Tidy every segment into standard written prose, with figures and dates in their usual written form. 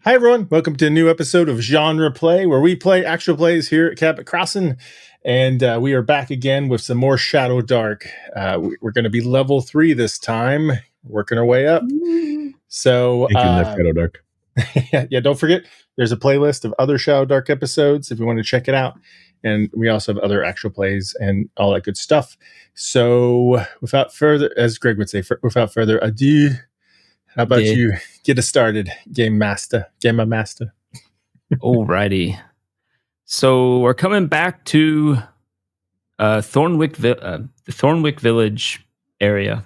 Hi, everyone. Welcome to a new episode of GenrePlay, where we play actual plays here at Cabot Crossing. And we are back again with some more Shadowdark. We're going to be level 3 this time, working our way up. So, Shadowdark. yeah, don't forget, there's a playlist of other Shadowdark episodes if you want to check it out. And we also have other actual plays and all that good stuff. So, without further, as Greg would say, without further ado, how about you get us started, Game Master? Alrighty. So we're coming back to Thornwick, the Thornwick Village area.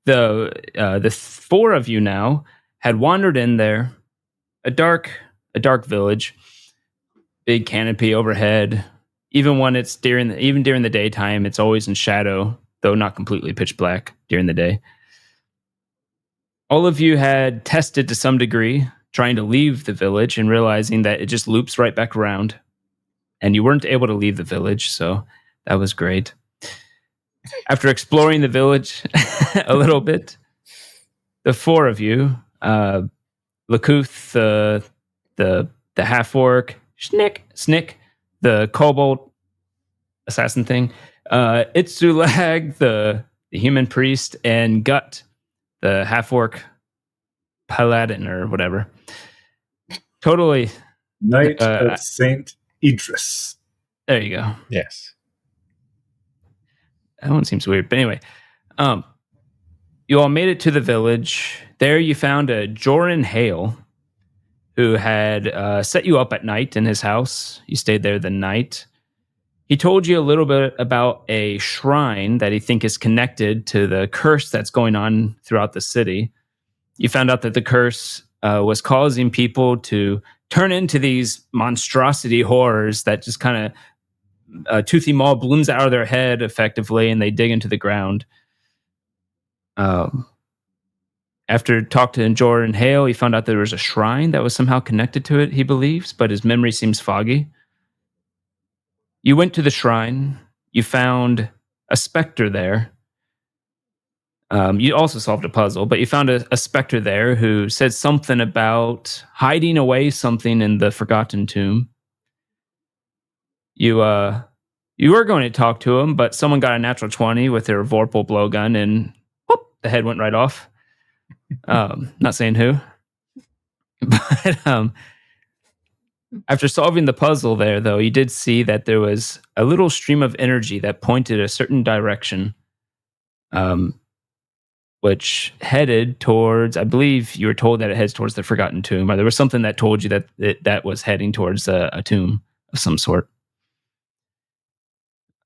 The four of you now had wandered in there. A dark village, big canopy overhead. Even when it's during the daytime, it's always in shadow, though not completely pitch black during the day. All of you had tested to some degree, trying to leave the village and realizing that it just loops right back around. And you weren't able to leave the village, so that was great. After exploring the village a little bit, the four of you, Lakuth, the half-orc, Snick, the kobold assassin thing, Itzulag, the human priest, and Gut, the half-orc paladin or whatever. Totally. Knight of Saint Idris. There you go. Yes. That one seems weird. But anyway, you all made it to the village. There you found a Joran Hale who had set you up at night in his house. You stayed there the night. He told you a little bit about a shrine that he thinks is connected to the curse that's going on throughout the city. You found out that the curse was causing people to turn into these monstrosity horrors that just kind of toothy maw blooms out of their head effectively, and they dig into the ground. After talking to Jordan Hale, he found out there was a shrine that was somehow connected to it, he believes, but his memory seems foggy. You went to the shrine. You found a specter there. You also solved a puzzle, but you found a specter there who said something about hiding away something in the Forgotten Tomb. You were going to talk to him, but someone got a natural 20 with their Vorpal blowgun, and whoop, the head went right off. Not saying who, but after solving the puzzle there, though, you did see that there was a little stream of energy that pointed a certain direction. Which headed towards, I believe you were told that it heads towards the Forgotten Tomb, or there was something that told you that that was heading towards a tomb of some sort.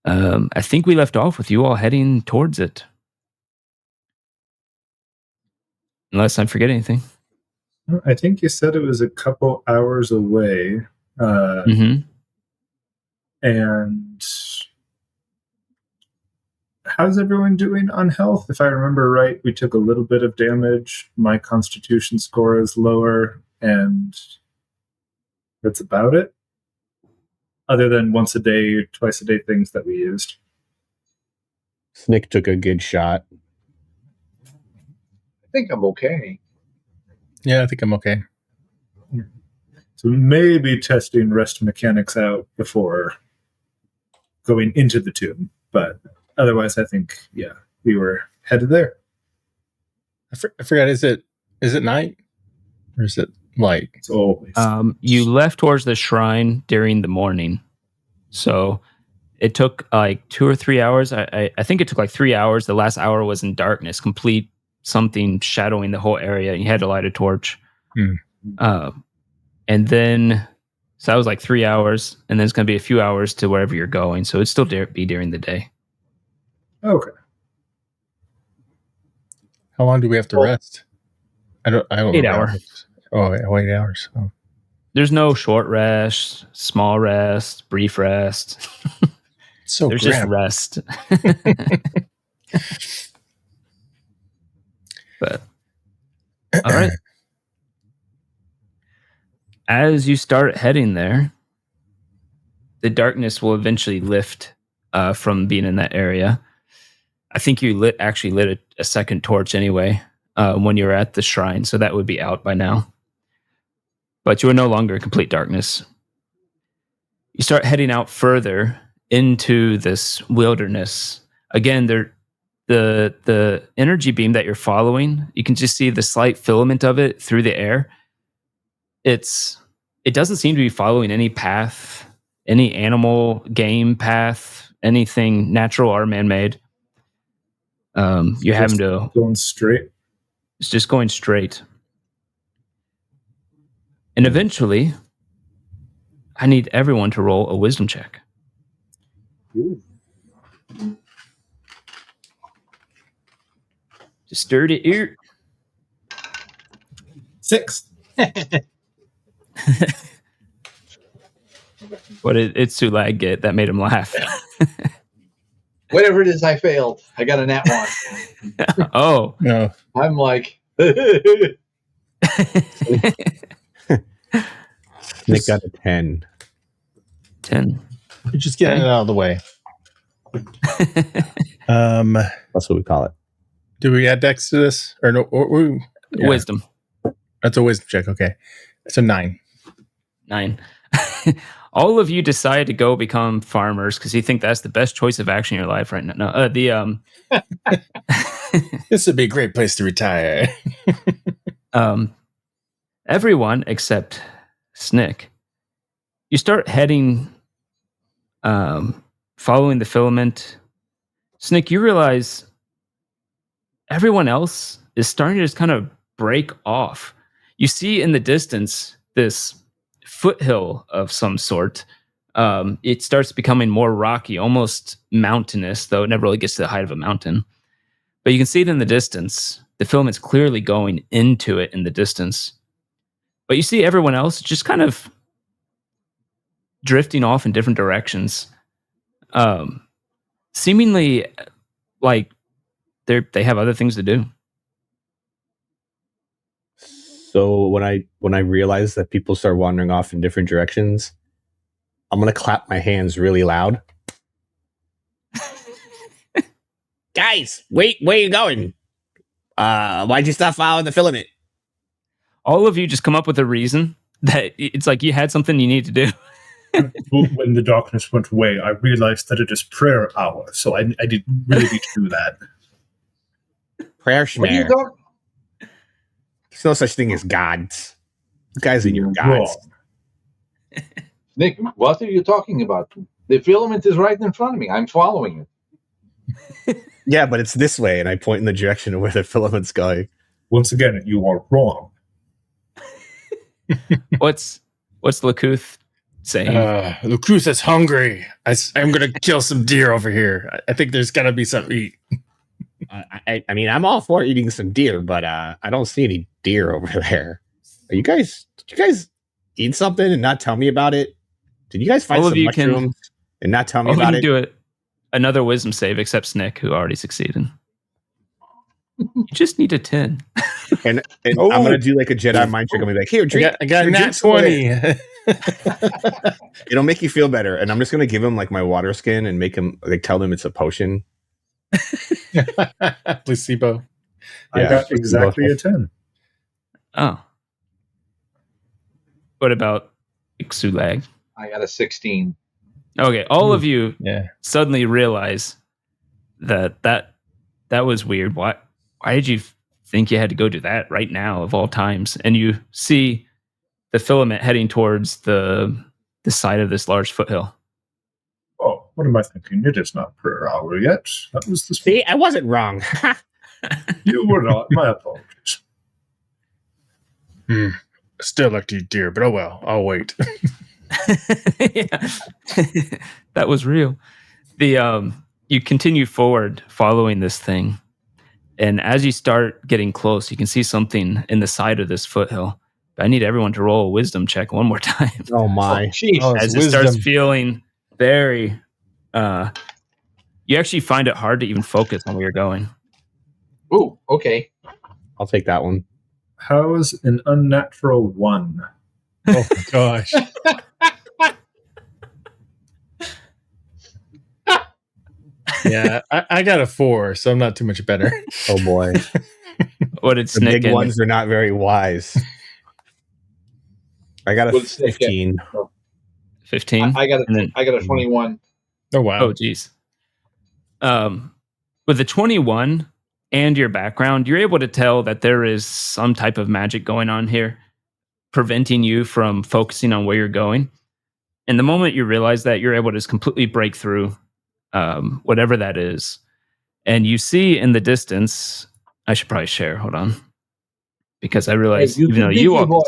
I think we left off with you all heading towards it. Unless I forget anything. I think you said it was a couple hours away. And how's everyone doing on health? If I remember right, we took a little bit of damage. My constitution score is lower, and that's about it. Other than once a day, twice a day things that we used. Snick took a good shot. I think I'm okay. Yeah, I think I'm okay. So maybe testing rest mechanics out before going into the tomb. But otherwise, I think, yeah, we were headed there. I forgot, is it night? Or is it light? It's always. You left towards the shrine during the morning. So it took like 2 or 3 hours. I think it took like 3 hours. The last hour was in darkness, complete something shadowing the whole area. You had to light a torch. And then, so that was like 3 hours. And then it's going to be a few hours to wherever you're going. So it'd still be during the day. Okay. How long do we have to rest? I don't 8 hours. Oh, 8 hours. Oh. There's no short rest, small rest, brief rest. So there's just rest. But all right. As you start heading there, the darkness will eventually lift from being in that area. I think you lit a second torch anyway when you were at the shrine, so that would be out by now. but you are no longer in complete darkness. You start heading out further into this wilderness. Again, the energy beam that you're following, you can just see the slight filament of it through the air. It doesn't seem to be following any path, any animal, game path, anything natural or man-made. You're having to going straight. It's just going straight. And eventually, I need everyone to roll a wisdom check. Ooh. Just stirred it ear. 6. What did Sulag get that made him laugh? Whatever it is, I failed. I got a nat 1. Oh. No. I'm like... Nick got a 10. 10. You're just getting it out of the way. That's what we call it. Do we add dex to this? Or no? Yeah. Wisdom. That's a wisdom check. Okay. It's a 9. 9. All of you decide to go become farmers because you think that's the best choice of action in your life right now. No, This would be a great place to retire. Everyone except Snick. You start heading, following the filament. Snick, you realize everyone else is starting to just kind of break off. You see in the distance this foothill of some sort. It starts becoming more rocky, almost mountainous, though it never really gets to the height of a mountain. But you can see it in the distance. The filament's clearly going into it in the distance. But you see everyone else just kind of drifting off in different directions. Seemingly like they have other things to do. So when I realize that people start wandering off in different directions, I'm gonna clap my hands really loud. Guys, wait, where are you going? Why'd you stop following the filament? All of you just come up with a reason that it's like you had something you need to do. When the darkness went away, I realized that it is prayer hour, so I didn't really need to do that. Prayer What are you schmear. talking? There's no such thing as gods. You guys are your gods. Wrong. Nick, what are you talking about? The filament is right in front of me. I'm following it. Yeah, but it's this way, and I point in the direction of where the filament's going. Once again, you are wrong. What's Lakuth saying? Lucruz is hungry. I'm going to kill some deer over here. I think there's got to be something to eat. I mean, I'm all for eating some deer, but I don't see any deer over there. Did you guys eat something and not tell me about it? Did you guys find All of some you mushrooms and not tell me All of about you it? can do it. Another wisdom save, except Snick, who already succeeded. You just need a 10. And Oh. I'm gonna do like a Jedi mind trick. I'm gonna be like, here, drink. I got here, nat drink some of it. 20. It'll make you feel better. And I'm just gonna give him like my water skin and make him like tell them it's a potion. Placebo. I Yeah. got exactly a 10. Oh. What about Ixulag? I got a 16. Okay, all of you Yeah. suddenly realize that was weird. Why did you think you had to go do that right now of all times? And you see the filament heading towards the side of this large foothill. Oh, what am I thinking? It is not prayer hour yet. That was the See, I wasn't wrong. You were not. My apologies. Still like to eat deer, but oh well. I'll wait. Yeah. That was real. You continue forward following this thing, and as you start getting close, you can see something in the side of this foothill. But I need everyone to roll a wisdom check one more time. Oh my. Jeez. Oh, it's As it starts wisdom. feeling very you actually find it hard to even focus on where you're going. Ooh, okay. I'll take that one. How's an unnatural 1? Oh my gosh. Yeah, I got a 4, so I'm not too much better. Oh boy. What did The Snick big and ones are not very wise. I got a With Snake, 15. 15. I got And then- I got a 21. Oh wow. Oh, geez. With the 21 and your background, you're able to tell that there is some type of magic going on here, preventing you from focusing on where you're going. And the moment you realize that, you're able to just completely break through whatever that is. And you see in the distance, I should probably share. Hold on. Because I realize, Hey, even though beefy you all boys,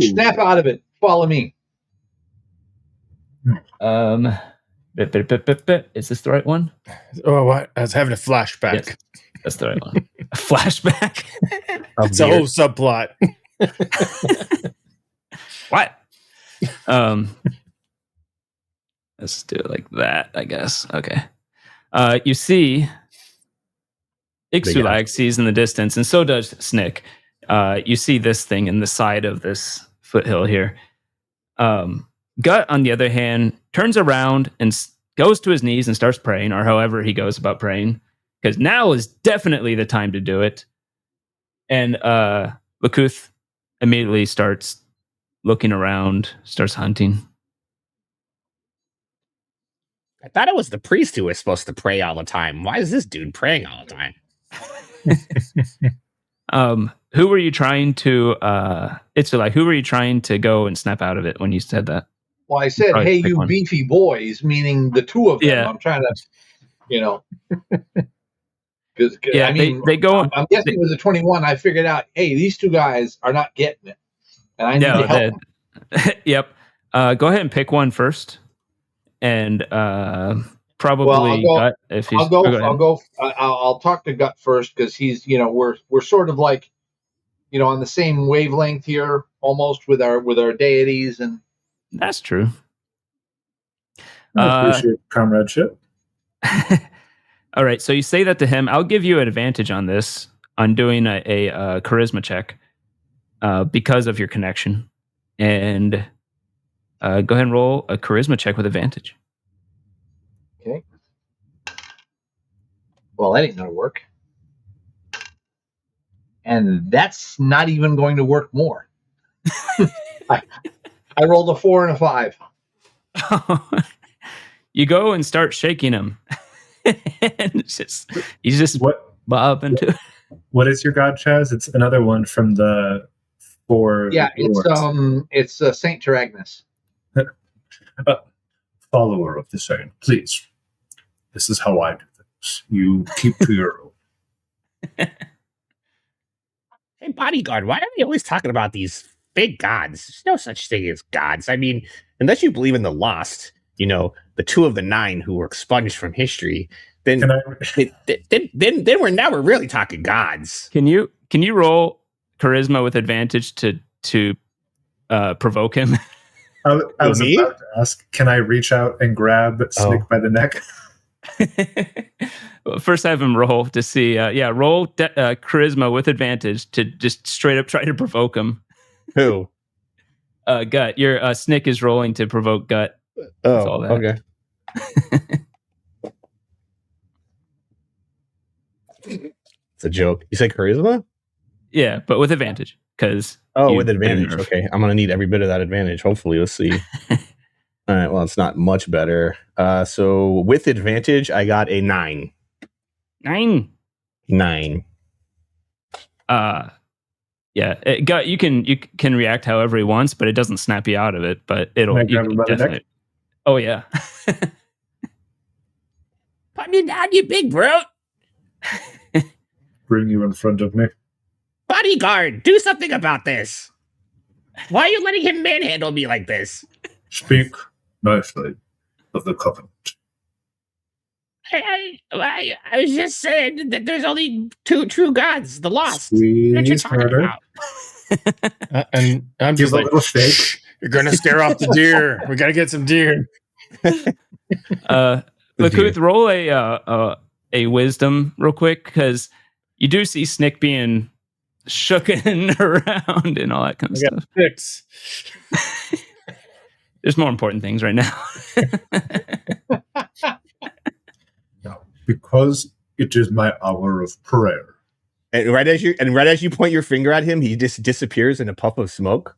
snap out of it. Follow me. Is this the right one? Oh, what? I was having a flashback. Yes, that's the right one. A flashback. It's a whole subplot. What? Let's do it like that, I guess. Okay. You see Ixulag sees in the distance, and so does Snick. You see this thing in the side of this foothill here. Gut, on the other hand, turns around and goes to his knees and starts praying, or however he goes about praying, because now is definitely the time to do it. And Lakuth immediately starts looking around, starts hunting. I thought it was the priest who was supposed to pray all the time. Why is this dude praying all the time? Who were you trying to it's like, who were you trying to go and snap out of it when you said that? Well, I said, Probably hey, pick you one. beefy boys, meaning the two of them. Yeah. I'm trying to, because Yeah, I mean, they go I'm guessing with the 21, I figured out, hey, these two guys are not getting it, and I need to help them. Yep. Go ahead and pick one first. And probably Well, Gut if he's I'll talk to Gut first, because he's, we're sort of like, on the same wavelength here, almost with our deities, and That's true. I appreciate comradeship. All right, so you say that to him. I'll give you an advantage on this, on doing a charisma check, because of your connection. And go ahead and roll a charisma check with advantage. okay. Well, that ain't gonna work, and that's not even going to work more. I rolled a 4 and a 5. You go and start shaking him. And he's just What bobbing to. What is your god, Chaz? It's another one from the 4. Yeah, it's Saint Taragnus. Follower of the saint. Please, this is how I do things. You keep to your own. Hey, bodyguard, why are we always talking about these fake gods? There's no such thing as gods. I mean, unless you believe in the lost, the 2 of the 9 who were expunged from history, then then we're really talking gods. Can you roll charisma with advantage to provoke him? I was Me? about to ask, can I reach out and grab Snick by the neck? Well, first, have him roll to see. Roll charisma with advantage to just straight up try to provoke him. Who? Gut. Your Snick is rolling to provoke Gut. Oh, all that. okay. It's a joke. You say charisma? Yeah, but with advantage, because with advantage. Okay, I'm gonna need every bit of that advantage. Hopefully, let's see. All right. Well, it's not much better. So with advantage, I got a 9. 9. 9. Yeah, Gut. You can react however he wants, but it doesn't snap you out of it. But it'll. Can I grab him by the neck? Oh yeah. Put me down, you big brute. Bring you in front of me. Bodyguard, do something about this. Why are you letting him manhandle me like this? Speak nicely of the covenant. I was just saying that there's only 2 true gods, the lost. What are you Please, talking murder. about? And I'm Give just a like, little shake. "Shh, you're gonna scare off the deer. We gotta get some deer." Lakuth, roll a wisdom real quick, because you do see Snick being shooken around and all that kind of I got stuff. 6. There's more important things right now. No, because it is my hour of prayer. And right as you point your finger at him, he just disappears in a puff of smoke.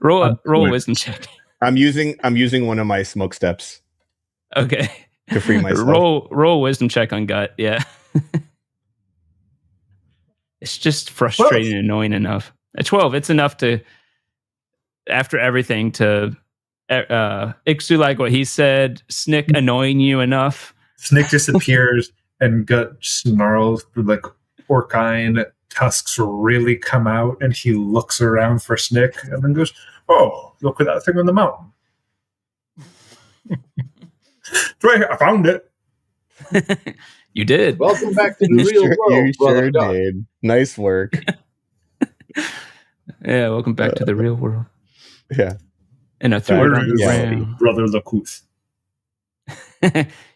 roll a Wait. wisdom check. I'm using one of my smoke steps Okay. to free myself. Roll a wisdom check on gut. Yeah. It's just frustrating and annoying enough. At 12, it's enough to, after everything, to Ixu like what he said, Snick annoying you enough. Snick disappears and Gut snarls, like porcine tusks really come out, and he looks around for Snick and then goes, "Oh, look at that thing on the mountain. Right here, I found it." You did. Welcome back to the real world, You brother sure Duck. did. Nice work. Yeah, welcome back to the real world. Yeah. And a Sorry, third reality. round. Brother Lakuth.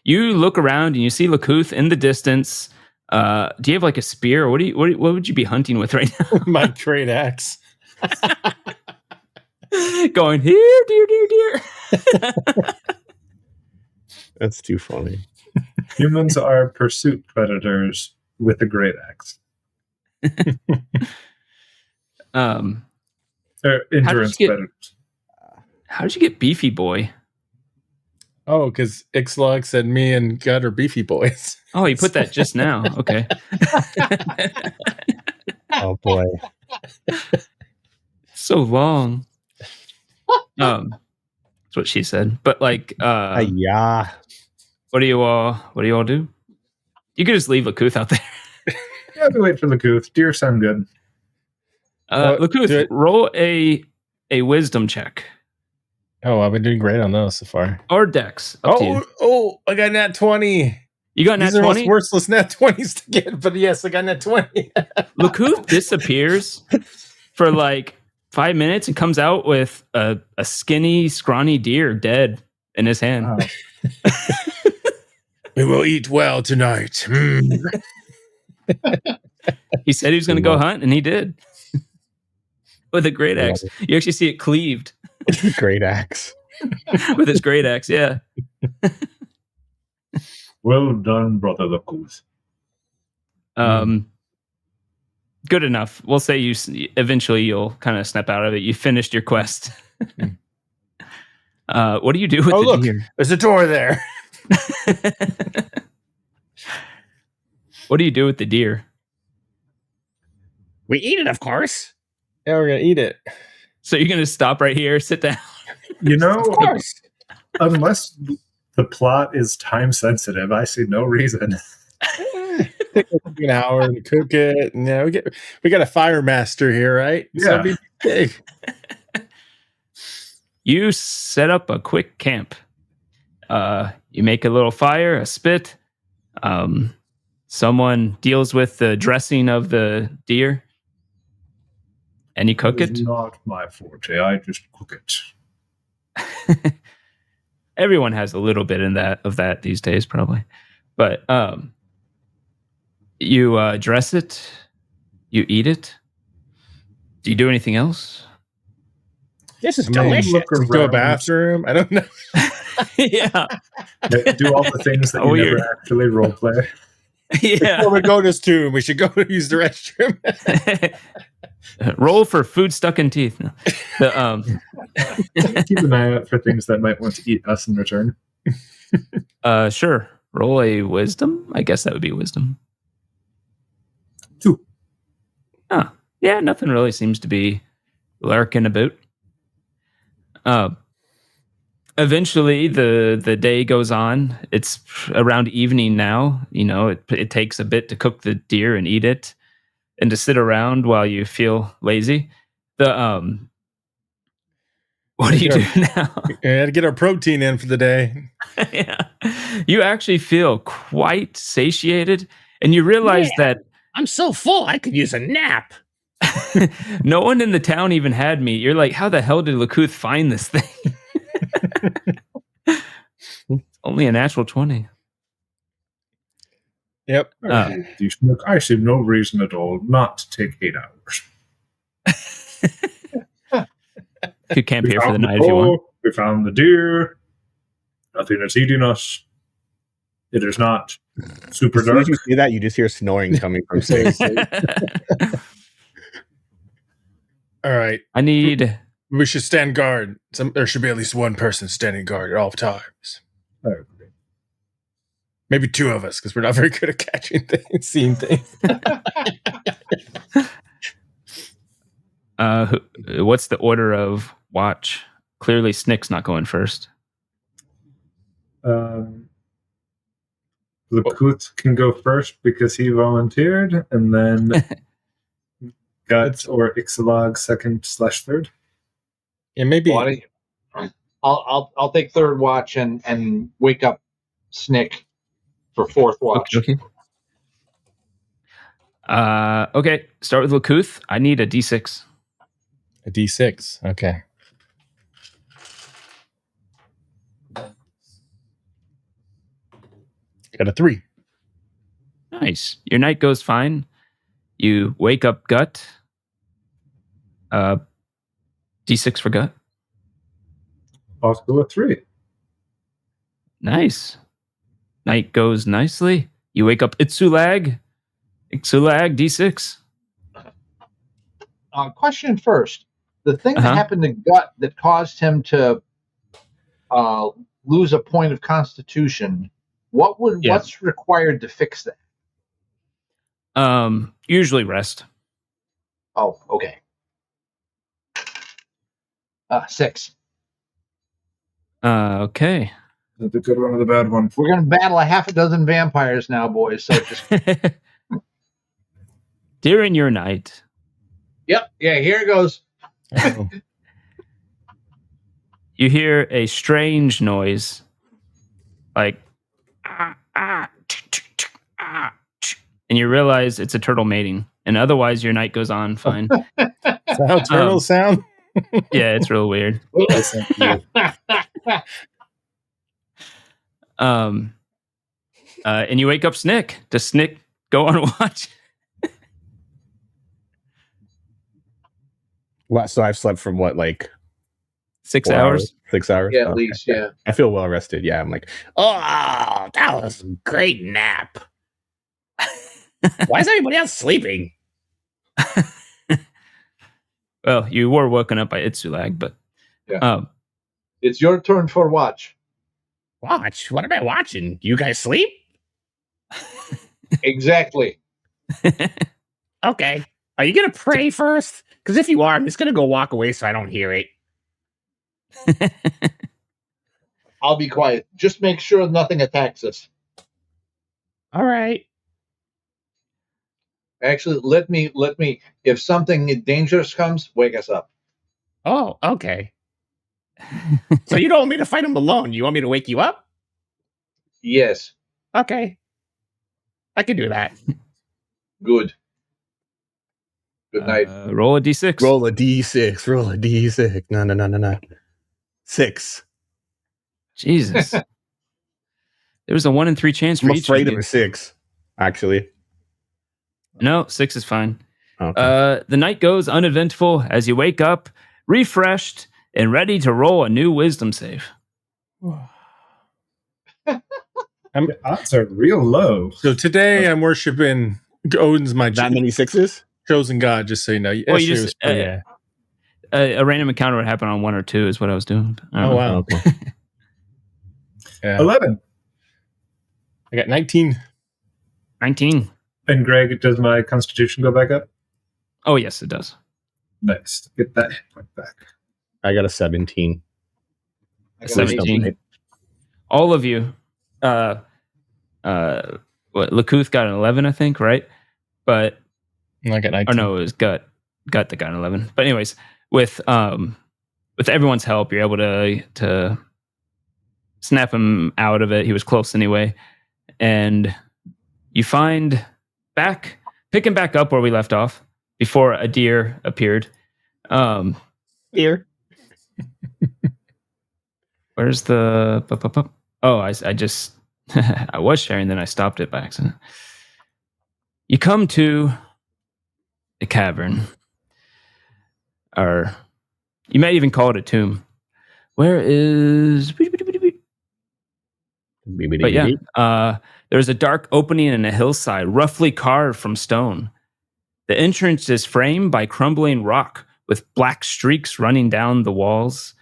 You look around and you see Lakuth in the distance. Do you have like a spear, or what would you be hunting with right now? My great axe. Going here, dear. That's too funny. Humans are pursuit predators with a great axe. They're endurance predators. How did you get Beefy Boy? Oh, because Ixlog said me and Gut are beefy boys. Oh, you put that just now. Okay. Oh boy. So long. That's what she said. But like, Yeah. what do you all do? You could just leave Lakuth out there. Yeah, we wait for Lakuth. Deer sound good. Lakuth, roll a wisdom check. Oh, I've been doing great on those so far. Or Dex. Up to you. I got nat 20. You got nat These are 20? most worthless nat 20s to get, but yes, I got nat 20. Lakuth disappears for like 5 minutes and comes out with a skinny, scrawny deer dead in his hand. Wow. We will eat well tonight. He said he was going to go hunt, and he did. With a great axe. You actually see it cleaved. Great axe. With his great axe, yeah. Well done, Brother Lakuth. Good enough. We'll say eventually you'll kind of snap out of it. You finished your quest. What do you do with the deer? There's a door there. What do you do with the deer? We eat it, of course. Yeah, we're gonna eat it. So you're going to stop right here, sit down. You know, Of course. unless the plot is time sensitive, I see no reason. Take an hour to cook it. And, yeah, we got a fire master here, right? Yeah. So it'll be big. You set up a quick camp. You make a little fire, a spit. Someone deals with the dressing of the deer. And you cook It's it. not my forte. I just cook it. Everyone has a little bit of that these days, probably. But you dress it. You eat it. Do you do anything else? This is Maybe delicious. look Go to a around. bathroom. I don't know. Yeah. Do all the things that you Weird. never actually roleplay. Yeah. Before we go to this tomb, we should go use the restroom. Roll for food stuck in teeth. No. Keep an eye out for things that might want to eat us in return. Sure. Roll a wisdom. I guess that would be wisdom. 2. Oh, yeah. Nothing really seems to be lurking about. Eventually, the day goes on. It's around evening now. You know, it takes a bit to cook the deer and eat it, and to sit around while you feel lazy. What do you do now? We had to get our protein in for the day. Yeah. You actually feel quite satiated, and you realize that I'm so full, I could use a nap. no one in the town even had meat. You're like, how the hell did Lakuth find this thing? Only a natural 20. Yep. I see no reason at all not to take 8 hours. You could camp We here for the found night if you want. boar, we found the deer. Nothing is eating us. It is not super As soon dark. as you see that, you just hear snoring coming from safe. All right. I need We should stand guard. There should be at least one person standing guard at all times. I agree. Maybe two of us, because we're not very good at catching things, seeing things. What's the order of watch? Clearly, Snick's not going first. Lakuth can go first because he volunteered, and then Guts or Ixalag second/third. Yeah, maybe. I'll take third watch and wake up Snick for fourth watch. Okay. Okay. Start with Lakuth. I need a D6. A D6. Okay. Got a 3. Nice. Your night goes fine. You wake up Gut. D6 for Gut. Also a 3. Nice. Night goes nicely. You wake up Itzulag. Itzulag, D6. Question first. The thing that happened to Gut that caused him to lose a point of constitution, what's required to fix that? Usually rest. Oh, okay. 6. Okay. The good one or the bad one? We're going to battle a half a dozen vampires now, boys. So just During your night. Yep. Yeah, here it goes. Oh. You hear a strange noise. Like and you realize it's a turtle mating. And otherwise your night goes on fine. Is that how turtles sound? Yeah, it's real weird. And you wake up Snick. Does Snick go on watch? What? So I've slept from what, like 6 4 hours? 6 hours? Yeah, at Okay. least, yeah. I feel well rested. Yeah, I'm like, Oh, that was a great nap. Why is everybody else sleeping? Well, you were woken up by Itzulag, but It's your turn for watch. Watch? What am I watching? You guys sleep? Exactly. Okay. Are you going to pray first? Because if you are, I'm just going to go walk away so I don't hear it. I'll be quiet. Just make sure nothing attacks us. All right. Actually, let me. If something dangerous comes, wake us up. Oh, okay. So you don't want me to fight him alone. You want me to wake you up? Yes. Okay. I can do that. Good. Good night. Roll a D6. roll a D6. Roll a D6. No. 6. Jesus. There was a 1 in 3 chance for I'm each afraid of of you. a 6, actually. No, 6 is fine. Okay. The night goes uneventful as you wake up, refreshed, and ready to roll a new wisdom save. The odds are real low. So today I'm worshiping Odin's my That many 6s? chosen god, just so you know. Well, you Yesterday just- was pretty, A random encounter would happen on 1 or 2 is what I was doing. I don't Oh, know. wow. Okay. Yeah. 11. I got 19. 19. And Greg, does my constitution go back up? Oh, yes, it does. Nice. Get that hit point back. I got a 17. I got 17. 18. All of you. Lakuth got an 11, I think, right? But I got 19. or no, it was Gut that got an 11. But anyways, with everyone's help, you're able to snap him out of it. He was close anyway, and you pick him back up where we left off before a deer appeared. Dear. Where's the? Oh, I just I was sharing, then I stopped it by accident. You come to a cavern, or you might even call it a tomb. Where is? But yeah, there's a dark opening in a hillside, roughly carved from stone. The entrance is framed by crumbling rock with black streaks running down the walls.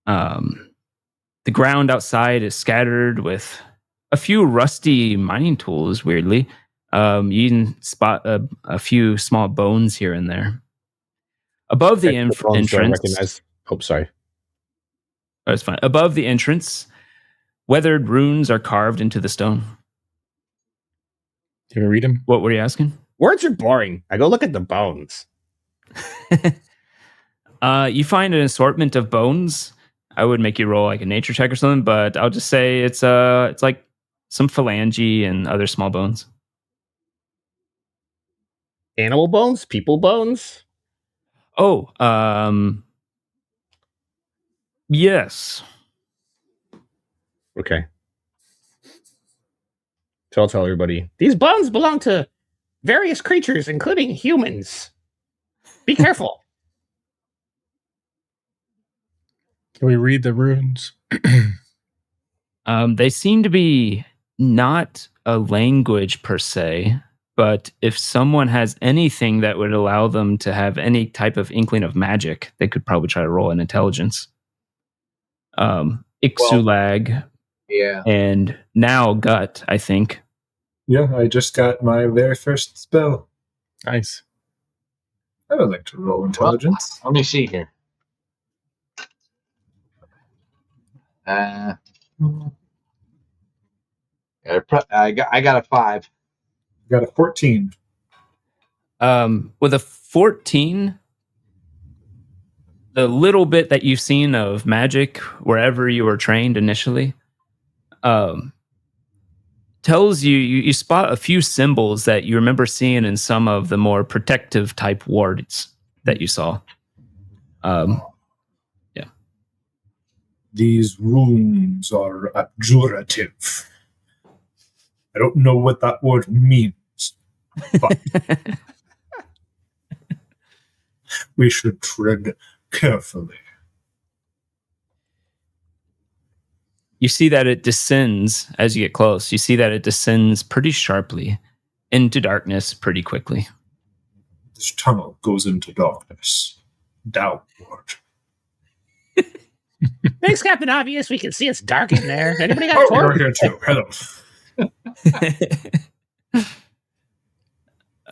The ground outside is scattered with a few rusty mining tools, weirdly. You can spot a few small bones here and there. Above the entrance... recognize. Oh, sorry. Oh, it's fine. Above the entrance, weathered runes are carved into the stone. Can we read them? What were you asking? Words are boring. I go look at the bones. You find an assortment of bones. I would make you roll like a nature check or something, but I'll just say it's like some phalange and other small bones. Animal bones? People bones? Oh, yes. Okay. So I'll tell everybody, these bones belong to various creatures, including humans. Be careful. Can we read the runes? They seem to be not a language per se, but if someone has anything that would allow them to have any type of inkling of magic, they could probably try to roll an intelligence. Ixulag and now Gut, I think. Yeah, I just got my very first spell. Nice. I would like to roll intelligence. Let me see here. I got a 5. Got a 14. With a 14, the little bit that you've seen of magic wherever you were trained initially, tells you spot a few symbols that you remember seeing in some of the more protective type wards that you saw. Yeah. These runes are abjurative. I don't know what that word means, but we should tread carefully. You see that it descends as you get close. You see that it descends pretty sharply into darkness pretty quickly. This tunnel goes into darkness, downward. Thanks, Captain Obvious. We can see it's dark in there. Anybody got a Oh, torch? you're here too. Hello.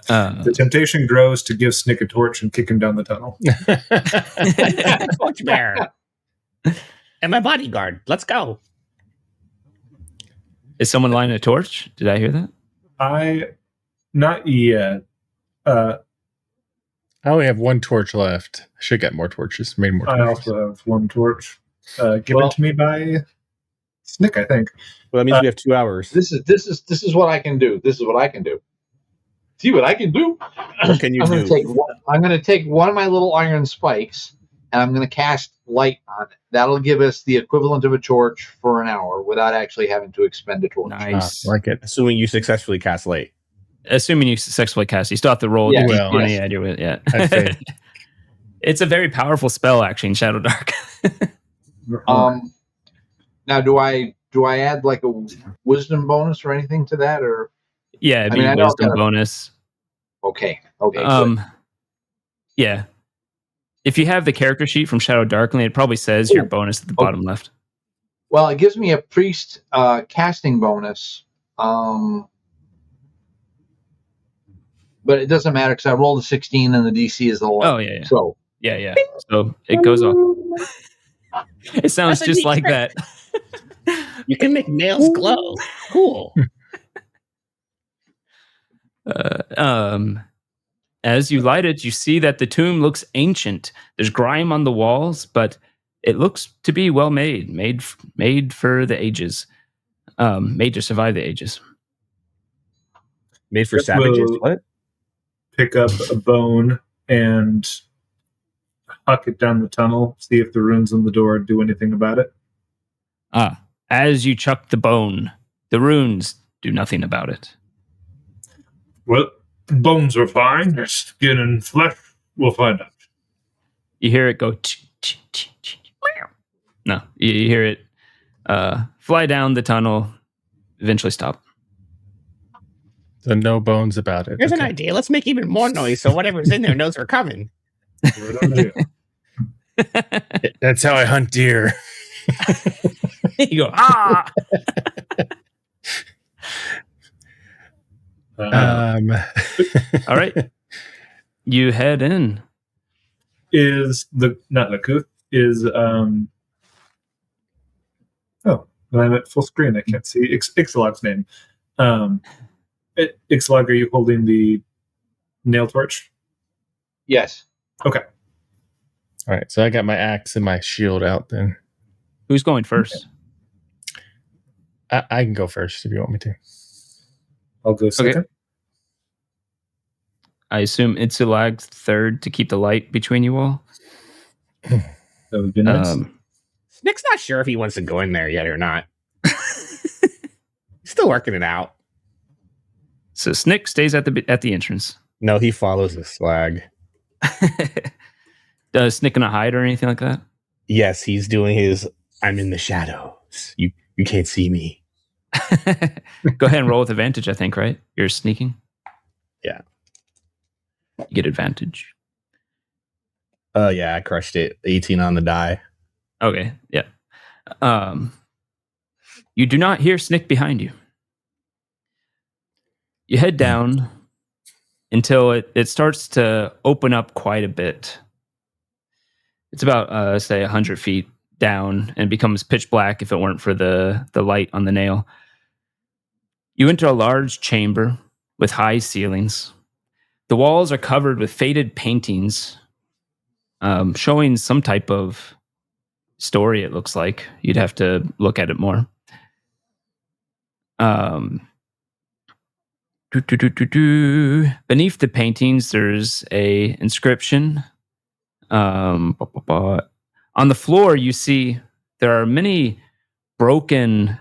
The temptation grows to give Snick a torch and kick him down the tunnel. Torch bearer. And my bodyguard. Let's go. Is someone lighting a torch? Did I hear that? Not yet. I only have one torch left. I should get more torches. Made more I torches. also have one torch given to me by Snick, I think. Well, that means we have 2 hours. This is what I can do. This is what I can do. See what I can do? What can you do? I'm going to take one of my little iron spikes, and I'm going to cast light on it. That'll give us the equivalent of a torch for an hour without actually having to expend a torch. Nice. Like it. Assuming you successfully cast light. Assuming you successfully cast, you still have to roll Yeah, the well, d20 yes. at your yeah. I'd say. It's a very powerful spell, actually, in Shadowdark. Now, do I add like a wisdom bonus or anything to that, or Yeah, it'd I be mean, I know wisdom kind of- bonus. okay, good. Yeah. If you have the character sheet from Shadowdark, it probably says your Ooh. bonus at the bottom left. Well, it gives me a priest casting bonus, but it doesn't matter because I rolled a 16 and the DC is 11. Oh, yeah. So Yeah. So it goes off. It sounds That's a just neat like trick. that. You can make nails glow. Cool. As you light it, you see that the tomb looks ancient. There's grime on the walls, but it looks to be well made for the ages, made to survive the ages. Made for Guess savages? we'll- What? Pick up a bone and huck it down the tunnel, see if the runes on the door do anything about it. As you chuck the bone, the runes do nothing about it. Well, bones are fine. Their skin and flesh, we'll find out. You hear it go. No, you hear it fly down the tunnel, eventually stop. So no bones about it. Here's an Okay. idea. Let's make even more noise so whatever's in there knows we're coming. Throw it on the hill. That's how I hunt deer. You go, ah! All right. You head in. Is the not Nakuth is oh, when I'm at full screen I can't see Ixalog's name. Ixalag, are you holding the nail torch? Yes. Okay. All right, so I got my axe and my shield out then. Who's going first? I can go first if you want me to. I'll go second. Okay. I assume Itsulag's third to keep the light between you all. That would be nice. Nick's not sure if he wants to go in there yet or not. Still working it out. So Snick stays at the entrance. No, he follows the slag. Does Snick gonna hide or anything like that? Yes, he's doing his I'm in the shadows. You can't see me. Go ahead and roll with advantage, I think, right? You're sneaking? Yeah. You get advantage. Yeah, I crushed it. 18 on the die. Okay, yeah. You do not hear Snick behind you. You head down until it starts to open up quite a bit. It's about, say, 100 feet down and becomes pitch black if it weren't for the light on the nail. You enter a large chamber with high ceilings. The walls are covered with faded paintings showing some type of story, it looks like. You'd have to look at it more. Beneath the paintings, there's a inscription. On the floor, you see there are many broken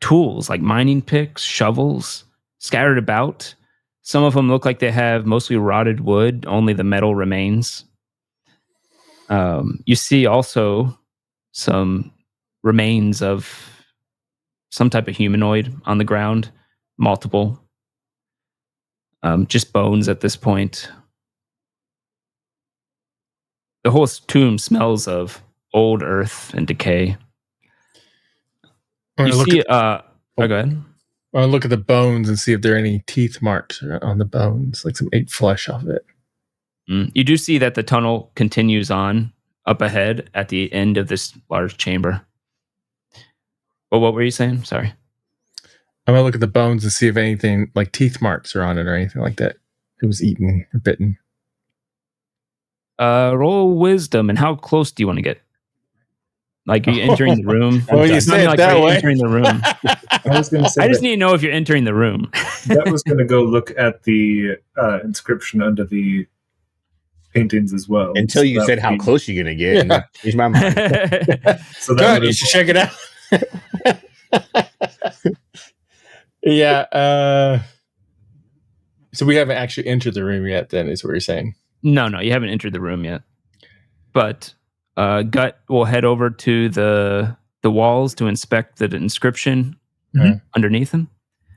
tools like mining picks, shovels scattered about. Some of them look like they have mostly rotted wood, only the metal remains. You see also some remains of some type of humanoid on the ground, multiple. Just bones at this point. The whole tomb smells of old earth and decay. You see, go ahead. I look at the bones and see if there are any teeth marks on the bones, like some ate flesh off it. You do see that the tunnel continues on up ahead at the end of this large chamber. Well, what were you saying? Sorry. I'm gonna look at the bones and see if anything like teeth marks are on it or anything like that. It was eaten or bitten. Roll wisdom, and how close do you want to get? Like, are you entering the room? Well, you say it that way. Entering the room. I was going to say I just need to know if you're entering the room. that was going to go look at the inscription under the paintings as well. Until you said how close you're going to get. Yeah. Here's my mind. So Good, you should check it out. Yeah. So we haven't actually entered the room yet, then, is what you're saying. No, you haven't entered the room yet. But Gut will head over to the walls to inspect the inscription underneath them.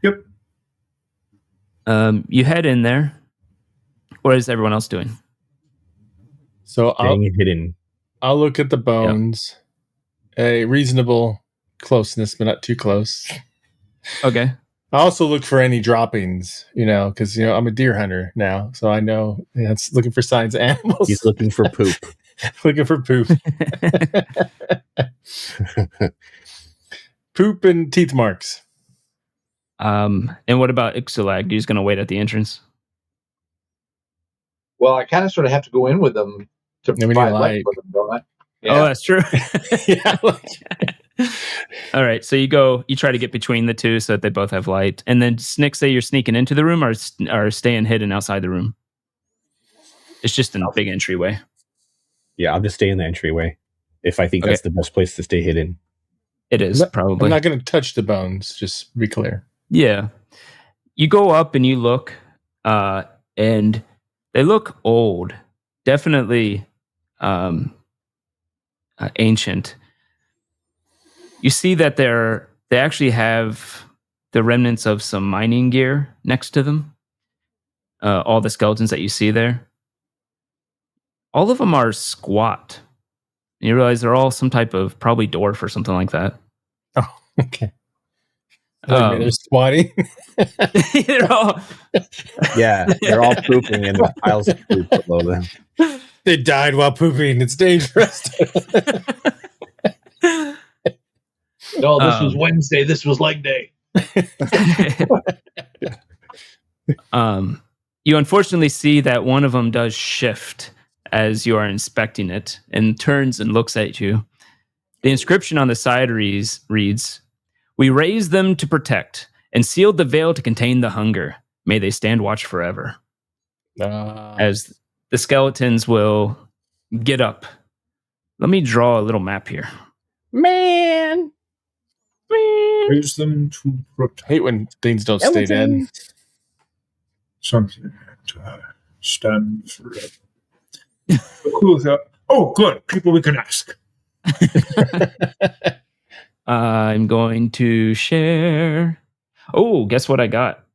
Yep. You head in there. What is everyone else doing? So I'll look at the bones. Yep. A reasonable closeness, but not too close. Okay. I also look for any droppings, because I'm a deer hunter now, so I know it's looking for signs of animals. He's looking for poop. Looking for poop. Poop and teeth marks. And what about Ixalag? You're just going to wait at the entrance? Well, I kind of sort of have to go in with them to provide light for them, don't I? Yeah. Oh, that's true. Yeah. All right, so you try to get between the two so that they both have light. And then Snick, say you're sneaking into the room or staying hidden outside the room? It's just a big entryway. Yeah, I'll just stay in the entryway if I think that's the best place to stay hidden. It is, probably. I'm not going to touch the bones, just to be clear. Yeah. You go up and you look, and they look old. Definitely ancient. You see that they actually have the remnants of some mining gear next to them. All the skeletons that you see there. all of them are squat. And you realize they're all some type of probably dwarf or something like that. Oh, okay. They're squatting. They're all, Yeah, they're all pooping and there's piles of poop below them. They died while pooping. It's dangerous. No, this was Wednesday. This was leg day. You unfortunately see that one of them does shift as you are inspecting it and turns and looks at you. The inscription on the side reads, "We raised them to protect and sealed the veil to contain the hunger. May they stand watch forever." As the skeletons will get up. Let me draw a little map here. Man. Raise them to protect hate when things don't stay dead. something to stand forever. Who's up? Oh, good. People we can ask. I'm going to share. Oh, guess what I got?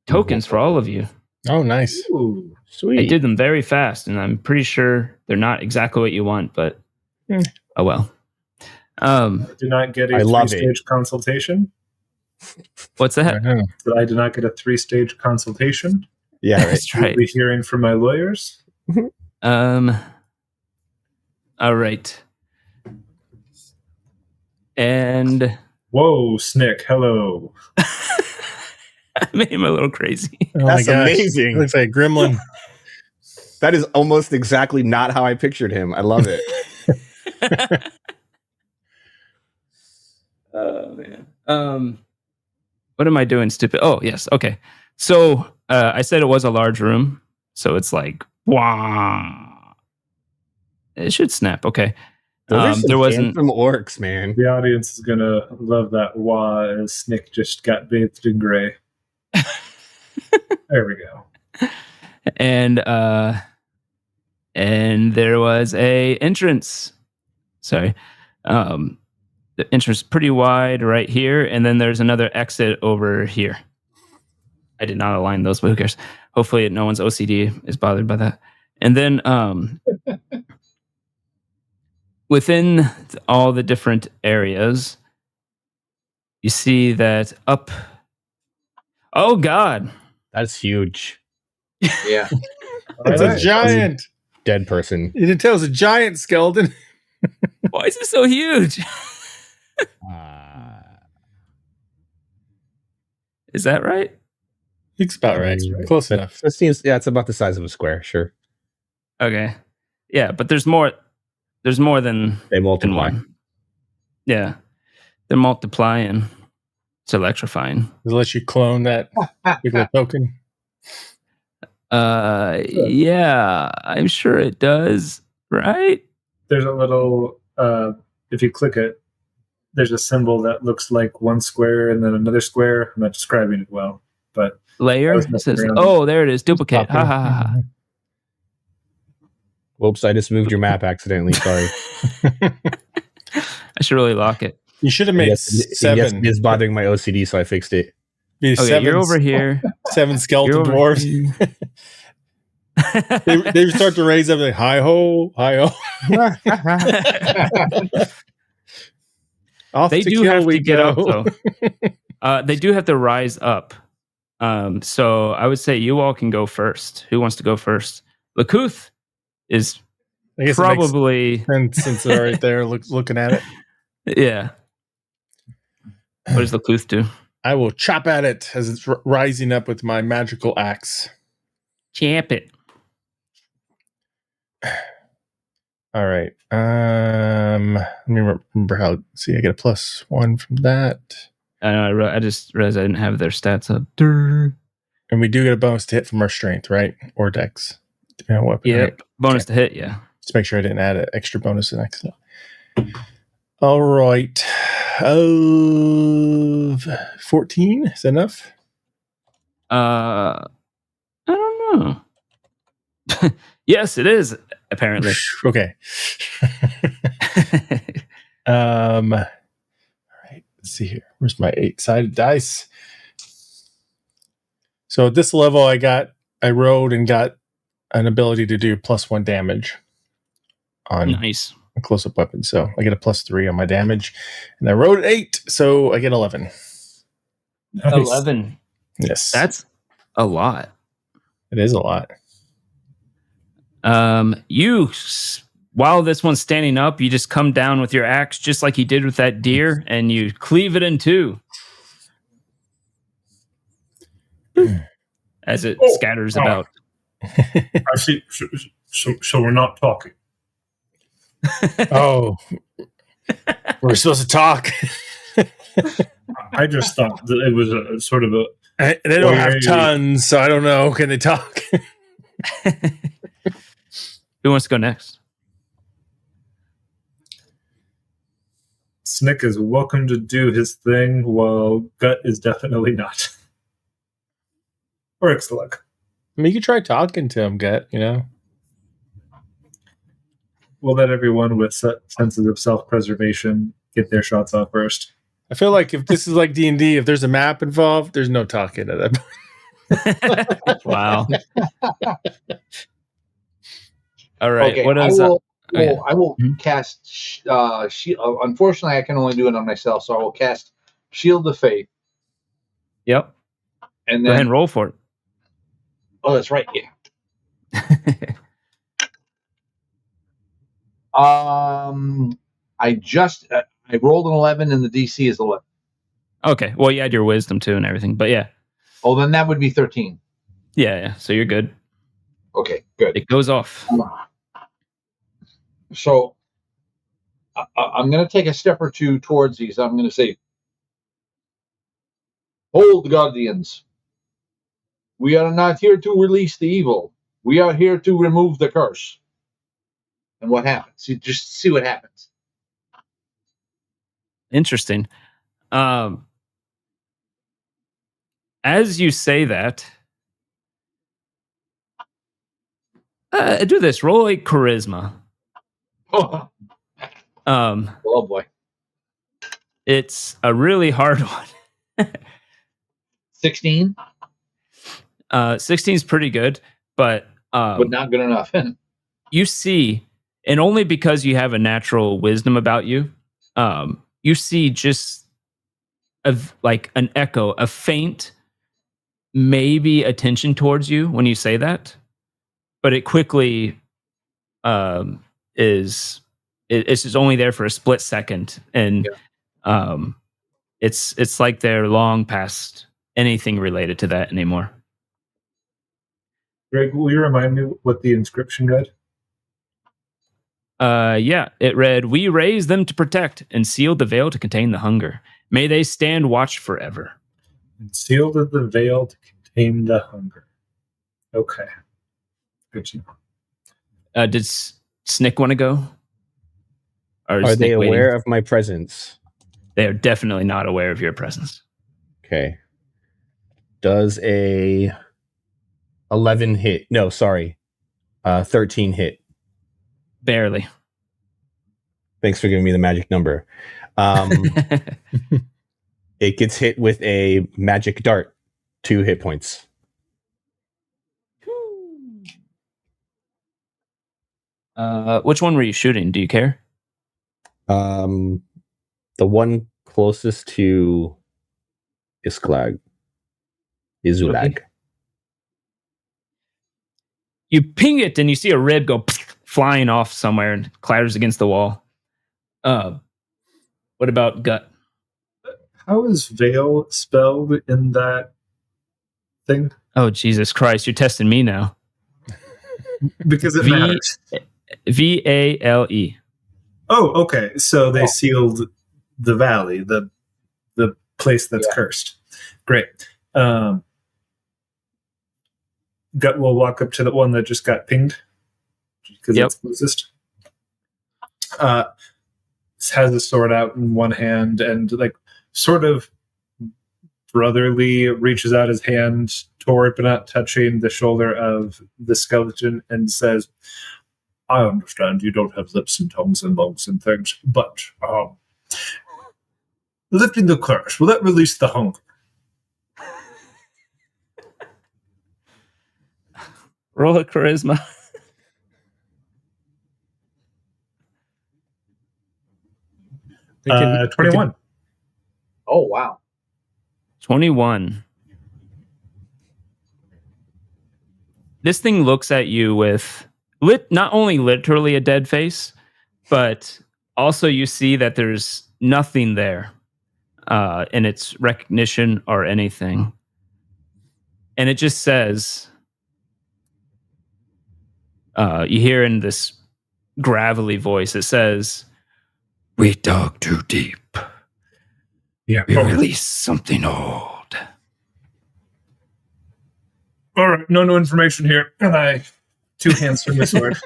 Tokens for all of you. Oh, nice. Ooh, Sweet. I did them very fast, and I'm pretty sure they're not exactly what you want, but oh well. I did not get a I love three-stage consultation. What's I that? know. But I did not get a three-stage consultation. Yeah, right. That's I'll right. be hearing from my lawyers. All right. And Whoa, Snick, hello. I made him a little crazy. Oh That's my gosh. amazing. It looks like a gremlin. That is almost exactly not how I pictured him. I love it. Oh man. What am I doing, stupid? Oh, yes. Okay. So I said it was a large room. So it's like, wah. It should snap. Okay. There wasn't. From orcs, man. The audience is going to love that wah as Snick just got bathed in gray. There we go. And there was a entrance. Sorry. The entrance is pretty wide right here, and then there's another exit over here. I did not align those, but who cares? Hopefully no one's OCD is bothered by that. And then within all the different areas, you see that up. Oh God. That's huge. Yeah. It's a giant. Dead person. You didn't tell it's a giant skeleton. Why is it so huge? Is that right? It's about right. Close enough. It seems, yeah, it's about the size of a square. Sure. Okay. Yeah, but there's more than They multiply. one. Yeah. They're multiplying. It's electrifying. Unless you clone that particular token. Yeah, I'm sure it does, right? There's a little, if you click it, there's a symbol that looks like one square and then another square. I'm not describing it well, but Layer was messing says, around. oh, there it is, duplicate. Ha ha ha. Whoops, I just moved your map accidentally. Sorry. I should really lock it. You should have made Yes, seven. it's bothering my OCD, so I fixed it. Be Okay, seven, you're over here. 7 skeleton You're over dwarves. here. They start to raise up like hi ho, hi ho. Off They to do kill have we to get go. up though. They do have to rise up. So I would say you all can go first. Who wants to go first? Lakuth is I guess probably and since they're right there looking at it, yeah. What does Lakuth do? I will chop at it as it's rising up with my magical axe. Champ it. All right. Let me remember how. See, I get a +1 from that, I just realized I didn't have their stats up. Durr. and we do get a bonus to hit from our strength, right? Or dex, depending on weapon. Yep. Right? Bonus to hit, yeah. Just make sure I didn't add an extra bonus in accident. All right. 14 is that enough? I don't know. Yes, it is, apparently. Okay. All right. Let's see here. Where's my 8-sided dice? So at this level, I rolled and got an ability to do +1 damage on Nice. a close-up weapon. So I get a +3 on my damage. And I rolled 8, so I get 11. Nice. 11. Yes. That's a lot. It is a lot. While this one's standing up, you just come down with your axe, just like you did with that deer, and you cleave it in two as it scatters about. I see. So we're not talking. Oh, we're supposed to talk. I just thought that it was a sort of a. They don't have tons, so I don't know. Can they talk? Who wants to go next? Snick is welcome to do his thing, while Gut is definitely not. Or Ixtaluck. I mean, you could try talking to him, Gut, you know? We'll let everyone with senses of self-preservation get their shots off first. I feel like if this is like D&D, if there's a map involved, there's no talking at that point. Wow. All right. Okay, What else? I will cast shield. Unfortunately, I can only do it on myself, so I will cast Shield of Faith. Yep. And Go ahead then and roll for it. Oh, that's right. Yeah. I rolled an 11 and the DC is 11. Okay. Well, you had your wisdom too and everything, but yeah. Oh, then that would be 13. Yeah. So you're good. Okay, good. It goes off. So I'm going to take a step or two towards these. I'm going to say, "Hold, Guardians. We are not here to release the evil. We are here to remove the curse." And what happens? You just see what happens. Interesting. As you say that, do this. Roll a charisma. Oh boy. It's a really hard one. 16? 16 is pretty good, but not good enough. You see, and only because you have a natural wisdom about you, you see just like an echo, a faint, maybe attention towards you when you say that, but it quickly is just only there for a split second, and it's like they're long past anything related to that anymore. Greg, will you remind me what the inscription read? Yeah, it read, "We raise them to protect and sealed the veil to contain the hunger. May they stand watch forever." And sealed in the veil to contain the hunger. Okay. Good to know. Did Snick want to go? Or is Are they Snick waiting? aware of my presence? They are definitely not aware of your presence. Okay. Does a 11 hit? No, sorry. 13 hit. Barely. Thanks for giving me the magic number. It gets hit with a magic dart, 2 hit points. Which one were you shooting? Do you care? The one closest to Izulag. Okay. You ping it and you see a rib go flying off somewhere and clatters against the wall. What about Gut? How is veil spelled in that thing? Oh, Jesus Christ, you're testing me now. Because it matters. Vale. Oh, okay. So they sealed the valley, the place that's cursed. Great. Gut will walk up to the one that just got pinged because it's closest. Has a sword out in one hand and like sort of brotherly reaches out his hand toward but not touching the shoulder of the skeleton and says, "I understand you don't have lips and tongues and lungs and things, but lifting the curse, will that release the hunger?" Roll a charisma. 21. Oh wow. 21. This thing looks at you with not only literally a dead face, but also you see that there's nothing there in its recognition or anything. And it just says, you hear in this gravelly voice, it says, "We dug too deep. Yeah. We released something old." All right. No new information here. And I 2 hands from the sword.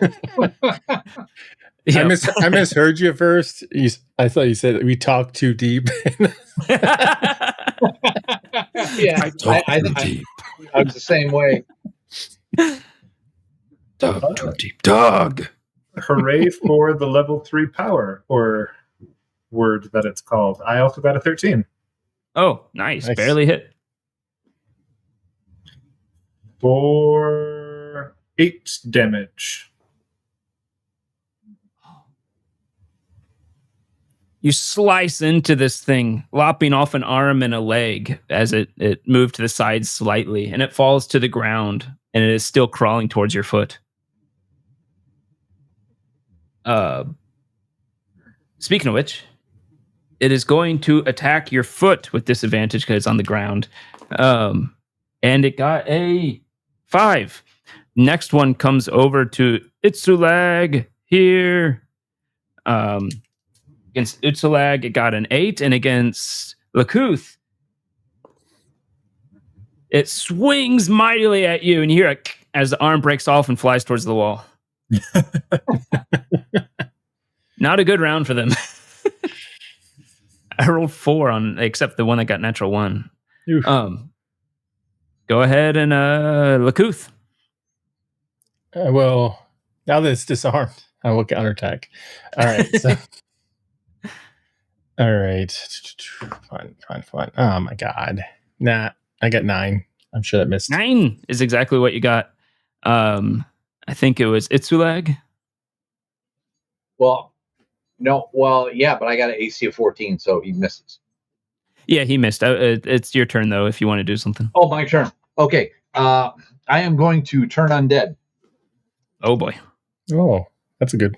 Yep. I misheard you at first. I thought you said we talked too deep. Yeah, I was the same way. Dug too deep. Dug. Hooray for the level 3 power, or word that it's called. I also got a 13. Oh, nice. Barely hit. For 8 damage. You slice into this thing, lopping off an arm and a leg as it moved to the side slightly, and it falls to the ground, and it is still crawling towards your foot. Speaking of which, it is going to attack your foot with disadvantage because it's on the ground. And it got a 5. Next one comes over to Itzulag here. Against Utsalag, it got an 8, and against Lakuth, it swings mightily at you, and you hear it as the arm breaks off and flies towards the wall. Not a good round for them. I rolled 4 on, except the one that got natural 1. Go ahead and Lakuth. Well, now that it's disarmed, I will counterattack. All right. So. All right. Fine. Oh my god. Nah, I got 9. I'm sure that missed. 9 is exactly what you got. I think it was Itzulag. Well, no. Well, yeah, but I got an AC of 14, so he misses. Yeah, he missed. It's your turn, though, if you want to do something. Oh, my turn. Okay. I am going to turn undead. Oh, boy. Oh, that's a good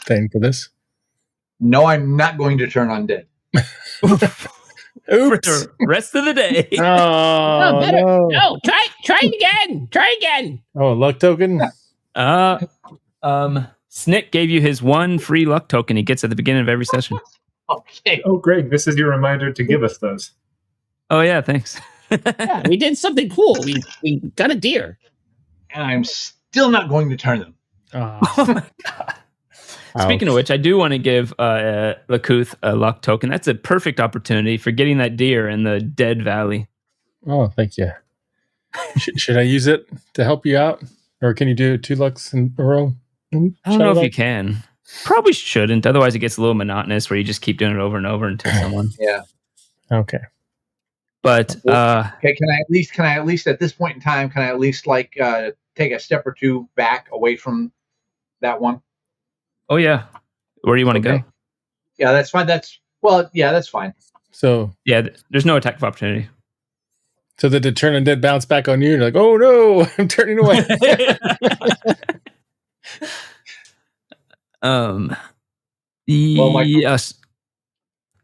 thing for this. No, I'm not going to turn undead. Oops. For the rest of the day. Oh, better. no. No, try again. Try again. Oh, luck token? Snick gave you his 1 free luck token he gets at the beginning of every session. Okay. Oh, Greg, this is your reminder to give us those. Oh, yeah, thanks. Yeah, we did something cool. We got a deer. And I'm still not going to turn them. Oh my god. Speaking of which, I do want to give Lakuth a luck token. That's a perfect opportunity for getting that deer in the dead valley. Oh, thank you. Should I use it to help you out? Or can you do 2 lucks in a row? I don't know if you can. Probably shouldn't. Otherwise, it gets a little monotonous where you just keep doing it over and over until someone. Yeah. Okay. But okay, can I at least at this point in time, can I at least like take a step or 2 back away from that one? Oh yeah. Where do you want to go? Yeah, that's fine. That's fine. So yeah, there's no attack of opportunity. So that the turn undead bounce back on you, and you're like, oh no, I'm turning away. Yes.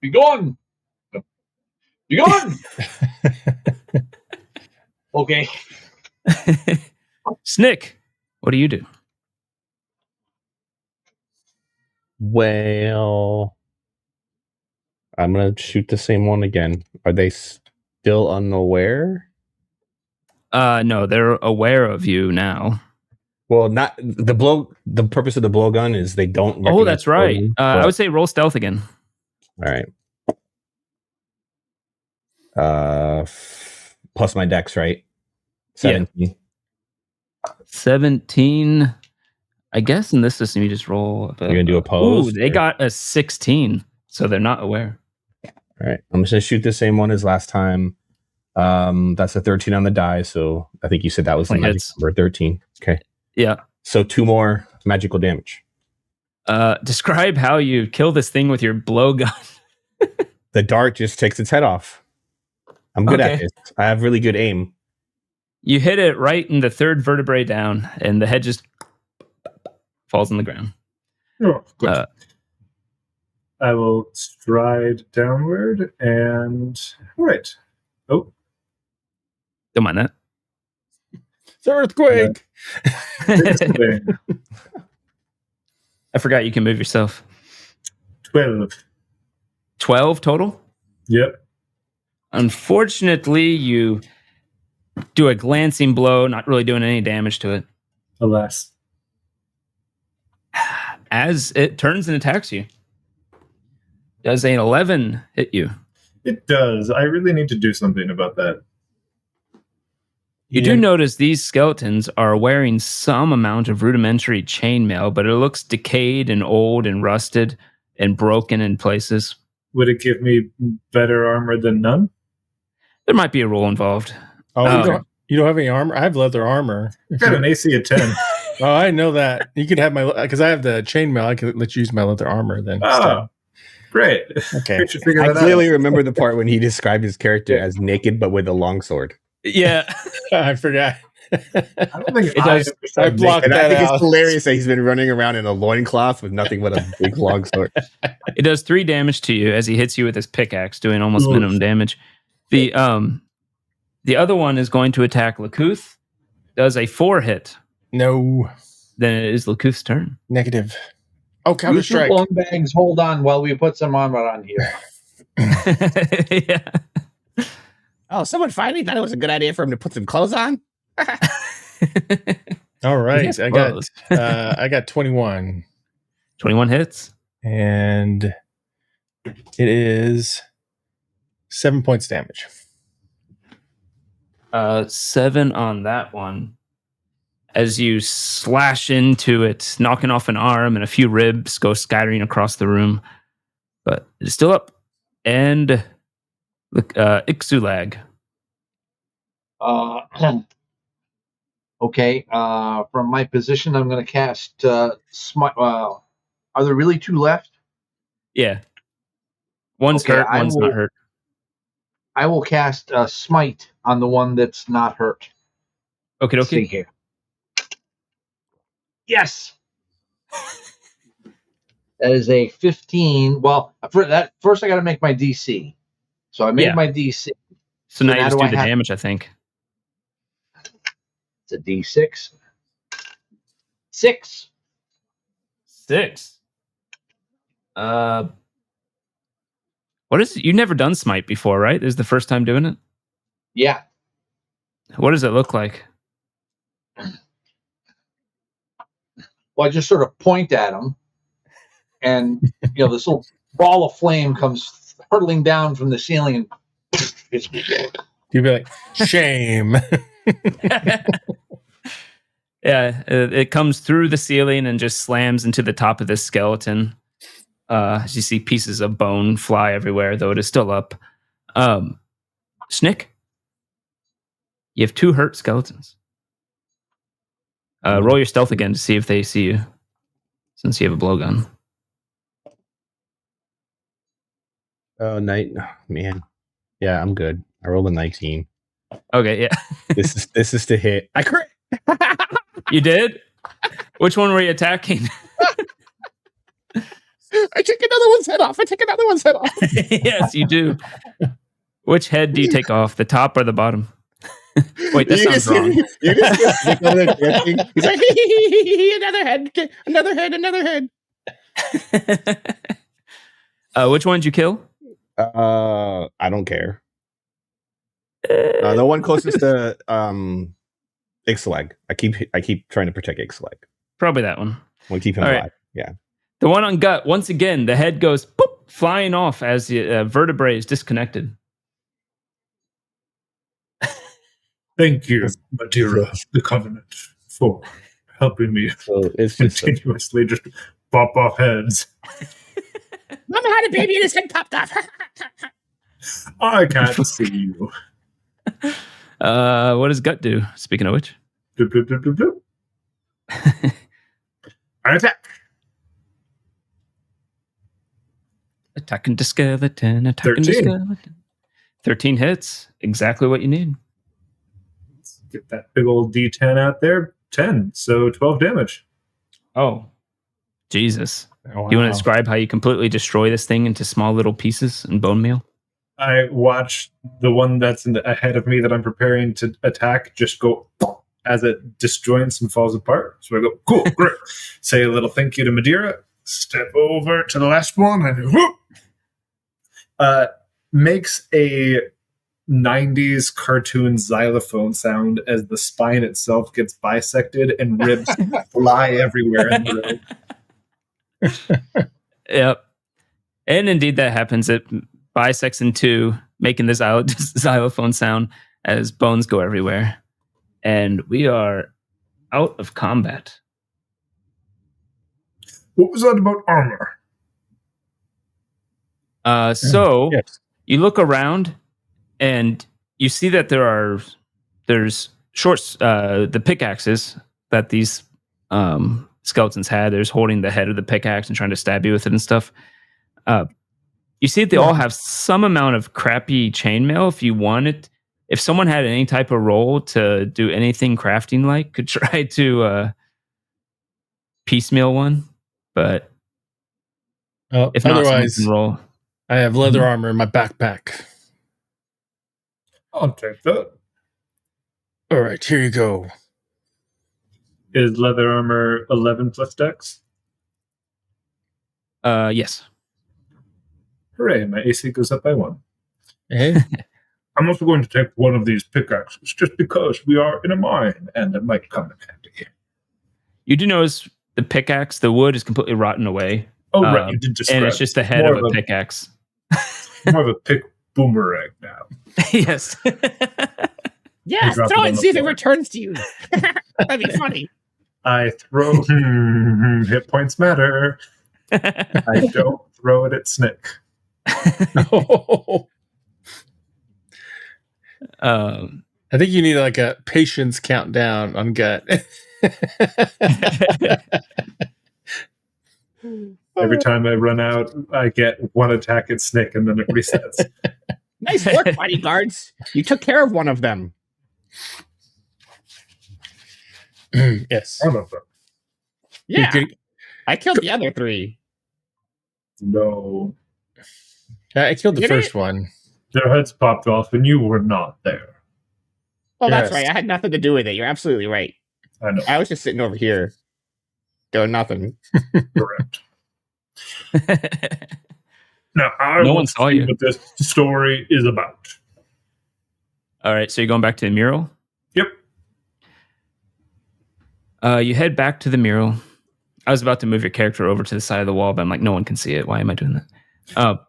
Be gone. Be gone. Okay. Snick, what do you do? Well, I'm gonna shoot the same one again. Are they still unaware? No, they're aware of you now. Well, not the blow. The purpose of the blowgun is they don't. Oh, that's right. Blowgun, I would say roll stealth again. All right. Plus my dex, right? 17. Yeah. 17. I guess in this system you just roll. You're gonna do opposed. Ooh, they got a 16, so they're not aware. All right. I'm just gonna shoot the same one as last time. That's a 13 on the die, so I think you said that was the magic number 13. Okay. Yeah. So 2 more magical damage. Describe how you kill this thing with your blowgun. The dart just takes its head off. I'm good at this. I have really good aim. You hit it right in the third vertebrae down, and the head just falls on the ground. Oh, good. I will stride downward and right. Oh, don't mind that. It's an earthquake. I forgot you can move yourself. 12. 12 total? Yep. Unfortunately, you do a glancing blow, not really doing any damage to it. Alas. As it turns and attacks you. Does an 11 hit you? It does. I really need to do something about that. You do notice these skeletons are wearing some amount of rudimentary chainmail, but it looks decayed and old and rusted and broken in places. Would it give me better armor than none? There might be a roll involved. Oh, you don't have any armor? I have leather armor. I've got an AC of 10. Oh, I know that. You could have because I have the chainmail. I could let you use my leather armor then. Oh, great. Okay. I clearly remember the part when he described his character as naked but with a longsword. Yeah. I forgot. I don't think it does. I blocked and that I think out. it's hilarious that he's been running around in a loincloth with nothing but a big longsword. It does 3 damage to you as he hits you with his pickaxe, doing almost minimum damage. The other one is going to attack Lakuth. Does a 4 hit. No. Then it is Lakuth's turn. Negative. Oh, counter strike. Long bags, hold on while we put some armor on here. Yeah. Oh, someone finally thought it was a good idea for him to put some clothes on. All right. I got 21. 21 hits. And it is 7 points damage. 7 on that one. As you slash into it, knocking off an arm and a few ribs go scattering across the room. But it's still up. And Ixulag. Okay. From my position, I'm going to cast Smite. Are there really 2 left? Yeah. One's hurt, one's not hurt. I will cast Smite on the one that's not hurt. Okay. Let's see here. Yes. That is a 15. Well, for that, first I got to make my DC. So I made my DC. So now you just do the damage, I think. It's a D6. 6. 6. What is it? You've never done Smite before, right? This is the first time doing it? Yeah. What does it look like? Well, I just sort of point at him, and this little ball of flame comes hurtling down from the ceiling, and you'd be like, shame. Yeah, it comes through the ceiling and just slams into the top of this skeleton. As you see pieces of bone fly everywhere, though it is still up. Snick, you have 2 hurt skeletons. Roll your stealth again to see if they see you, since you have a blowgun. Oh, man. Yeah, I'm good. I rolled a 19. Okay, yeah. This is to hit. I crit. You did? Which one were you attacking? I took another one's head off. Yes, you do. Which head do you take off? The top or the bottom? Wait, that sounds wrong. He's like, another head. Which one did you kill? I don't care. The one closest to Ixalag. I keep trying to protect Ixalag. Probably that one. We'll keep him All alive. right. Yeah. The one on Gut, once again, the head goes boop, flying off as the vertebrae is disconnected. Thank you, Madeira, the Covenant, for helping me continuously just pop off heads. Mama had a baby and his head popped off. I can't see you. What does Gut do? Speaking of which. Bloop, bloop, bloop, bloop, bloop. Attack. Attacking the skeleton. Attacking 13. the skeleton. 13 hits. Exactly what you need. Let's get that big old D10 out there. 10. So 12 damage. Oh. Jesus. Oh, wow. You want to describe how you completely destroy this thing into small little pieces and bone meal? I watch the one that's ahead of me that I'm preparing to attack just go as it disjoints and falls apart. So I go, cool, great. Say a little thank you to Madeira. Step over to the last one and whoop. Makes a 90s cartoon xylophone sound as the spine itself gets bisected and ribs fly everywhere in the room. Yep. And indeed that happens. It bisects in two, making this xylophone sound as bones go everywhere. And we are out of combat. What was that about armor? So Yes. you look around and you see that there's the pickaxes that these skeletons had. There's holding the head of the pickaxe and trying to stab you with it and stuff. You see that they all have some amount of crappy chainmail. If you wanted, if someone had any type of role to do anything crafting like, could try to piecemeal one. But if not, someone Otherwise, can roll. I have leather armor in my backpack. I'll take that. All right, here you go. Is leather armor 11 plus dex? Yes. Hooray, my AC goes up by 1. Hey, I'm also going to take one of these pickaxes just because we are in a mine and it might come in handy. You do notice the pickaxe, the wood is completely rotten away. Oh, right, you did describe. And it's just the head of a pickaxe. More of a pick boomerang now. Yes. Yeah, drop throw it it on and the see if it floor. returns to you. That'd be funny. I throw... hit points matter. I don't throw it at Snick. I think you need like a patience countdown on Gut. Every time I run out, I get one attack at Snick and then it resets. Nice work, bodyguards. You took care of one of them. Yes. One of them. Yeah, You could- I killed the other 3. No. I killed the You first did? one. Their heads popped off and you were not there. Oh, that's Yes. right. I had nothing to do with it. You're absolutely right. I know. I was just sitting over here doing nothing. Correct. Now, I No want one to saw see you. what this story is about. All right, so you're going back to the mural? Yep. You head back to the mural. I was about to move your character over to the side of the wall, but I'm like, no one can see it. Why am I doing that?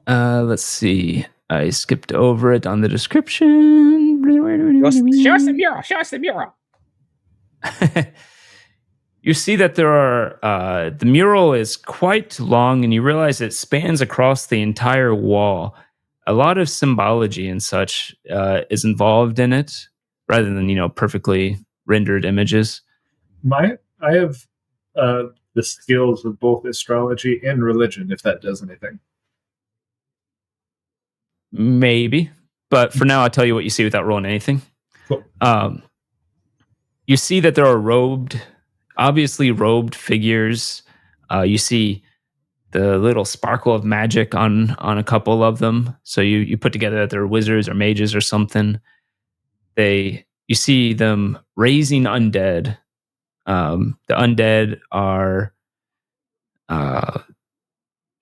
Let's see. I skipped over it on the description. Show us the mural. Show us the mural. You see that there are the mural is quite long, and you realize it spans across the entire wall. A lot of symbology and such is involved in it, rather than perfectly rendered images. I have the skills of both astrology and religion, if that does anything. Maybe, but for now, I'll tell you what you see without rolling anything. Cool. You see that there are obviously robed figures. You see the little sparkle of magic on a couple of them. So you put together that they're wizards or mages or something. You see them raising undead. The undead are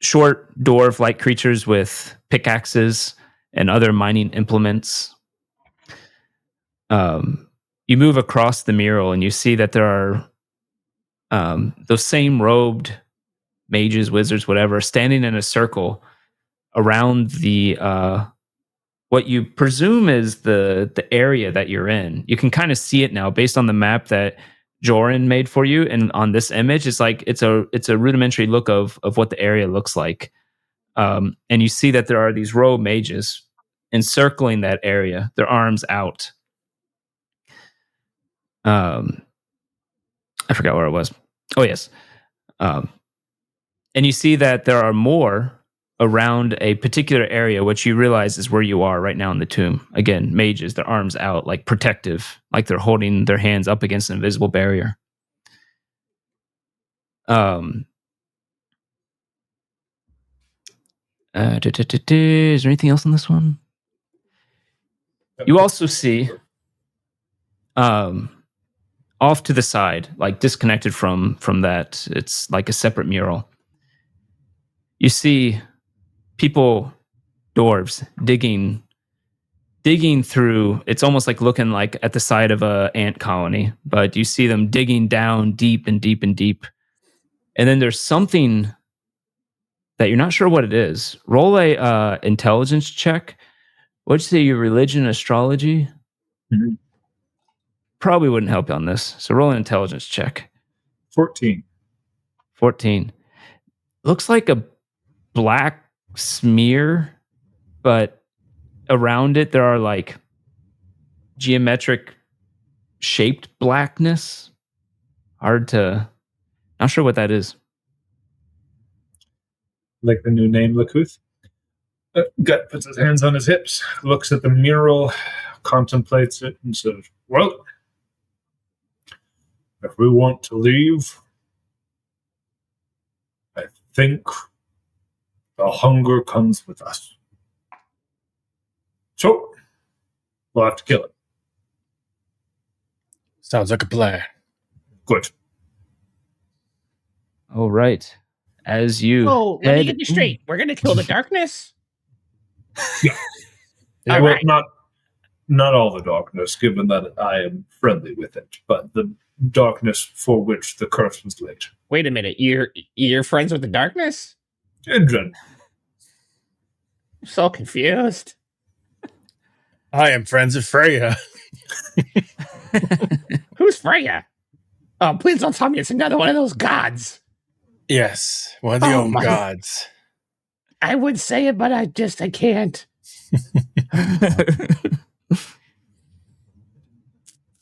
short dwarf-like creatures with pickaxes and other mining implements. You move across the mural and you see that there are those same robed mages, wizards, whatever, standing in a circle around the what you presume is the area that you're in. You can kind of see it now based on the map that Joran made for you, and on this image, it's like it's a rudimentary look of what the area looks like. And you see that there are these robed mages encircling that area, their arms out. I forgot where it was. Oh, yes. And you see that there are more around a particular area, which you realize is where you are right now in the tomb. Again, mages, their arms out, like protective, like they're holding their hands up against an invisible barrier. Is there anything else on this one? You also see off to the side, like disconnected from that, it's like a separate mural. You see people, dwarves, digging through. It's almost like looking like at the side of a ant colony, but you see them digging down deep and deep and deep. And then there's something that you're not sure what it is. Roll a intelligence check. What'd you say, your religion, astrology? Mm-hmm. Probably wouldn't help you on this. So roll an intelligence check. 14. Looks like a black smear, but around it there are like geometric shaped blackness. Not sure what that is. Like the new name, Lakuth. Gut puts his hands on his hips, looks at the mural, contemplates it, and says, well, if we want to leave, I think the hunger comes with us. So, we'll have to kill it. Sounds like a plan. Good. All right. As you Oh, let me get this straight. We're going to kill the darkness? Yeah, All well, right. not all the darkness, given that I am friendly with it, but the darkness for which the curse was laid. Wait a minute. You're friends with the darkness? In general. I'm so confused. I am friends of Freya. Who's Freya? Oh, please don't tell me it's another one of those gods. Yes, one of the old gods. I would say it, but I can't.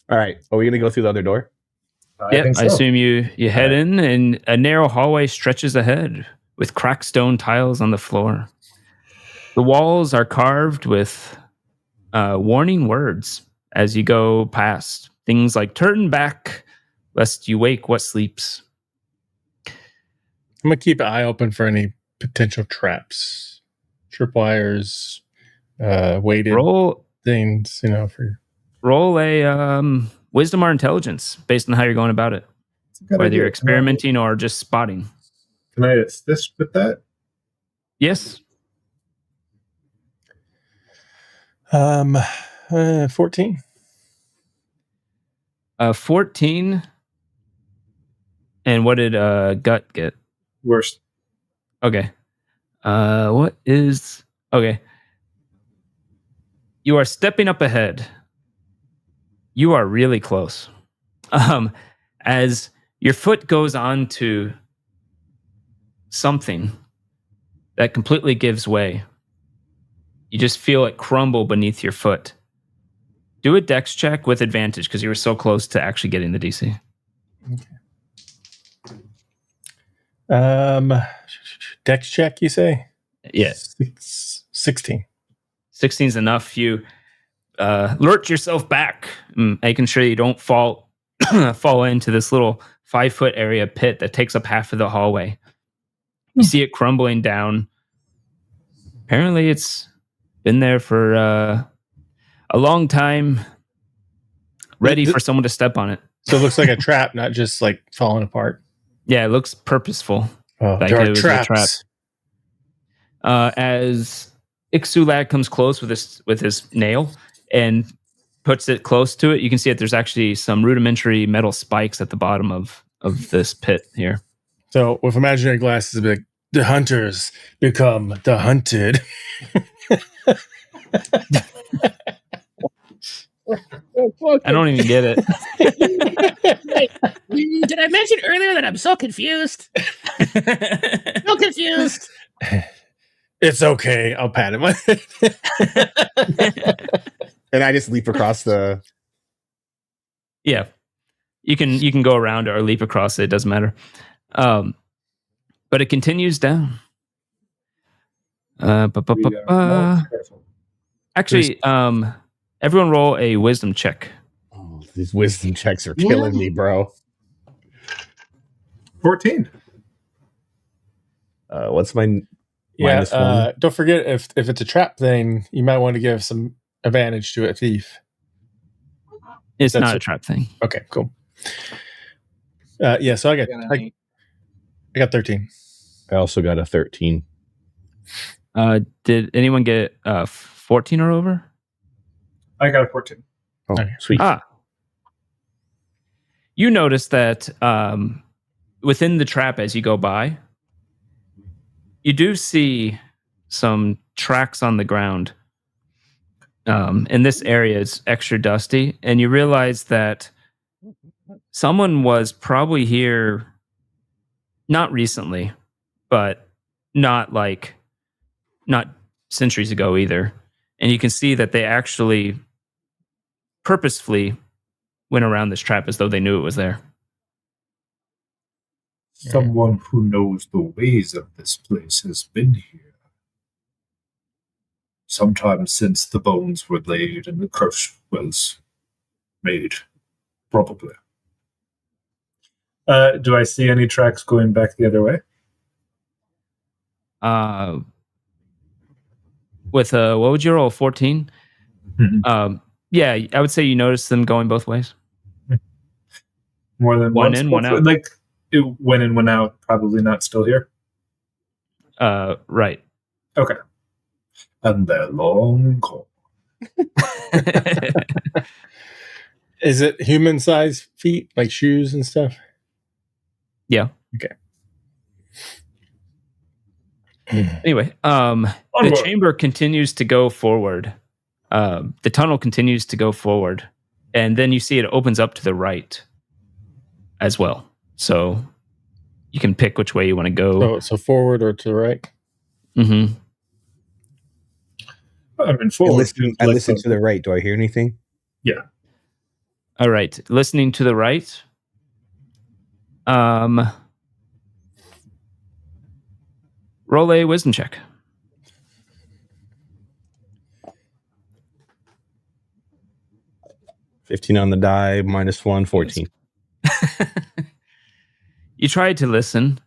All right. Are we going to go through the other door? Yep, think so. I assume you head in, and a narrow hallway stretches ahead with cracked stone tiles on the floor. The walls are carved with warning words as you go past. Things like turn back, lest you wake what sleeps. I'm going to keep an eye open for any potential traps, tripwires, weighted things, Roll a wisdom or intelligence based on how you're going about it. Whether you're experimenting or just spotting. Can I assist with that? Yes. 14. 14. And what did Gut get? Worst. Okay. Okay. You are stepping up ahead. You are really close. As your foot goes on to something that completely gives way. You just feel it crumble beneath your foot. Do a dex check with advantage because you were so close to actually getting the DC. Okay. Dex check, you say? Yes. 16. 16 is enough. You lurch yourself back, making sure you don't fall into this little 5-foot area pit that takes up half of the hallway. You see it crumbling down. Apparently, it's been there for a long time, ready for someone to step on it. So it looks like a trap, not just like falling apart. Yeah, it looks purposeful. Oh, like there it are was traps. A trap. As Ixulag comes close with his nail and puts it close to it, you can see that there's actually some rudimentary metal spikes at the bottom of this pit here. So with imaginary glasses, it'd be like, the hunters become the hunted. I don't even get it. Did I mention earlier that I'm so confused? So confused. It's okay. I'll pat him. And I just leap across the. Yeah, you can go around or leap across it. It doesn't matter. But it continues down. Actually, everyone roll a wisdom check. Oh, these wisdom checks are killing me, bro. 14. What's my minus one? Don't forget if it's a trap thing, you might want to give some advantage to a thief. It's not a trap thing. Okay, cool. So I got 13. I also got a 13. Did anyone get 14 or over? I got a 14. Oh, okay. Sweet. You notice that within the trap as you go by, you do see some tracks on the ground. And this area is extra dusty, and you realize that someone was probably here not recently, but not centuries ago either. And you can see that they actually purposefully went around this trap as though they knew it was there. Someone who knows the ways of this place has been here. Sometime since the bones were laid and the curse was made. Probably. Do I see any tracks going back the other way? With what would you roll? 14? Mm-hmm. Yeah, I would say you notice them going both ways. More than one once, in, one out. Like it went in, went out. Probably not still here. Right. Okay. And they're long gone. Is it human-sized feet, like shoes and stuff? Yeah. Okay. Anyway, the chamber continues to go forward. The tunnel continues to go forward, and then you see it opens up to the right as well. So you can pick which way you want to go. So forward or to the right? Mm-hmm. I mean, forward. I listen to the right. Do I hear anything? Yeah. All right. Listening to the right. Roll a wisdom check. $15 on the die, -1, 14. You tried to listen.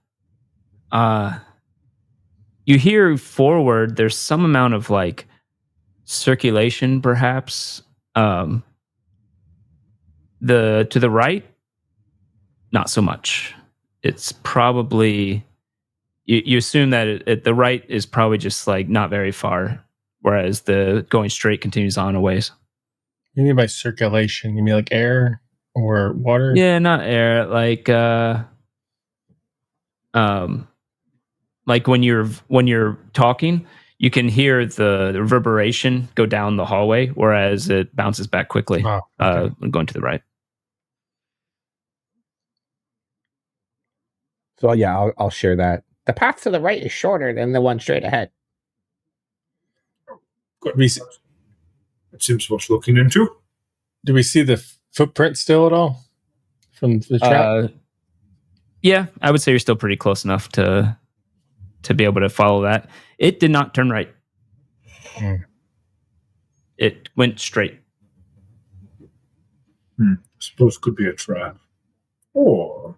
You hear forward, there's some amount of like circulation, perhaps. To the right, not so much. It's probably you assume that the right is probably just like not very far, whereas the going straight continues on a ways. You mean by circulation? You mean like air or water? Yeah, not air. Like when you're talking, you can hear the reverberation go down the hallway, whereas it bounces back quickly. Oh, okay. Going to the right. So yeah, I'll share that. The path to the right is shorter than the one straight ahead. Good. It seems worth looking into. Do we see the footprint still at all from the trap? Yeah, I would say you're still pretty close enough to be able to follow that. It did not turn right. It went straight. Suppose it could be a trap. Or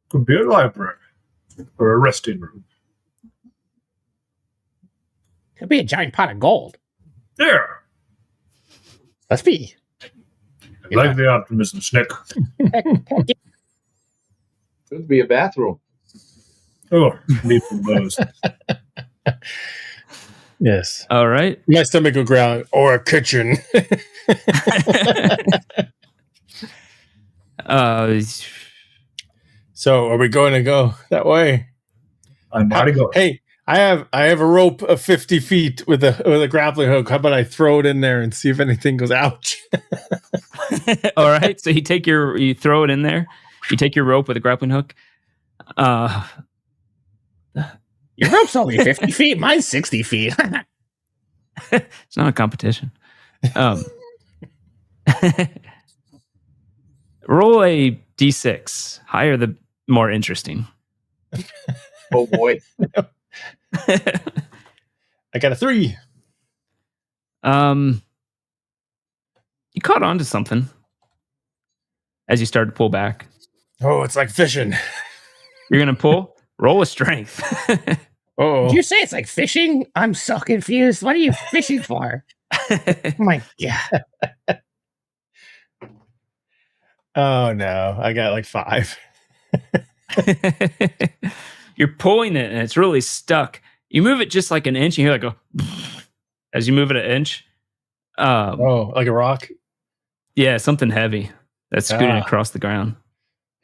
could be a library. Or a resting room. Could be a giant pot of gold. Yeah. Let's be. I like the optimism, Snick. Could be a bathroom. Oh, need some those. Yes. All right. My stomach will growl, or a kitchen. So are we going to go that way? I'm already going. Hey, I have a rope of 50 feet with a grappling hook. How about I throw it in there and see if anything goes ouch? All right. So you throw it in there. You take your rope with a grappling hook. Your rope's only 50 feet. Mine's 60 feet. It's not a competition. Roll a d6. Higher the more interesting. Oh boy. I got a 3. You caught on to something as you started to pull back. Oh, it's like fishing. You're gonna pull. Roll a strength. Oh, Did you say it's like fishing? I'm so confused. What are you fishing for? Oh my God. oh no! I got like 5. You're pulling it and it's really stuck. You move it just like an inch, and you hear like a as you move it an inch. Oh, like a rock. Yeah, something heavy that's scooting across the ground.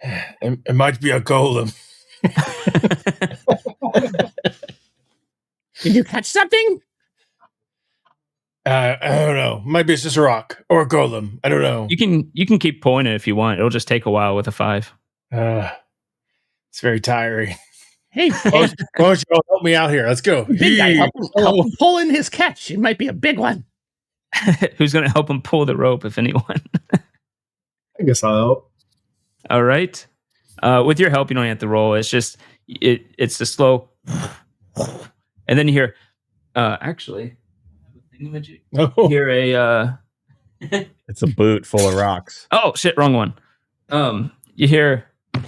It might be a golem. Did you catch something? I don't know. Maybe it's just a rock or a golem. I don't know. You can keep pulling it if you want. It'll just take a while with a 5. It's very tiring. Hey, Why don't you all help me out here? Let's go. big guy, help him pull in his catch. It might be a big one. Who's going to help him pull the rope, if anyone? I guess I'll help. All right. With your help, you don't have to roll. It's just it's a slow, and then you hear. Actually, you Oh, hear a. It's a boot full of rocks. Oh shit! Wrong one. You hear. I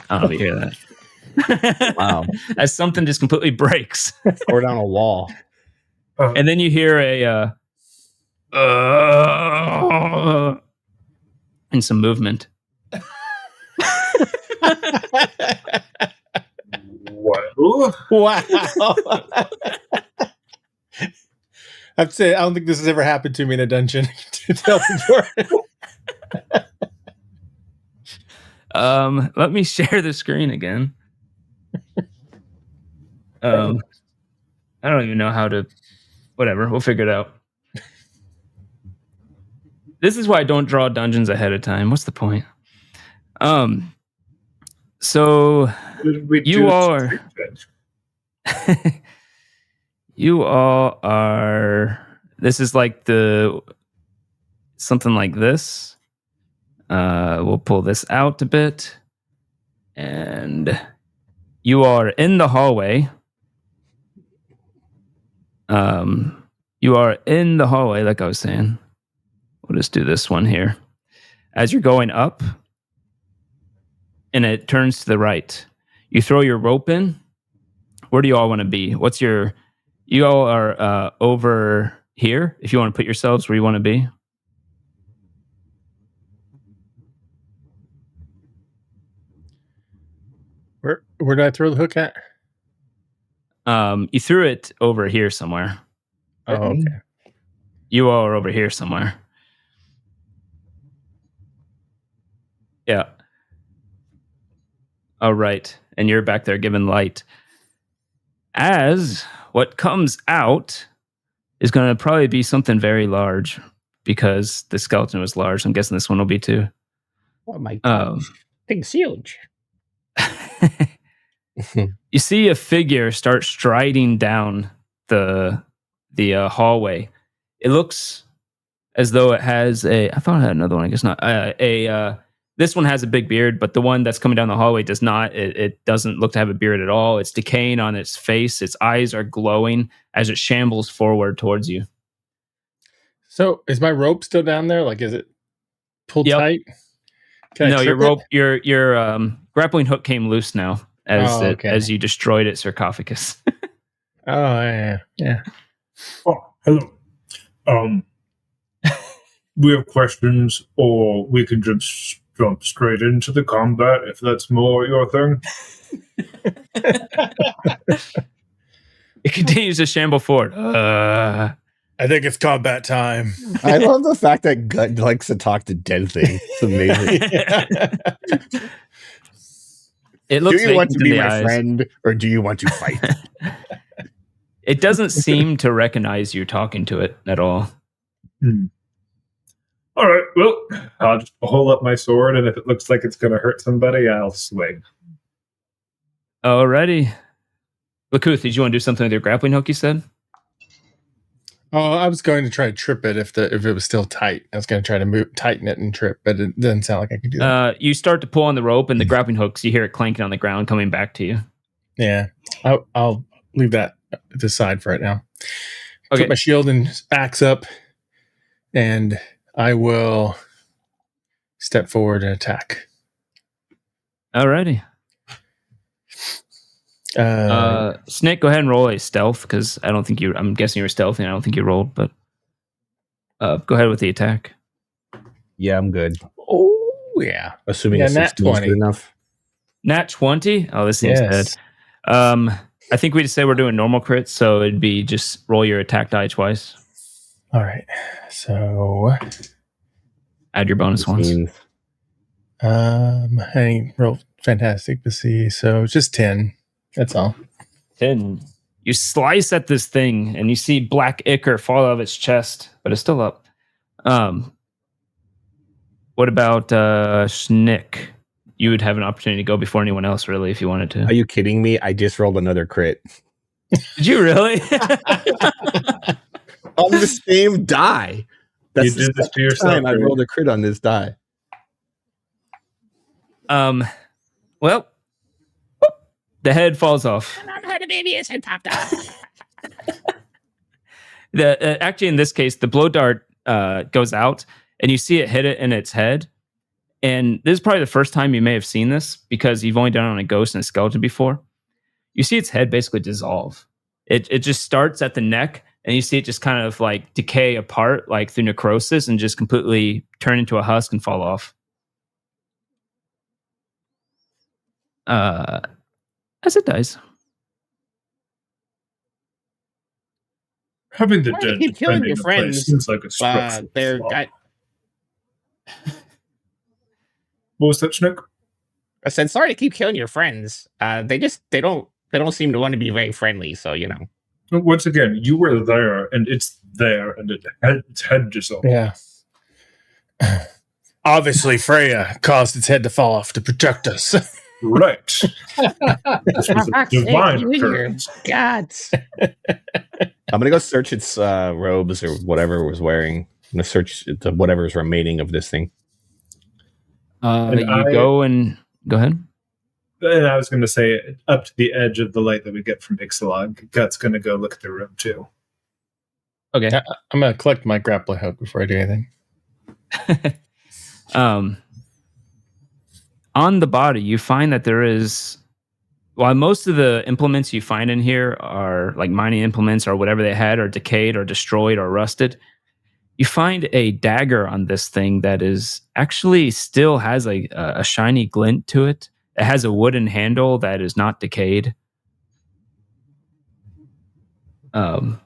don't know if you hear that. Wow. As something just completely breaks. Or down a wall. And then you hear and some movement. Well, wow. I'd say I don't think this has ever happened to me in a dungeon. To tell before. Let me share the screen again. I don't even know how to. Whatever, we'll figure it out. This is why I don't draw dungeons ahead of time. What's the point? So you all are. You all are. This is like something like this. We'll pull this out a bit, and you are in the hallway. You are in the hallway, like I was saying. We'll just do this one here. As you're going up, and it turns to the right, you throw your rope in. Where do you all want to be? You all are over here. If you want to put yourselves where you want to be. Where did I throw the hook at? You threw it over here somewhere. Oh, okay. You all are over here somewhere. Yeah. All right. And you're back there giving light. As what comes out is going to probably be something very large because the skeleton was large. I'm guessing this one will be too. Oh my God. Thing's huge. You see a figure start striding down the hallway. It looks as though it has I thought I had another one. I guess not. This one has a big beard, but the one that's coming down the hallway does not. It doesn't look to have a beard at all. It's decaying on its face. Its eyes are glowing as it shambles forward towards you. So is my rope still down there? Like, is it pulled tight? No, your rope, your grappling hook came loose now as you destroyed its sarcophagus. Oh yeah. oh, hello. We have questions, or we can just jump straight into the combat if that's more your thing. It continues to shamble forward. I think it's combat time. I love the fact that Gut likes to talk to dead things. It's amazing. It looks do you want to be my eyes. friend, or do you want to fight? It doesn't seem to recognize you talking to it at all. All right, well, I'll just hold up my sword, and if it looks like it's going to hurt somebody, I'll swing. Alrighty. Lakuth, did you want to do something with your grappling hook, you said? Oh, I was going to try to trip it if it was still tight. I was going to try to tighten it and trip, but it doesn't sound like I could do that. You start to pull on the rope, and the grappling hooks, you hear it clanking on the ground coming back to you. Yeah, I'll leave that to the side for right now. Okay. Put my shield and axe up, and I will step forward and attack. Alrighty. Snake, go ahead and roll a stealth, because I don't think I'm guessing you were stealthy, and I don't think you rolled, but go ahead with the attack. Yeah, I'm good. Oh, yeah. Assuming Yeah, it's nat 20. good enough. Nat 20? Oh, this seems dead. I think we just say we're doing normal crits, so it'd be just roll your attack die twice. All right. So add your bonus ones. I rolled fantastic to see. So just 10. That's all. 10. You slice at this thing, and you see black ichor fall out of its chest, but it's still up. What about Schnick? You would have an opportunity to go before anyone else, really, if you wanted to. Are you kidding me? I just rolled another crit. Did you really? On the same die. You did this to yourself. I rolled a crit on this die. Well, the head falls off. I don't know how the baby his head popped off. Actually, in this case, the blow dart goes out, and you see it hit it in its head. And this is probably the first time you may have seen this, because you've only done it on a ghost and a skeleton before. You see its head basically dissolve. It just starts at the neck, and you see it just kind of like decay apart, like through necrosis, and just completely turn into a husk and fall off. As it dies. Having the Why do you dead keep killing defending your the place friends? seems like a structural They're flaw. got. What was that, Schnick? I said, sorry to keep killing your friends. They don't seem to want to be very friendly. So Once again, you were there, and it's there, and its head dissolved. Yeah. Obviously, Freya caused its head to fall off to protect us. Right. This was a divine occurrence. gods. I'm gonna go search its robes or whatever it was wearing. I'm gonna search whatever's remaining of this thing. Go ahead. And I was going to say, up to the edge of the light that we get from Ixalag, Gut's going to go look at the room too. Okay. I'm going to collect my grappling hook before I do anything. On the body, you find that there is, while most of the implements you find in here are like mining implements or whatever they had are decayed or destroyed or rusted, you find a dagger on this thing that is actually still has a shiny glint to it. It has a wooden handle that is not decayed. But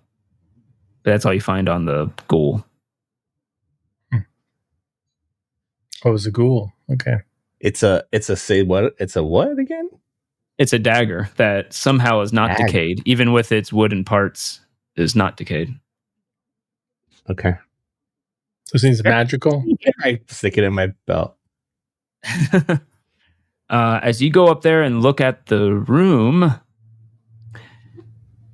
that's all you find on the ghoul. Oh, it's a ghoul. Okay. It's a say what? It's a what again? It's a dagger that somehow is not decayed, even with its wooden parts is not decayed. Okay. So it seems magical. I stick it in my belt. As you go up there and look at the room,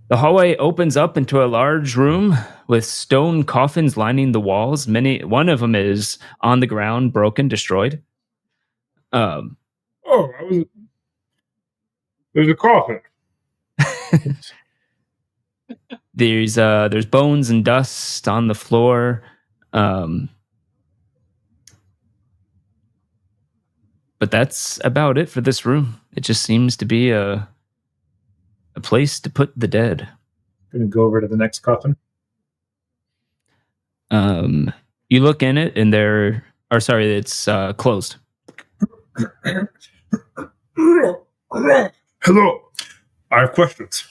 the hallway opens up into a large room with stone coffins lining the walls. One of them is on the ground, broken, destroyed. There's a coffin. There's bones and dust on the floor. But that's about it for this room. It just seems to be a place to put the dead. Going to go over to the next coffin. You look in it, and it's closed. Hello. I have questions.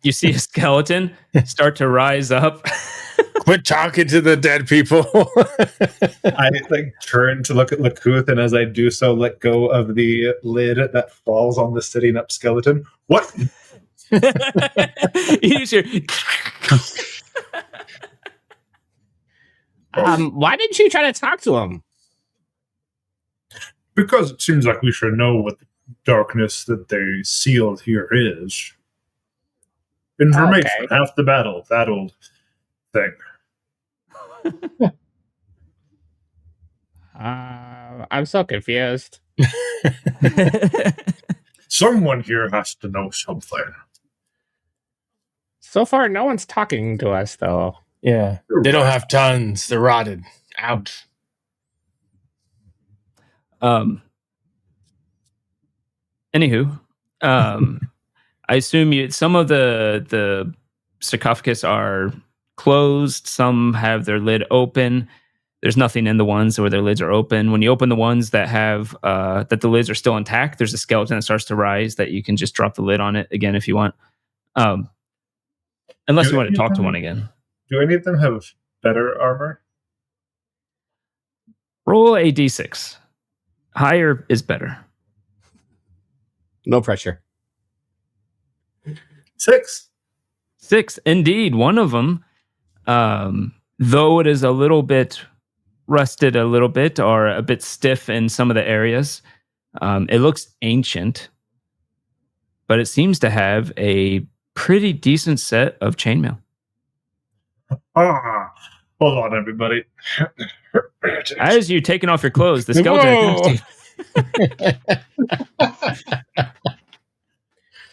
You see a skeleton start to rise up. Quit talking to the dead people. I turn to look at Lakuth, and as I do so, let go of the lid that falls on the sitting up skeleton. What? You just hear, Why didn't you try to talk to him? Because it seems like we should know what the darkness that they sealed here is. Information, Okay. half the battle, that old thing. I'm so confused. Someone here has to know something. So far, no one's talking to us, though. Yeah. They don't have tons. They're rotted out. Anywho, I assume some of the sarcophagus are closed. Some have their lid open. There's nothing in the ones where their lids are open. When you open the ones that have that the lids are still intact, there's a skeleton that starts to rise that you can just drop the lid on it again if you want. Unless you want to talk to one again. Do any of them have better armor? Roll a d6. Higher is better. No pressure. 6. 6, indeed. One of them, though it is a little bit rusted a little bit or a bit stiff in some of the areas, it looks ancient, but it seems to have a pretty decent set of chainmail. Hold on, everybody. As you're taking off your clothes, the skeleton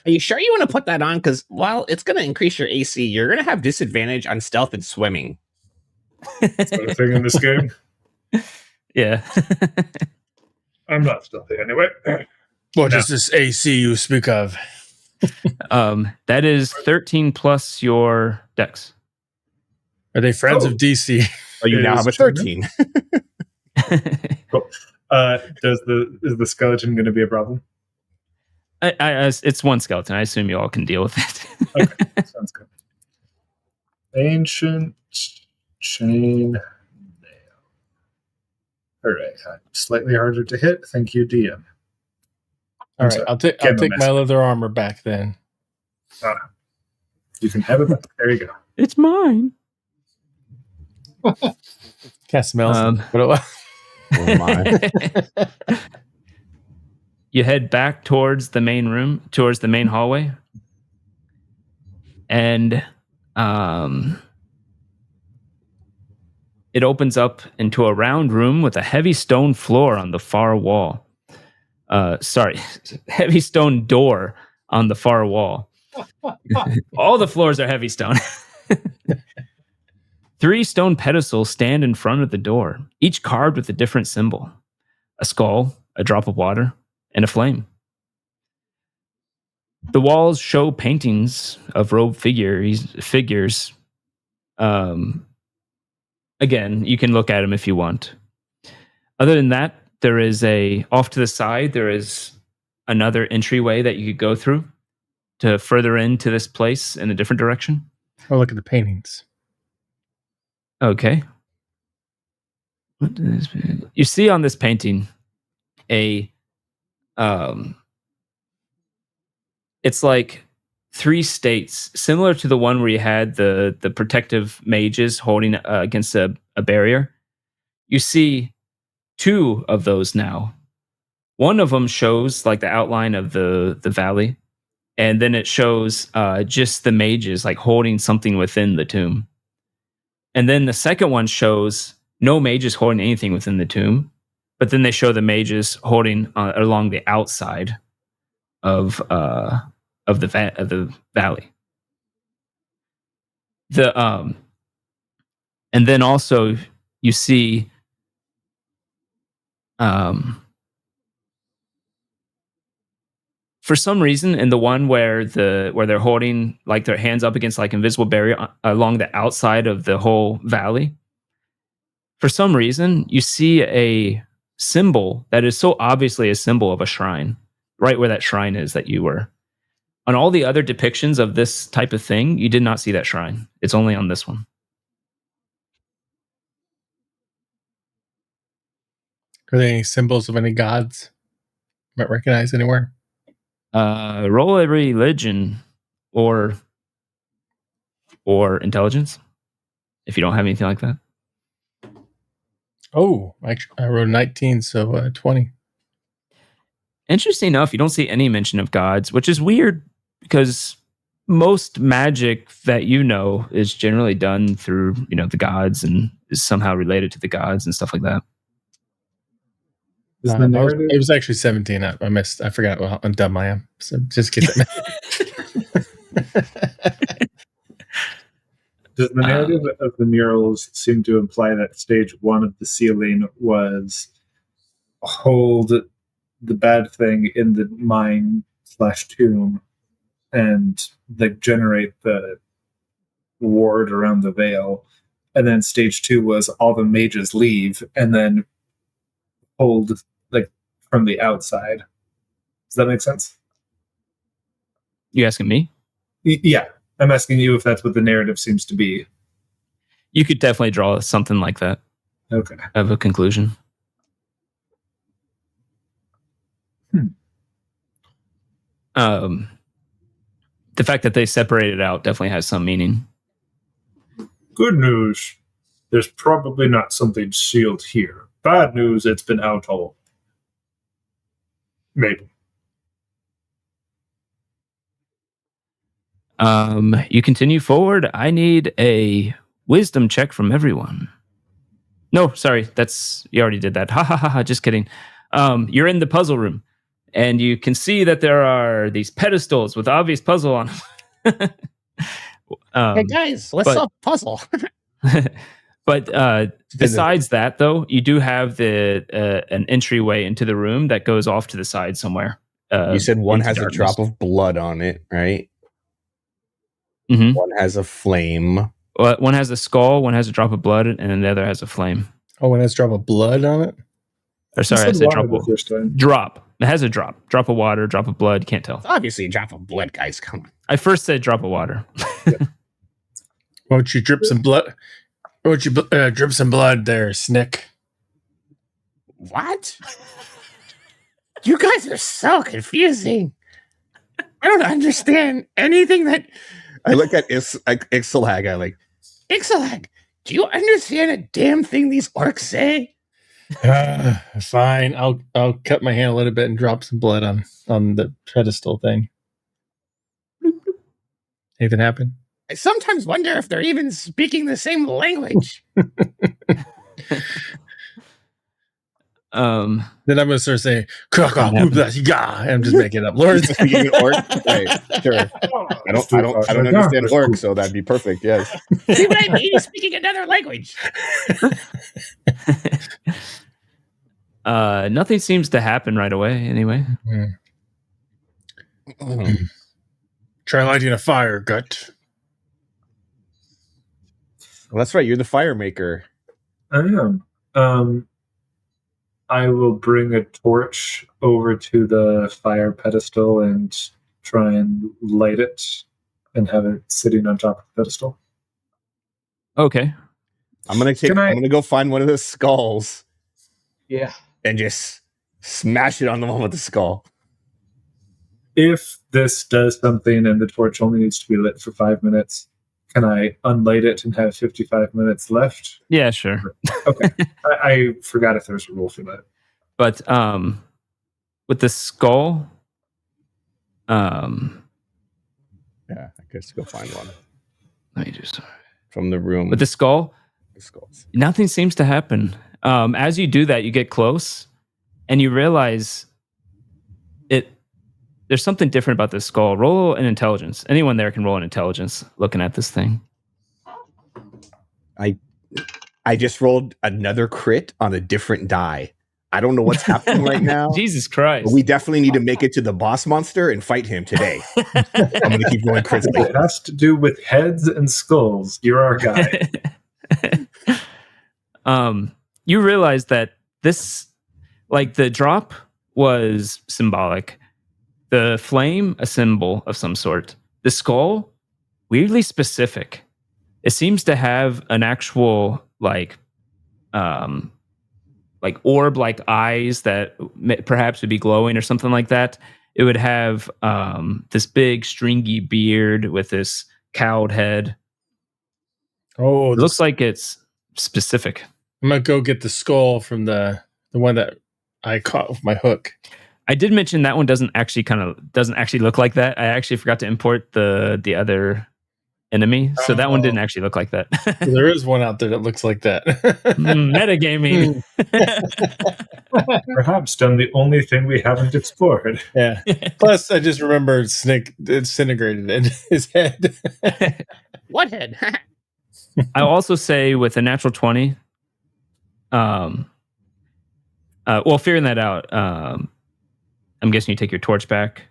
Are you sure you want to put that on? Because while it's going to increase your AC, you're going to have disadvantage on stealth and swimming. Is that a thing in this game? Yeah. I'm not stealthy anyway. What is this AC you speak of? That is 13 plus your dex. Are they friends of DC? Oh, you now have a 13. Cool. Is the skeleton going to be a problem? It's one skeleton. I assume you all can deal with it. Okay, sounds good. Ancient chain nail. All right, slightly harder to hit. Thank you, DM. All right, I'll take my leather armor back then. You can have it back. There you go. It's mine. Cast smells. Oh my. You head back towards the main room, towards the main hallway, and it opens up into a round room with a heavy stone floor on the far wall. Heavy stone door on the far wall. All the floors are heavy stone. 3 stone pedestals stand in front of the door, each carved with a different symbol: a skull, a drop of water, and a flame. The walls show paintings of robed figures. Again, you can look at them if you want. Other than that, there is off to the side, there is another entryway that you could go through to further into this place in a different direction. Oh, look at the paintings. Okay. You see on this painting it's like 3 states, similar to the one where you had the protective mages holding against a barrier. You see 2 of those now. One of them shows like the outline of the valley, and then it shows just the mages like holding something within the tomb. And then the second one shows no mages holding anything within the tomb, but then they show the mages holding along the outside of the valley. And then also you see for some reason in the one where they're holding like their hands up against like invisible barrier along the outside of the whole valley, for some reason you see a symbol that is so obviously a symbol of a shrine right where that shrine is that you were. On all the other depictions of this type of thing, you did not see that shrine. It's only on this one. Are there any symbols of any gods you might recognize anywhere? Roll a religion or intelligence if you don't have anything like that. Oh, I wrote 19, so 20. Interesting enough, you don't see any mention of gods, which is weird because most magic that you know is generally done through, the gods and is somehow related to the gods and stuff like that. Is the narrative? It was actually 17. I missed. I forgot how dumb I am. So just get that. Does the narrative of the murals seem to imply that stage 1 of the ceiling was hold the bad thing in the mine/tomb and generate the ward around the veil, and then stage 2 was all the mages leave and then hold from the outside? Does that make sense? You asking me? Yeah, I'm asking you if that's what the narrative seems to be. You could definitely draw something like that. Okay. Of a conclusion. The fact that they separated out definitely has some meaning. Good news. There's probably not something sealed here. Bad news, it's been out all. Maybe. You continue forward. I need a wisdom check from everyone. No, sorry, you already did that. Ha ha ha ha, just kidding. You're in the puzzle room, and you can see that there are these pedestals with obvious puzzle on them. Hey guys, let's solve a puzzle. But besides that, though, you do have an entryway into the room that goes off to the side somewhere. You said one has darkness. a drop of blood on it, right? Mm-hmm. One has a flame. One has a skull, one has a drop of blood, and the other has a flame. Oh, one has a drop of blood on it? Or sorry, I said drop. The first time. Drop. It has a drop. Drop of water, drop of blood. Can't tell. It's obviously a drop of blood, guys. Come on. I first said drop of water. Won't you drip some blood? Won't you drip some blood there, Snick? What? You guys are so confusing. I don't understand anything that... I look at Ixalag. I like, Ixalag, do you understand a damn thing these orcs say? Fine. I'll cut my hand a little bit and drop some blood on the pedestal thing. Anything happen? I sometimes wonder if they're even speaking the same language. Then I'm gonna start saying I'm just making up words. speaking orc, right? Sure. I don't understand orc, so that'd be perfect. Yes. See what I mean? He's speaking another language. Nothing seems to happen right away. Anyway. Try lighting a fire, Gut. Well, that's right. You're the fire maker. I am. I will bring a torch over to the fire pedestal and try and light it and have it sitting on top of the pedestal. Okay. I'm gonna go find one of the skulls. Yeah. And just smash it on the one with the skull. If this does something and the torch only needs to be lit for 5 minutes, can I unlight it and have 55 minutes left? Yeah, sure. Okay. I forgot if there's a rule for that. But with the skull, Yeah, I guess go find one. Let me do so. From the room. With the skull, skulls. Nothing seems to happen. As you do that, you get close, and you realize there's something different about this skull. Roll an intelligence. Anyone there can roll an intelligence looking at this thing. I just rolled another crit on a different die. I don't know what's happening right now. Jesus Christ. But we definitely need to make it to the boss monster and fight him today. I'm going to keep rolling crits. It has to do with heads and skulls. You're our guy. You realize that this, the drop was symbolic. The flame, a symbol of some sort. The skull, weirdly specific. It seems to have an actual, orb-like eyes that perhaps would be glowing or something like that. It would have this big stringy beard with this cowled head. Oh, it looks like it's specific. I'm gonna go get the skull from the one that I caught with my hook. I did mention that one doesn't actually look like that. I actually forgot to import the other enemy, so that one didn't actually look like that. So there is one out there that looks like that. Metagaming. Perhaps done the only thing we haven't explored. Yeah. Plus, I just remembered Snick disintegrated in his head. What head? I'll also say with a natural 20, well, figuring that out, I'm guessing you take your torch back.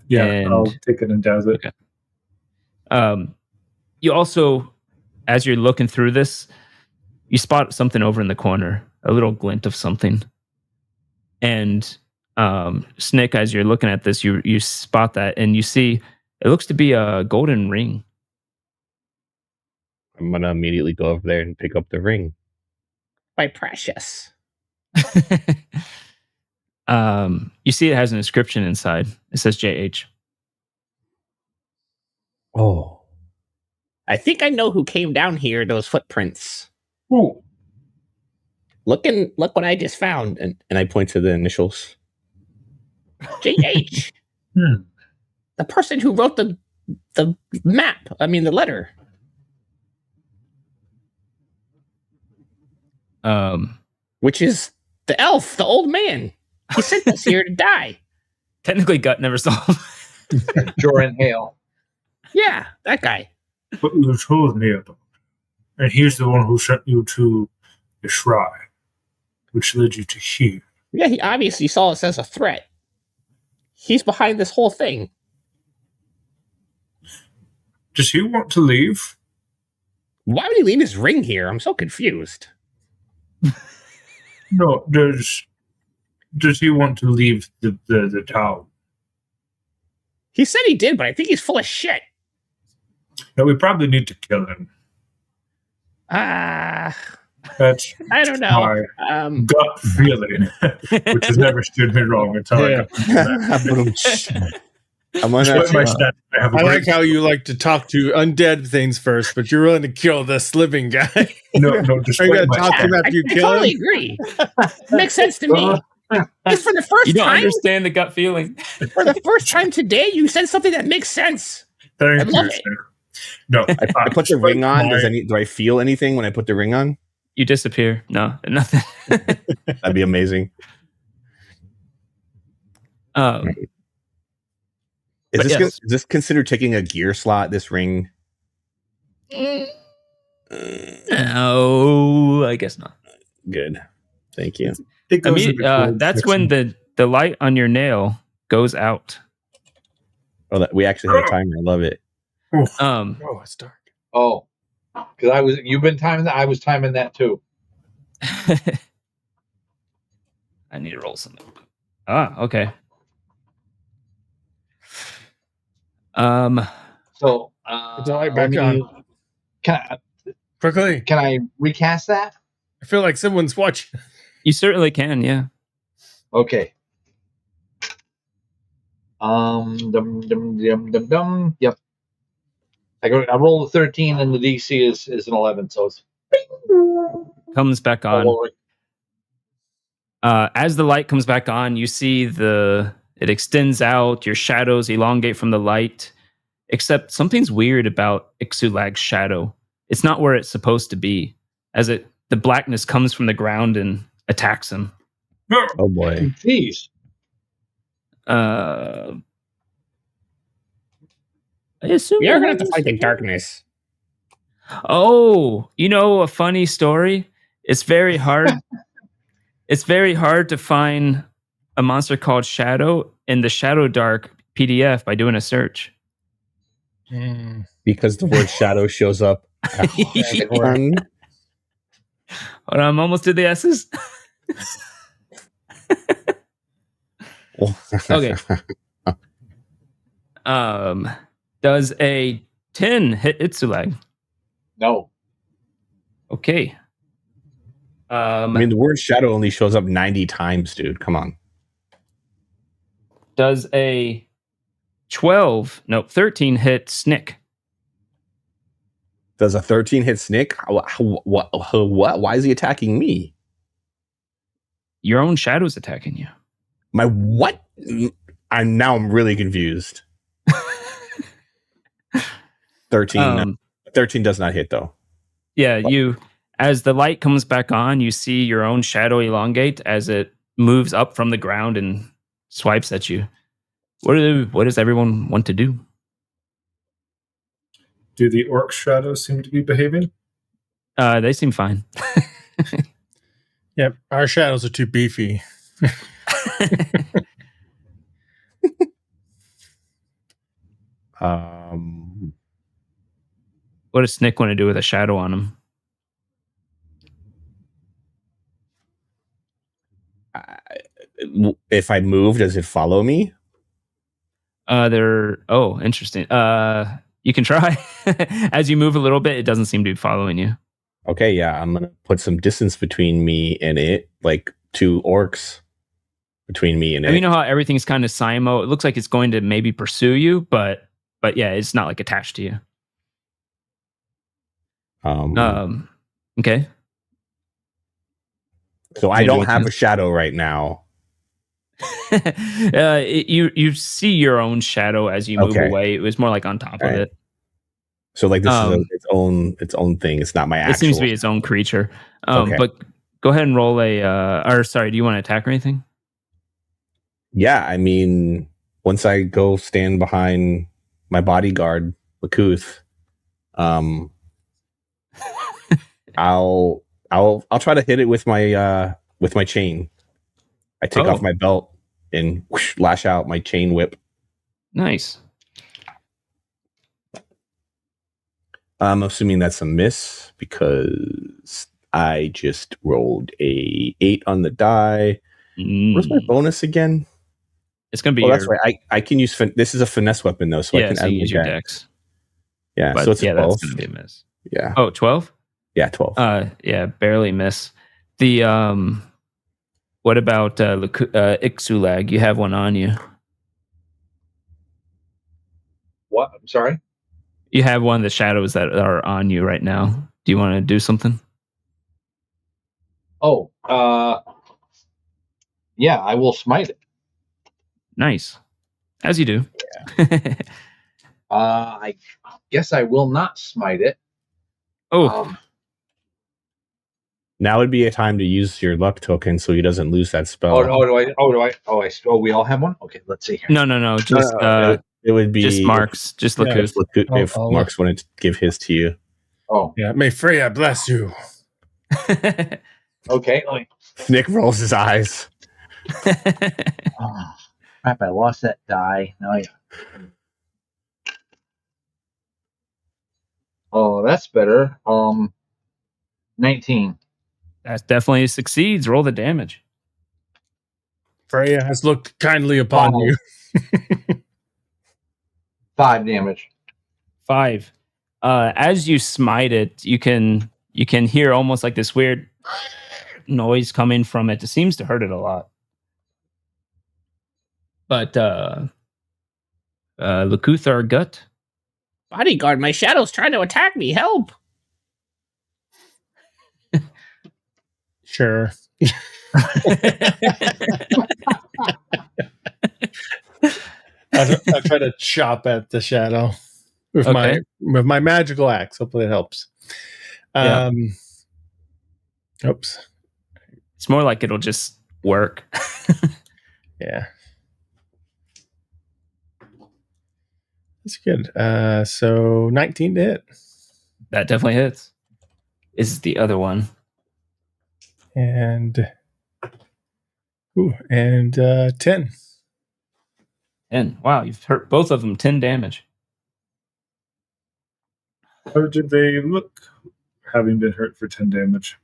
Yeah, And- I'll take it and douse it. Okay. You also, as you're looking through this, you spot something over in the corner, a little glint of something. And Snick, as you're looking at this, you spot that, and you see it looks to be a golden ring. I'm gonna immediately go over there and pick up the ring. My precious. You see it has an inscription inside. It says JH. Oh, I think I know who came down here. Those footprints. Ooh. Look what I just found. And and I point to the initials. JH, Hmm. the person who wrote the map. I mean the letter. Which is the elf, the old man. He sent us here to die. Technically, Gut never saw him. Joran Hale. Yeah, that guy. What you told me about. And he's the one who sent you to the shrine, which led you to here. Yeah, he obviously saw us as a threat. He's behind this whole thing. Does he want to leave? Why would he leave his ring here? I'm so confused. No, does he want to leave the town? He said he did, but I think he's full of shit. No, we probably need to kill him. That's I don't know. my Um, gut feeling, which has never stood me wrong until I got to that. I'm Despite gonna. my stats, I have a I great like how you like to talk to undead things first, but you're willing to kill this living guy. no. Are you Despite going to my talk to him I after you kill totally him? agree. Makes sense to me. Just for the first You don't time, understand the gut feeling. for the first time today, you said something that makes sense. Thank I love you, it. sir. No, I put the ring on. my- Do I feel anything when I put the ring on? You disappear. No, nothing. That'd be amazing. Is But this yes. is this considered taking a gear slot? This ring? No, I guess not. Good. Thank you. It I goes mean, into gold that's section. when the light on your nail goes out. Oh, we actually have a timer. I love it. Um, Oh, it's dark. Oh, because you've been timing that. I was timing that too. I need to roll something. Okay. So, Put the light back on. Quickly. Can I recast that? I feel like someone's watching. You certainly can, yeah. Okay. Yep. I rolled a 13 and the DC is an 11, so it's Comes back on. all over. As the light comes back on, you see it extends out, your shadows elongate from the light, except something's weird about Ixulag's shadow. It's not where it's supposed to be, as the blackness comes from the ground and attacks him. Oh boy. Jeez. I assume You're that gonna have to happens. fight the darkness. Oh, a funny story? It's very hard. It's very hard to find a monster called Shadow in the Shadowdark PDF by doing a search. Because the word shadow shows up. Hold on, I'm almost to the S's. Okay. Does a 10 hit Itzulag? No. Okay. I mean, the word shadow only shows up 90 times, dude. Come on. Does a 13 hit Snick? Does a 13 hit Snick? What? Why is he attacking me? Your own shadow's attacking you. My what? I'm really confused. 13 does not hit though. Yeah, you as the light comes back on, you see your own shadow elongate as it moves up from the ground and swipes at you. What does everyone want to do? Do the orc shadows seem to be behaving? They seem fine. Yep, our shadows are too beefy. What does Snick want to do with a shadow on him? If I move, does it follow me? Interesting. You can try. As you move a little bit, it doesn't seem to be following you. Okay, yeah, I'm gonna put some distance between me and it, like 2 orcs between me and it. You know how everything's kind of Simo. It looks like it's going to maybe pursue you, but yeah, it's not like attached to you. Okay. So I don't have a shadow right now. You see your own shadow as you move away. It was more like on top of it. So like this is its own thing. It's not my actual. It seems to be its own creature. Okay. But go ahead and roll a. Do you want to attack or anything? Yeah, I mean, once I go stand behind my bodyguard, Lakuth, I'll try to hit it with my chain. I take off my belt and whoosh, lash out my chain whip. Nice. I'm assuming that's a miss because I just rolled a 8 on the die. What's my bonus again? It's going to be. That's right. I can use. This is a finesse weapon though, so I can add use your dex. Yeah, but so it's a 12. That's going to be a miss. Yeah. Oh, 12? Yeah, 12. Yeah, barely miss. The what about Ixulag? You have one on you. What? I'm sorry? You have one of the shadows that are on you right now. Do you want to do something? Oh, yeah, I will smite it. Nice. As you do. Yeah. I guess I will not smite it. Oh. Now would be a time to use your luck token so he doesn't lose that spell. We all have one? Okay, let's see here. No. Just it would be just Marks. Just Lakuth. If Marks wanted to give his to you. Oh. Yeah, may Freya bless you. Okay. Nick rolls his eyes. Oh, crap, I lost that die. Oh, that's better. 19. That definitely succeeds. Roll the damage. Freya has looked kindly upon you. 5 damage. 5. As you smite it, you can hear almost like this weird noise coming from it. It seems to hurt it a lot. But Lakuth or Gut? Bodyguard, my shadow's trying to attack me. Help! Sure. I'll try to chop at the shadow with my magical axe. Hopefully it helps. Oops. It's more like it'll just work. Yeah. That's good. So 19 to hit. That definitely hits. This is the other one. And 10. 10. Wow, you've hurt both of them 10 damage. How did they look, having been hurt for 10 damage?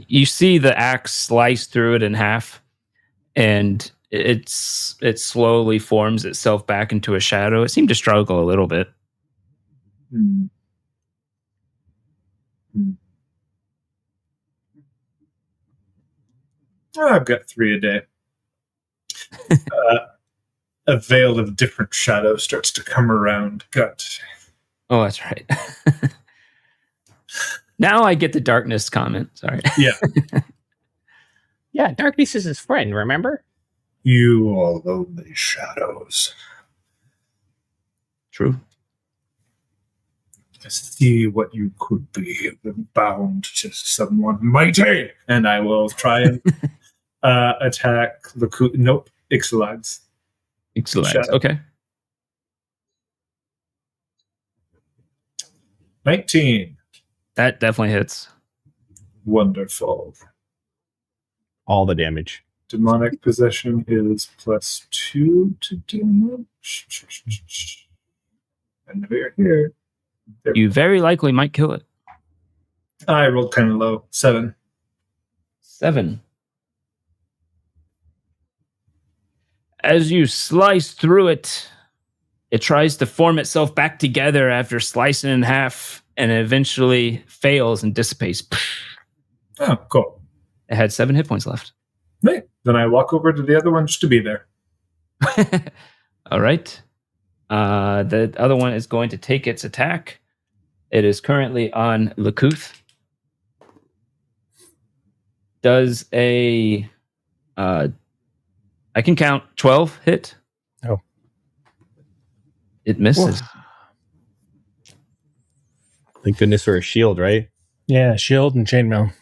You see the axe slice through it in half, and it slowly forms itself back into a shadow. It seemed to struggle a little bit. I've got 3 a day. A veil of different shadows starts to come around Gut. Oh, that's right. Now I get the darkness comment. Sorry. Yeah. Yeah, darkness is his friend, remember? You all lonely shadows. True. See what you could be bound to someone mighty. And I will try and attack the nope, Ixalags. Excellent. Okay. 19. That definitely hits. Wonderful. All the damage. Demonic possession is +2 to damage. And we're here. You very likely might kill it. I rolled kind of low. 7. 7. As you slice through it, it tries to form itself back together after slicing in half, and it eventually fails and dissipates. Oh, cool. It had 7 hit points left. Right. Then I walk over to the other one just to be there. All right. The other one is going to take its attack. It is currently on Lakuth. Does a... I can count 12 hit. Oh. It misses. Thank goodness for a shield, right? Yeah, shield and chainmail.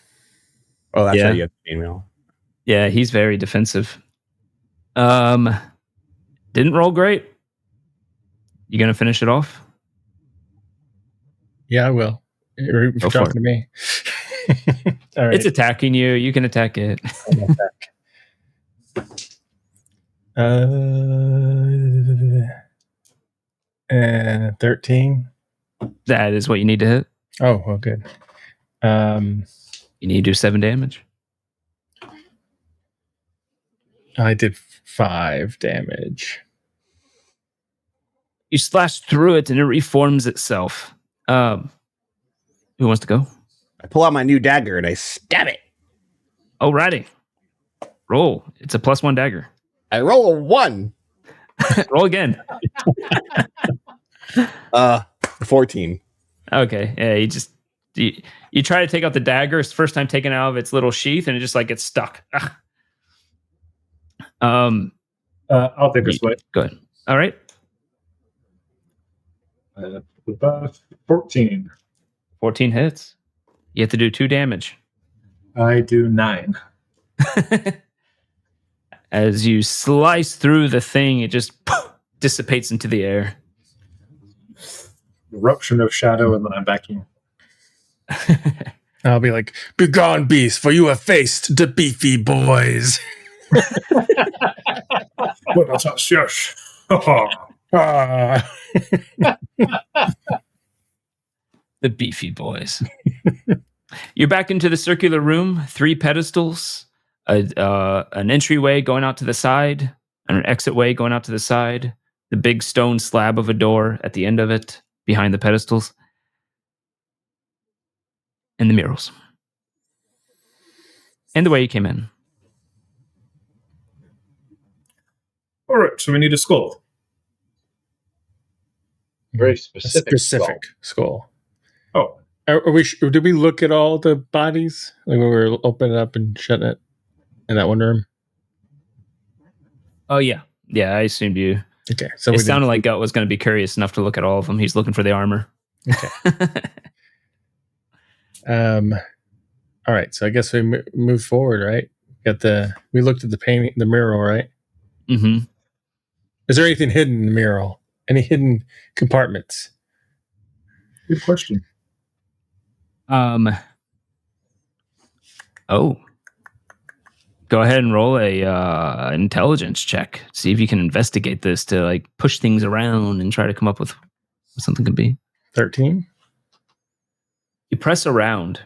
Oh, that's Yeah. right. You have chainmail. Yeah, he's very defensive. Didn't roll great. You gonna finish it off? Yeah, I will. You're Go for talking to me. All right. It's attacking you. You can attack it. 13. That is what you need to hit. Oh, well, good. You need to do 7 damage. I did 5 damage. You slash through it and it reforms itself. Who wants to go? I pull out my new dagger and I stab it. Alrighty. Roll. It's a +1 dagger. I roll a 1. Roll again. 14. Okay. Yeah, you try to take out the dagger. It's the first time taken out of its little sheath, and it just like gets stuck. I'll take a swipe. Good. All right. 14. 14 hits. You have to do 2 damage. I do 9. As you slice through the thing, it just dissipates into the air. Eruption of shadow, and then I'm back in. I'll be like, "Begone, beast, for you have faced the beefy boys." Well, that's yes. Ah. The beefy boys. You're back into the circular room. 3 pedestals, an entryway going out to the side, and an exit way going out to the side. The big stone slab of a door at the end of it, behind the pedestals, and the murals, and the way you came in. All right, so we need a skull. Very A specific. specific skull. Oh, Are we? Did we look at all the bodies, like when we were opening it up and shutting it in that one room? Oh yeah, I assumed you. Okay, so It sounded like Gut was going to be curious enough to look at all of them. He's looking for the armor. Okay. All right, so I guess we move forward, right? We looked at the painting, the mural, right? Mm-hmm. Is there anything hidden in the mural? Any hidden compartments? good question. Oh. Go ahead and roll a intelligence check. See if you can investigate this to like push things around and try to come up with what something could be. 13. You press around,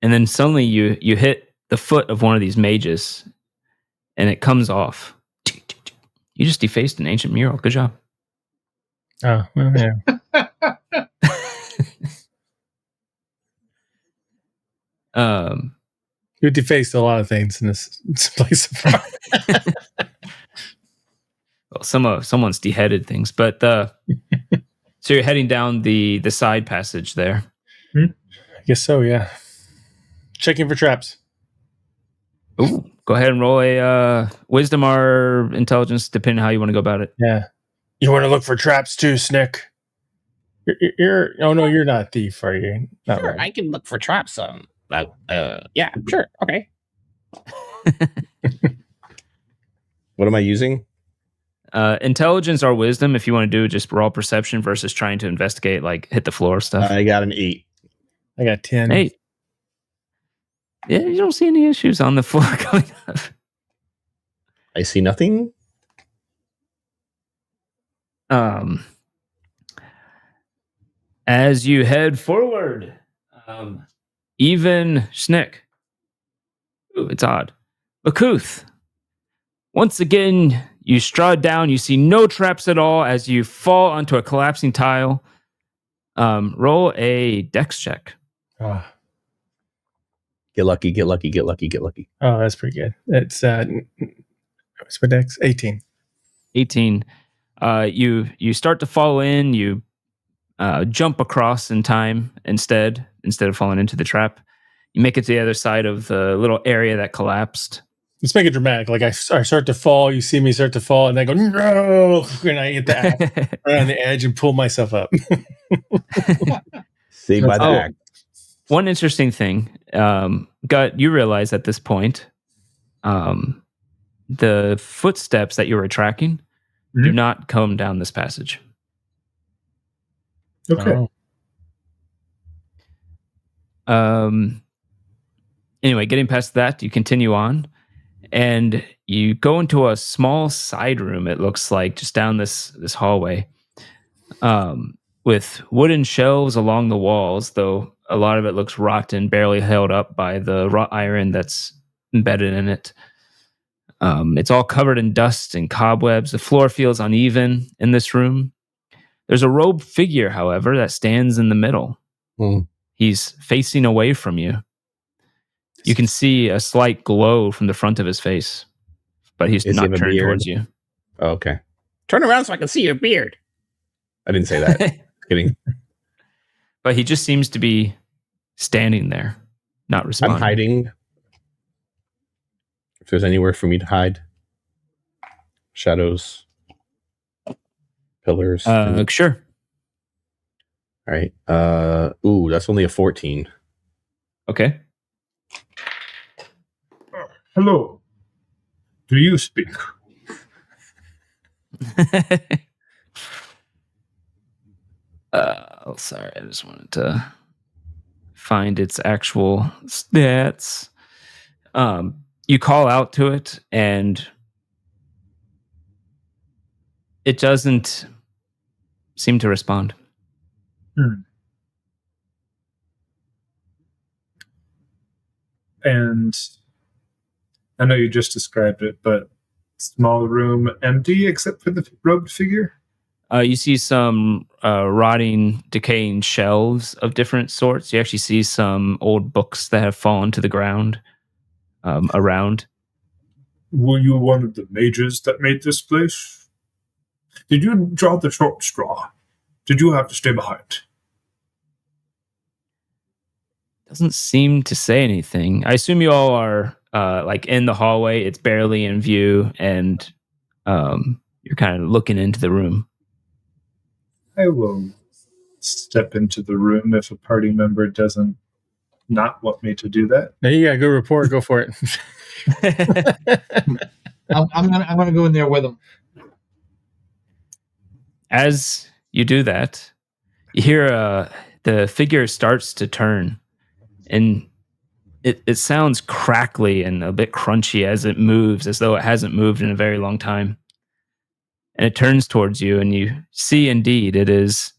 and then suddenly you hit the foot of one of these mages, and it comes off. You just defaced an ancient mural. Good job. Oh, well, yeah. You defaced a lot of things in this place. Well, someone's deheaded things, but so you're heading down the side passage there. I guess so, yeah. Checking for traps. Ooh, go ahead and roll a wisdom or intelligence, depending on how you want to go about it. Yeah. You want to look for traps too, Snick? Oh no, you're not a thief, are you? Not Sure, right. I can look for traps. Yeah, sure, okay. What am I using? Intelligence or wisdom, if you want to do just raw perception versus trying to investigate, like hit the floor stuff. I got an 8. I got 10. Hey. Yeah, you don't see any issues on the floor going up. I see nothing. As you head forward, even Schnick. Ooh, it's odd. Bakuth. Once again, you stride down. You see no traps at all as you fall onto a collapsing tile. Roll a dex check. Oh, Get lucky, get lucky, get lucky, get lucky. oh, that's pretty good. It's what's my dex? 18. 18. You start to fall in. You jump across in time instead of falling into the trap. You make it to the other side of the little area that collapsed. Let's make it dramatic. Like I start to fall, you see me start to fall, and I go, no! And I hit the axe right on the edge and pull myself up. Saved by the act. One interesting thing, Gut, you realize at this point, the footsteps that you were tracking do not come down this passage. Okay. Anyway, getting past that, you continue on, and you go into a small side room. It looks like just down this hallway, with wooden shelves along the walls, though a lot of it looks rotten, barely held up by the wrought iron that's embedded in it. It's all covered in dust and cobwebs. The floor feels uneven in this room. There's a robed figure, however, that stands in the middle. He's facing away from you. You can see a slight glow from the front of his face, but he's not turned towards you. Oh, okay. Turn around so I can see your beard. I didn't say that. Kidding. But he just seems to be standing there, not responding. I'm hiding. If there's anywhere for me to hide. Shadows. Pillars. Sure. All right. Ooh, that's only a 14. Okay. Hello. Do you speak? Sorry, I just wanted to find its actual stats. You call out to it, and it doesn't seem to respond. And I know you just described it, but small room empty except for the robed figure? You see some rotting, decaying shelves of different sorts. You actually see some old books that have fallen to the ground around. Were you one of the mages that made this place? Did you draw the short straw? Did you have to stay behind? Doesn't seem to say anything. I assume you all are like in the hallway. It's barely in view, and you're kind of looking into the room. I will step into the room if a party member doesn't not want me to do that. Now you gotta go report. Go for it. I'm gonna go in there with him. As you do that, you hear the figure starts to turn, and it sounds crackly and a bit crunchy as it moves, as though it hasn't moved in a very long time. And it turns towards you, and you see indeed it is,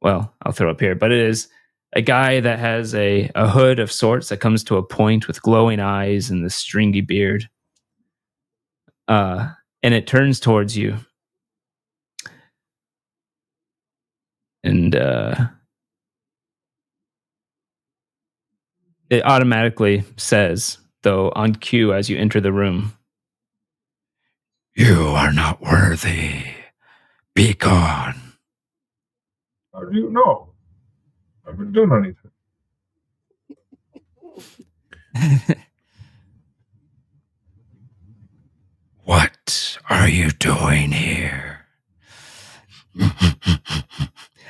well, I'll throw up here, but it is a guy that has a hood of sorts that comes to a point with glowing eyes and this stringy beard. And it turns towards you. And it automatically says, though, on cue as you enter the room, "You are not worthy. Be gone." How do you know? I haven't done anything. are you doing here?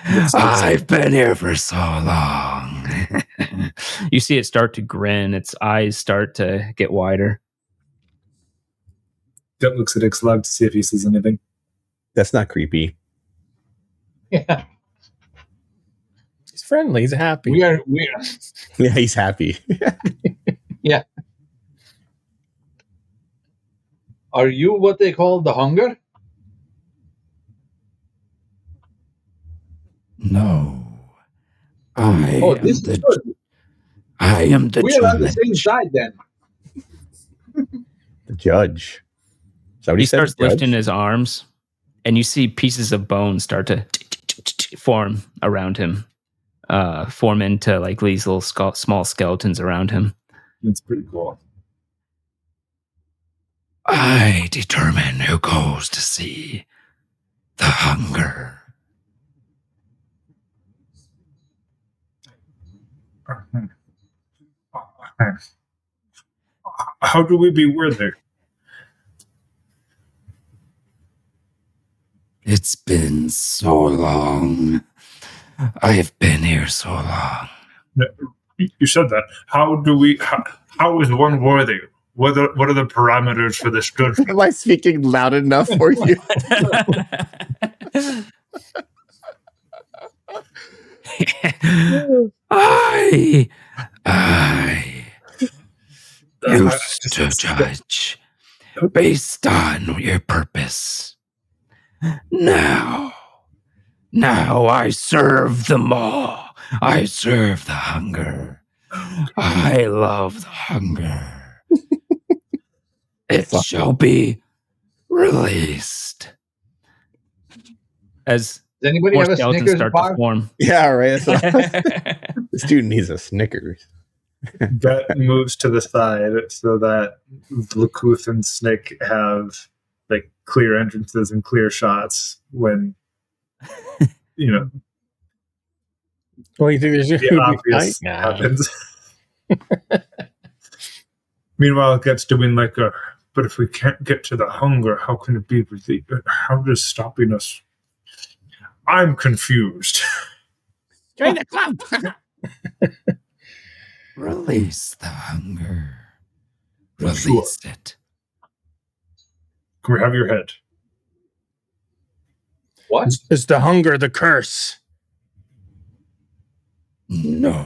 I've been here for so long. You see it start to grin. Its eyes start to get wider. Gut looks at Ixalag to see if he sees anything. That's not creepy. Yeah, He's friendly. He's happy. we are. Yeah, he's happy. Yeah. Are you what they call the hunger? No. I Oh, am this is good. I am the We are on the same side then. The judge. Is that what He said, starts judge? lifting his arms, and you see pieces of bone start to form around him, form into like these little small skeletons around him. It's pretty cool. I determine who goes to see the hunger. How do we be worthy? It's been so long. I've been here so long. You said that. How do we? How is one worthy? What are the parameters for this judgment? Am I speaking loud enough for you? I used to judge based on your purpose. Now I serve them all. I serve the hunger. I love the hunger. It shall be released. As Does anybody more have a skeletons Snickers start bar? to form. Yeah, right. This dude needs a Snickers. Gut moves to the side so that Lakuth and Snick have like clear entrances and clear shots when Well, you think there's the obvious happens. Meanwhile, it gets doing like a. But if we can't get to the hunger, how can it be? How does stopping us? I'm confused. Join the club. Release the hunger. Release Sure. it. Can we have your head? What? Is the hunger the curse? No.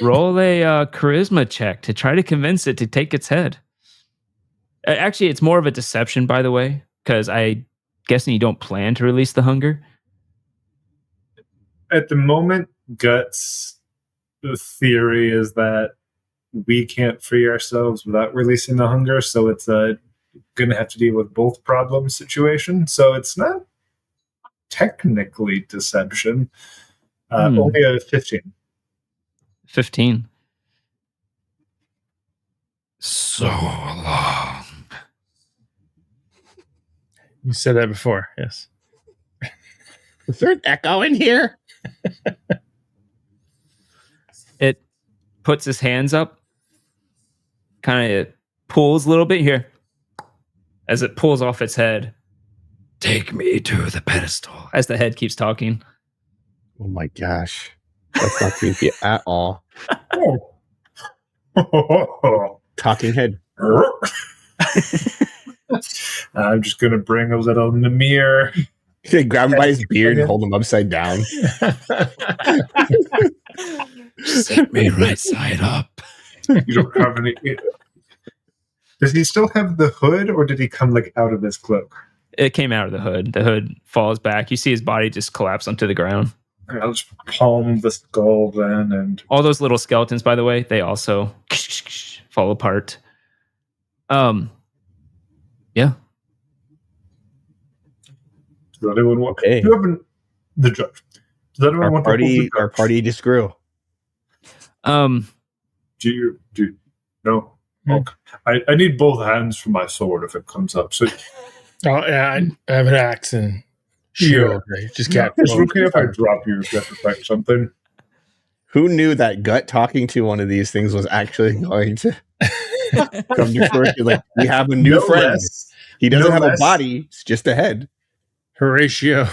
Roll a charisma check to try to convince it to take its head. Actually, it's more of a deception, by the way, because I guessing you don't plan to release the hunger. At the moment, Guts' the theory is that we can't free ourselves without releasing the hunger, so it's going to have to deal with both problem situation. So it's not technically deception. Only a 15. 15. So long. You said that before, yes. Is there an echo in here? It puts his hands up, kind of pulls a little bit here. As it pulls off its head. Take me to the pedestal. As the head keeps talking. Oh my gosh. That's not creepy at all. Talking head. I'm just going to bring a little Namir. You grab him by his beard and hold him upside down. Set me right side up. You don't have any. Does he still have the hood, or did he come like out of his cloak? It came out of the hood. The hood falls back. You see his body just collapse onto the ground. I'll just palm the skull then, and All those little skeletons, by the way, they also fall apart. Yeah. does anyone want? Okay. You haven't the judge. Does anyone Our want party just grew. Um, Do you no? Okay. I need both hands for my sword if it comes up. So Oh, yeah, I have an axe and shield. Right? Just got. it's okay if I drop you if you have to fight something. Who knew that Gut talking to one of these things was actually going to Come to court, you're like, we have a new No friend. less. He doesn't no have less. a body; it's just a head. Horatio.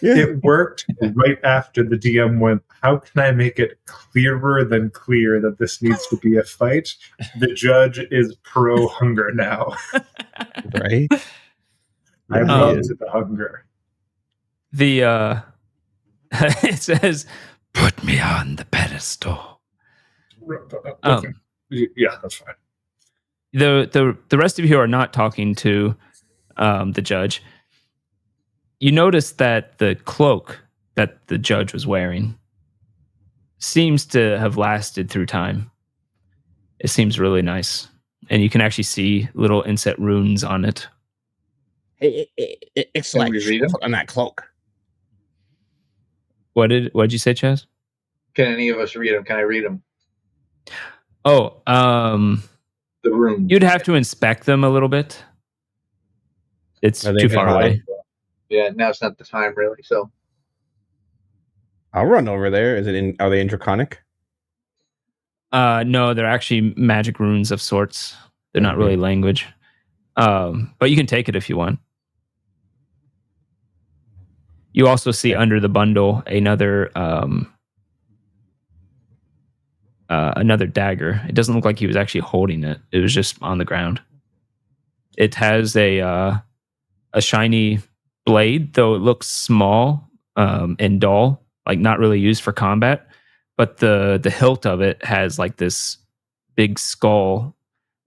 Yeah. It worked right after the DM went, how can I make it clearer than clear that this needs to be a fight? The judge is pro hunger now. Right? I Yeah. love the hunger. The it says, "Put me on the pedestal." Okay. Yeah, that's fine. The rest of you are not talking to the judge. You notice that the cloak that the judge was wearing seems to have lasted through time. It seems really nice, and you can actually see little inset runes on it. It's Can like we read 'em? on that cloak. What'd you say, Chaz? Can any of us read them? Can I read them? Oh, The runes. you'd have to inspect them a little bit. It's Are they too far high? away. Yeah, now's not the time really. So I'll run over there. Are they in Draconic? No, they're actually magic runes of sorts. They're not really language. But you can take it if you want. You also see under the bundle another dagger. It doesn't look like he was actually holding it. It was just on the ground. It has a shiny blade, though it looks small and dull, like not really used for combat. But the hilt of it has like this big skull.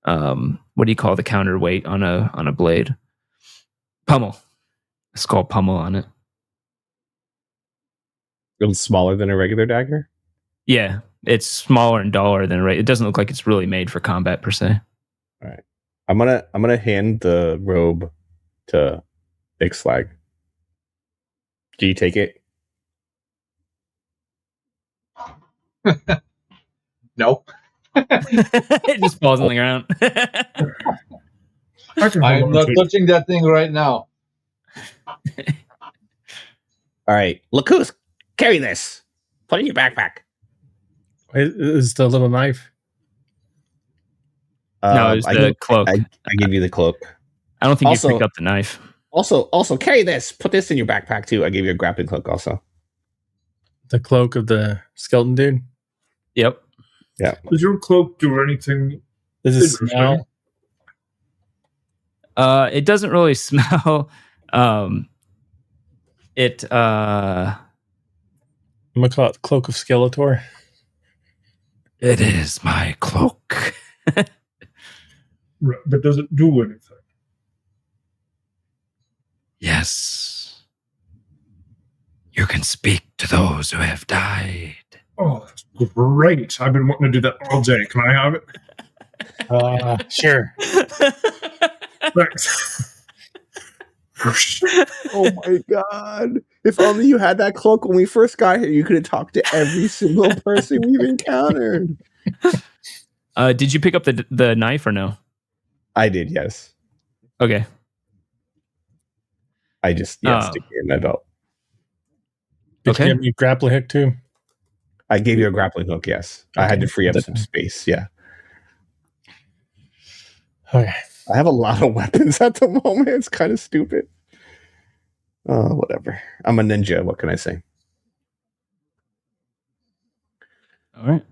What do you call the counterweight on a blade? Pummel. A skull pummel on it. It's smaller than a regular dagger. Yeah, it's smaller and duller than it doesn't look like it's really made for combat per se. All right. I'm gonna hand the robe to Big Slag. Do you take it? no. It just falls on the ground. I'm not touching that thing right now. All right. Lacus, carry this. Put it in your backpack. Is the little knife? No, it's the cloak. I give you the cloak. I don't think Also- you picked up the knife. Also, carry this. Put this in your backpack too. I gave you a grappling cloak also. The cloak of the skeleton dude? Yep. Does your cloak do anything? Does it Interesting. smell? It doesn't really smell. It I'm gonna call it the cloak of Skeletor. It is my cloak. Right, but does it do anything? Yes. You can speak to those who have died. Oh, that's great. I've been wanting to do that all day. Can I have it? Sure. Thanks. Oh my god! If only you had that cloak when we first got here, you could have talked to every single person we've encountered. Did you pick up the knife or no? I did, yes. Okay. I just stick it in my belt. Did Okay. you give me a grappling hook too? I gave you a grappling hook, yes. I had to free up Okay. some space, yeah. Okay. I have a lot of weapons at the moment. It's kind of stupid. Whatever. I'm a ninja. What can I say? All right.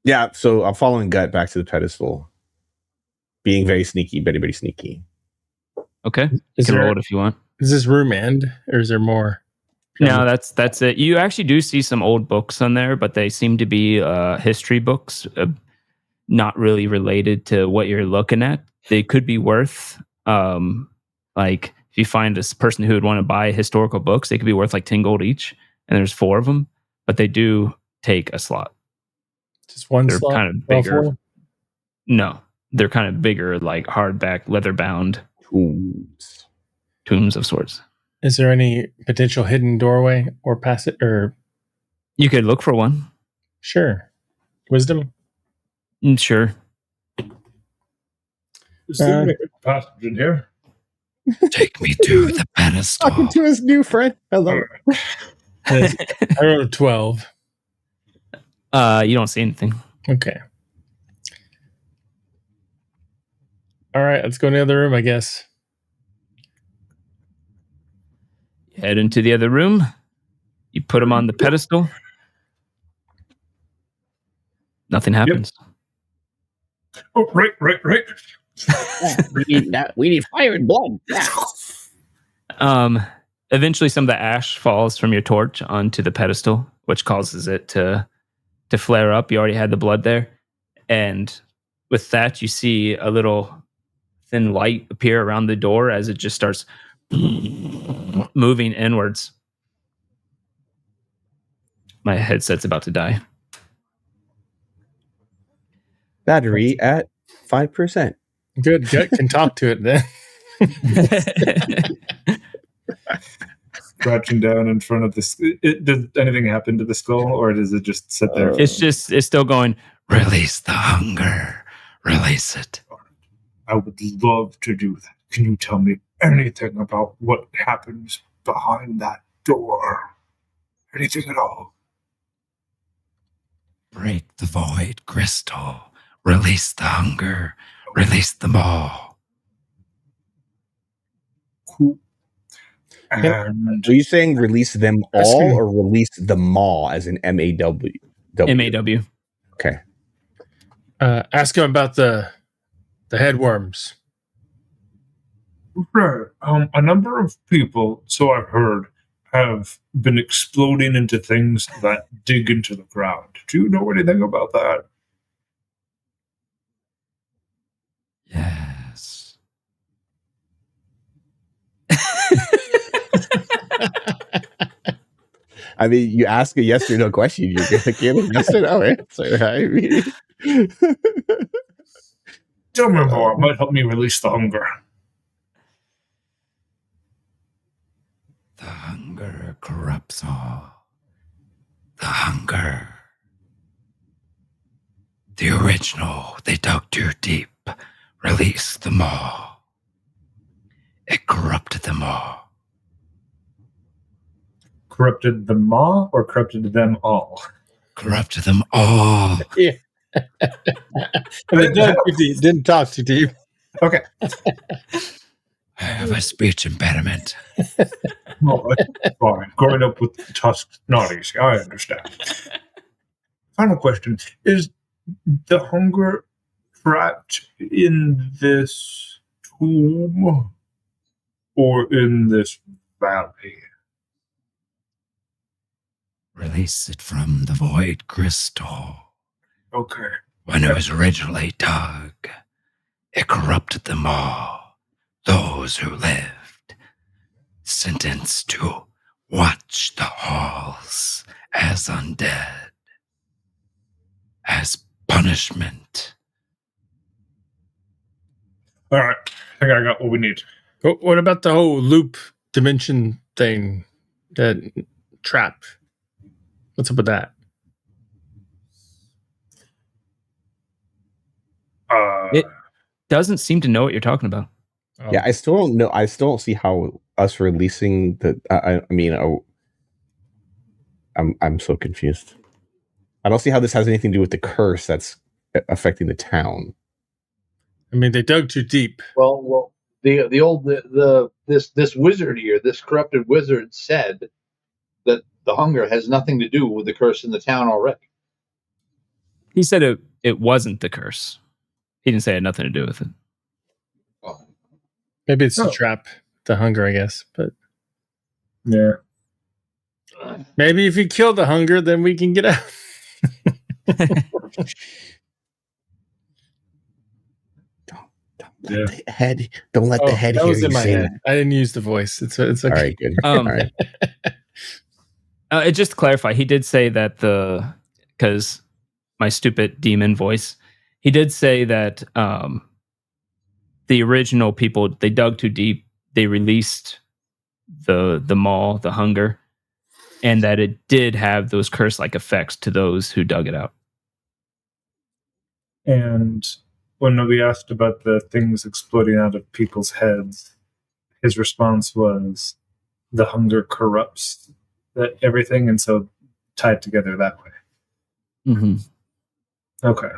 Yeah, so I'm following Gut back to the pedestal. Being very sneaky, very, very sneaky. Okay. You Is can there- roll it if you want. Does this room end, or is there more? No, that's it. You actually do see some old books on there, but they seem to be history books, not really related to what you're looking at. They could be worth, like if you find a person who would want to buy historical books, they could be worth like 10 gold each, and there's 4 of them, but they do take a slot. Just one They're slot? kind of All bigger. 4? No, they're kind of bigger, like hardback, leather bound tombs of sorts. Is there any potential hidden doorway or passage? Or You could look for one. sure, wisdom. Sure. Is there a passage in here? Take me to the pedestal. Talking to his new friend. Hello. I rolled a 12. You don't see anything. Okay. All right, let's go in the other room, I guess. You head into the other room. You put him on the pedestal. Nothing happens. Oh, right. We need fire and blood. Yeah. Eventually, some of the ash falls from your torch onto the pedestal, which causes it to flare up. You already had the blood there, and with that, you see a little thin light appear around the door as it just starts moving inwards. My headset's about to die. Battery at 5%. Good. Gut can talk to it then. Crouching down in front of this. Does anything happen to the skull, or does it just sit there? It's still going, release the hunger. Release it. I would love to do that. Can you tell me anything about what happens behind that door? Anything at all? Break the void crystal. Release the hunger. Release them all. Cool. And Are you saying release them all or release the maw as in MAW? MAW. Okay. Ask him about the headworms. right, a number of people, so I've heard, have been exploding into things that dig into the ground. Do you know anything about that? Yes. I mean, you ask a yes or no question, you're going to get a yes or no answer. I mean, Tell me more. It might help me release the hunger. The hunger corrupts all. The hunger. The original, they dug too deep. Release them all. It corrupted them all. Corrupted the maw or corrupted them all? Corrupted them all. Yeah. And they didn't talk too deep. Okay. I have a speech impediment. No, it's fine. Growing up with tusks, not easy. I understand. Final question. Is the hunger trapped in this tomb or in this valley? Release it from the void crystal. Okay. When it was originally dug, it corrupted them all. Those who lived, sentenced to watch the halls as undead, as punishment. All right. I think I got what we need. What about the whole loop dimension thing? That trap? What's up with that? It doesn't seem to know what you're talking about. Oh. yeah, I still don't know. I still don't see how us releasing the. I'm so confused. I don't see how this has anything to do with the curse that's affecting the town. I mean, they dug too deep. Well, this wizard here, this corrupted wizard, said that the hunger has nothing to do with the curse in the town already. He said it wasn't the curse. He didn't say it had nothing to do with it. Oh. Maybe it's the trap, the hunger, I guess. But Yeah. maybe if you kill the hunger, then we can get out. Don't let the head. Don't let the head that hear was you in my say head. that. I didn't use the voice. It's okay. All right, good. All right. Just to clarify, he did say that because my stupid demon voice, he did say that the original people, they dug too deep. They released the maw, the hunger, and that it did have those curse-like effects to those who dug it out. And when we asked about the things exploding out of people's heads, his response was the hunger corrupts everything, and so tied together that way. Mm-hmm. Okay.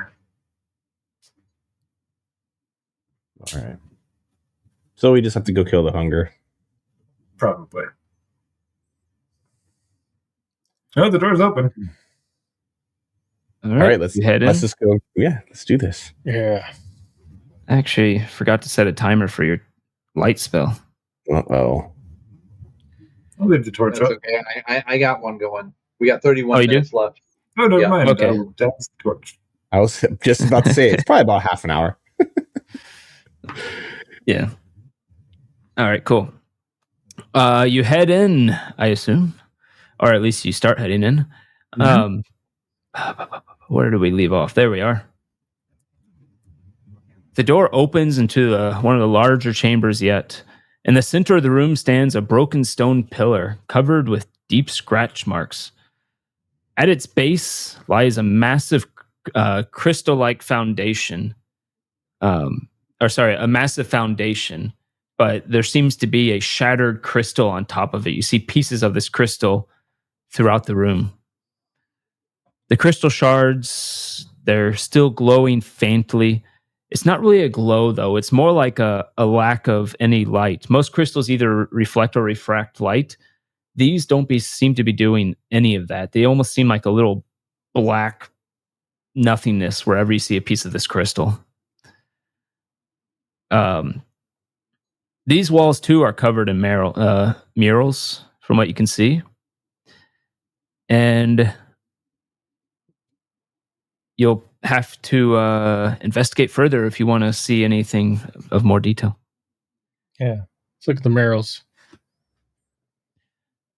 All right. So we just have to go kill the hunger. Probably. Oh, the door's open. All All right, let's head in. let's just go. Yeah, let's do this. Yeah. Actually, forgot to set a timer for your light spell. Uh-oh. I'll leave the torch That's up. okay. I got one going. We got 31 Oh, you do? minutes left. Oh, never Yeah. mind. Okay. I'll dance the torch. I was just about to say it's probably about half an hour. Yeah. All right, cool. You head in, I assume, or at least you start heading in. Where do we leave off? There we are. The door opens into one of the larger chambers yet. In the center of the room stands a broken stone pillar covered with deep scratch marks. At its base lies a massive crystal-like foundation. A massive foundation, but there seems to be a shattered crystal on top of it. You see pieces of this crystal throughout the room. The crystal shards, they're still glowing faintly. It's not really a glow, though. It's more like a lack of any light. Most crystals either reflect or refract light. These don't seem to be doing any of that. They almost seem like a little black nothingness wherever you see a piece of this crystal. These walls, too, are covered in murals, from what you can see. And you'll have to investigate further if you want to see anything of more detail. Yeah. Let's look at the murals.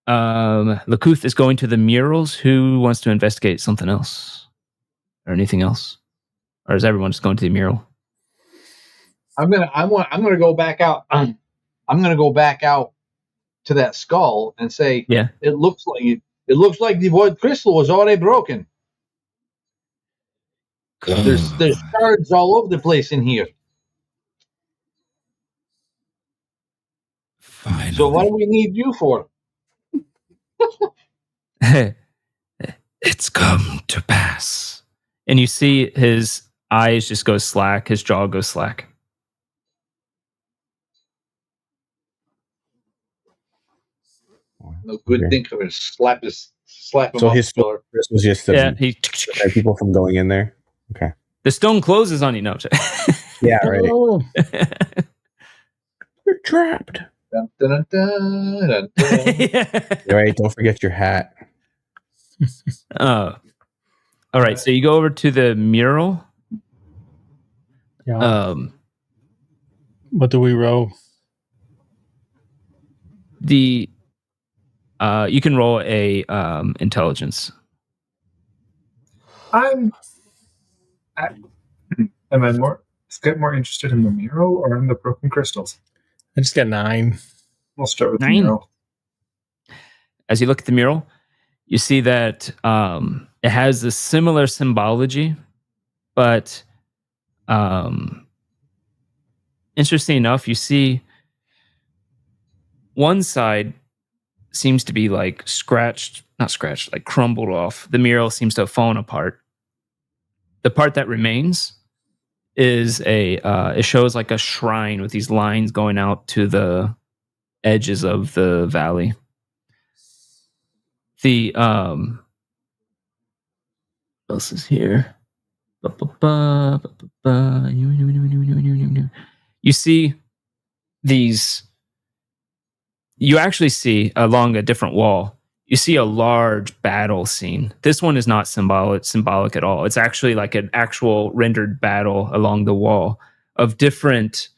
Lakuth is going to the murals. Who wants to investigate something else? Or anything else? Or is everyone just going to the mural? I'm gonna go back out. I'm gonna go back out to that skull and say, Yeah. it looks like the void crystal was already broken. There's shards all over the place in here. Finally. So what do we need you for? It's come to pass. And you see his eyes just go slack, his jaw goes slack. No good thing for slap him So off his the pillar. this was just to prevent people from going in there. Okay. The stone closes on you. No, Yeah, right. Oh, You're trapped. Dun, dun, dun, dun, dun. You're right. Don't forget your hat. All right, so you go over to the mural. yeah. What do we roll? You can roll a intelligence. Am I more interested in the mural or in the broken crystals? I just got 9. We'll start with 9. the mural. As you look at the mural, you see that it has a similar symbology, but interesting enough, you see one side seems to be like like crumbled off. The mural seems to have fallen apart. The part that remains is it shows like a shrine with these lines going out to the edges of the valley. The what else is here? You see these. You actually see along a different wall. You see a large battle scene. This one is not symbolic at all. It's actually like an actual rendered battle along the wall of different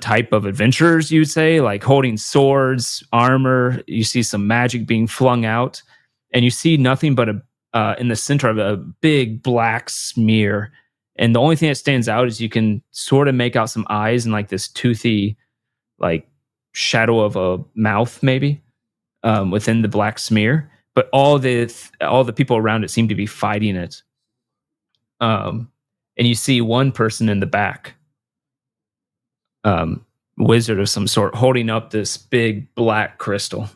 type of adventurers, you'd say, like holding swords, armor. You see some magic being flung out, and you see nothing but in the center of a big black smear. And the only thing that stands out is you can sort of make out some eyes and like this toothy, like shadow of a mouth, maybe within the black smear. But all the people around it seem to be fighting it. And you see one person in the back. Wizard of some sort holding up this big black crystal.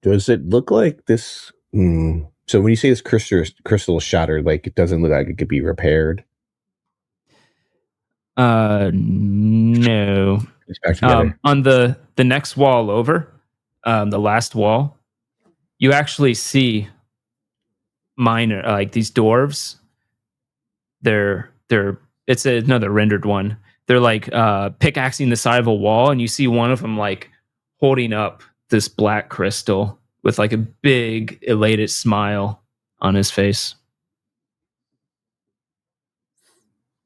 Does it look like this? So when you say this crystal is shattered, like it doesn't look like it could be repaired. No. It's back together. On the next wall over, the last wall, you actually see minor like these dwarves. It's another rendered one. They're like pickaxing the side of a wall, and you see one of them like holding up this black crystal with like a big elated smile on his face.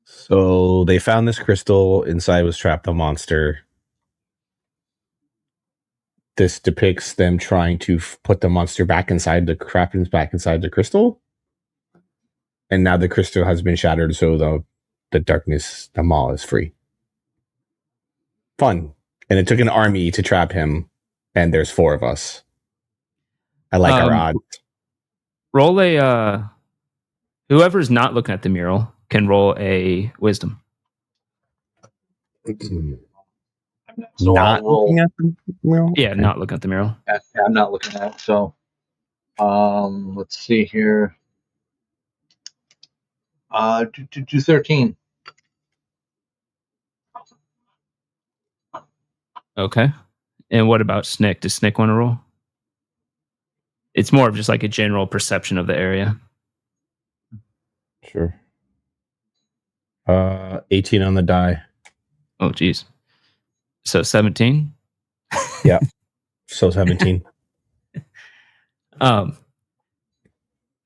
So they found this crystal. Inside was trapped a monster. This depicts them trying to put the monster back inside the crystal. And now the crystal has been shattered, so the darkness, the maw is free. Fun. And it took an army to trap him, and there's 4 of us. I like our odds. Roll a whoever's not looking at the mural can roll a wisdom. So Not I'll roll. looking at the mural? Yeah, Okay. not looking at the mural. I'm not looking at it. So, let's see here. Do 13. Okay. And what about Snick? Does Snick want to roll? It's more of just like a general perception of the area. Sure. 18 on the die. Oh, geez. So 17? So 17.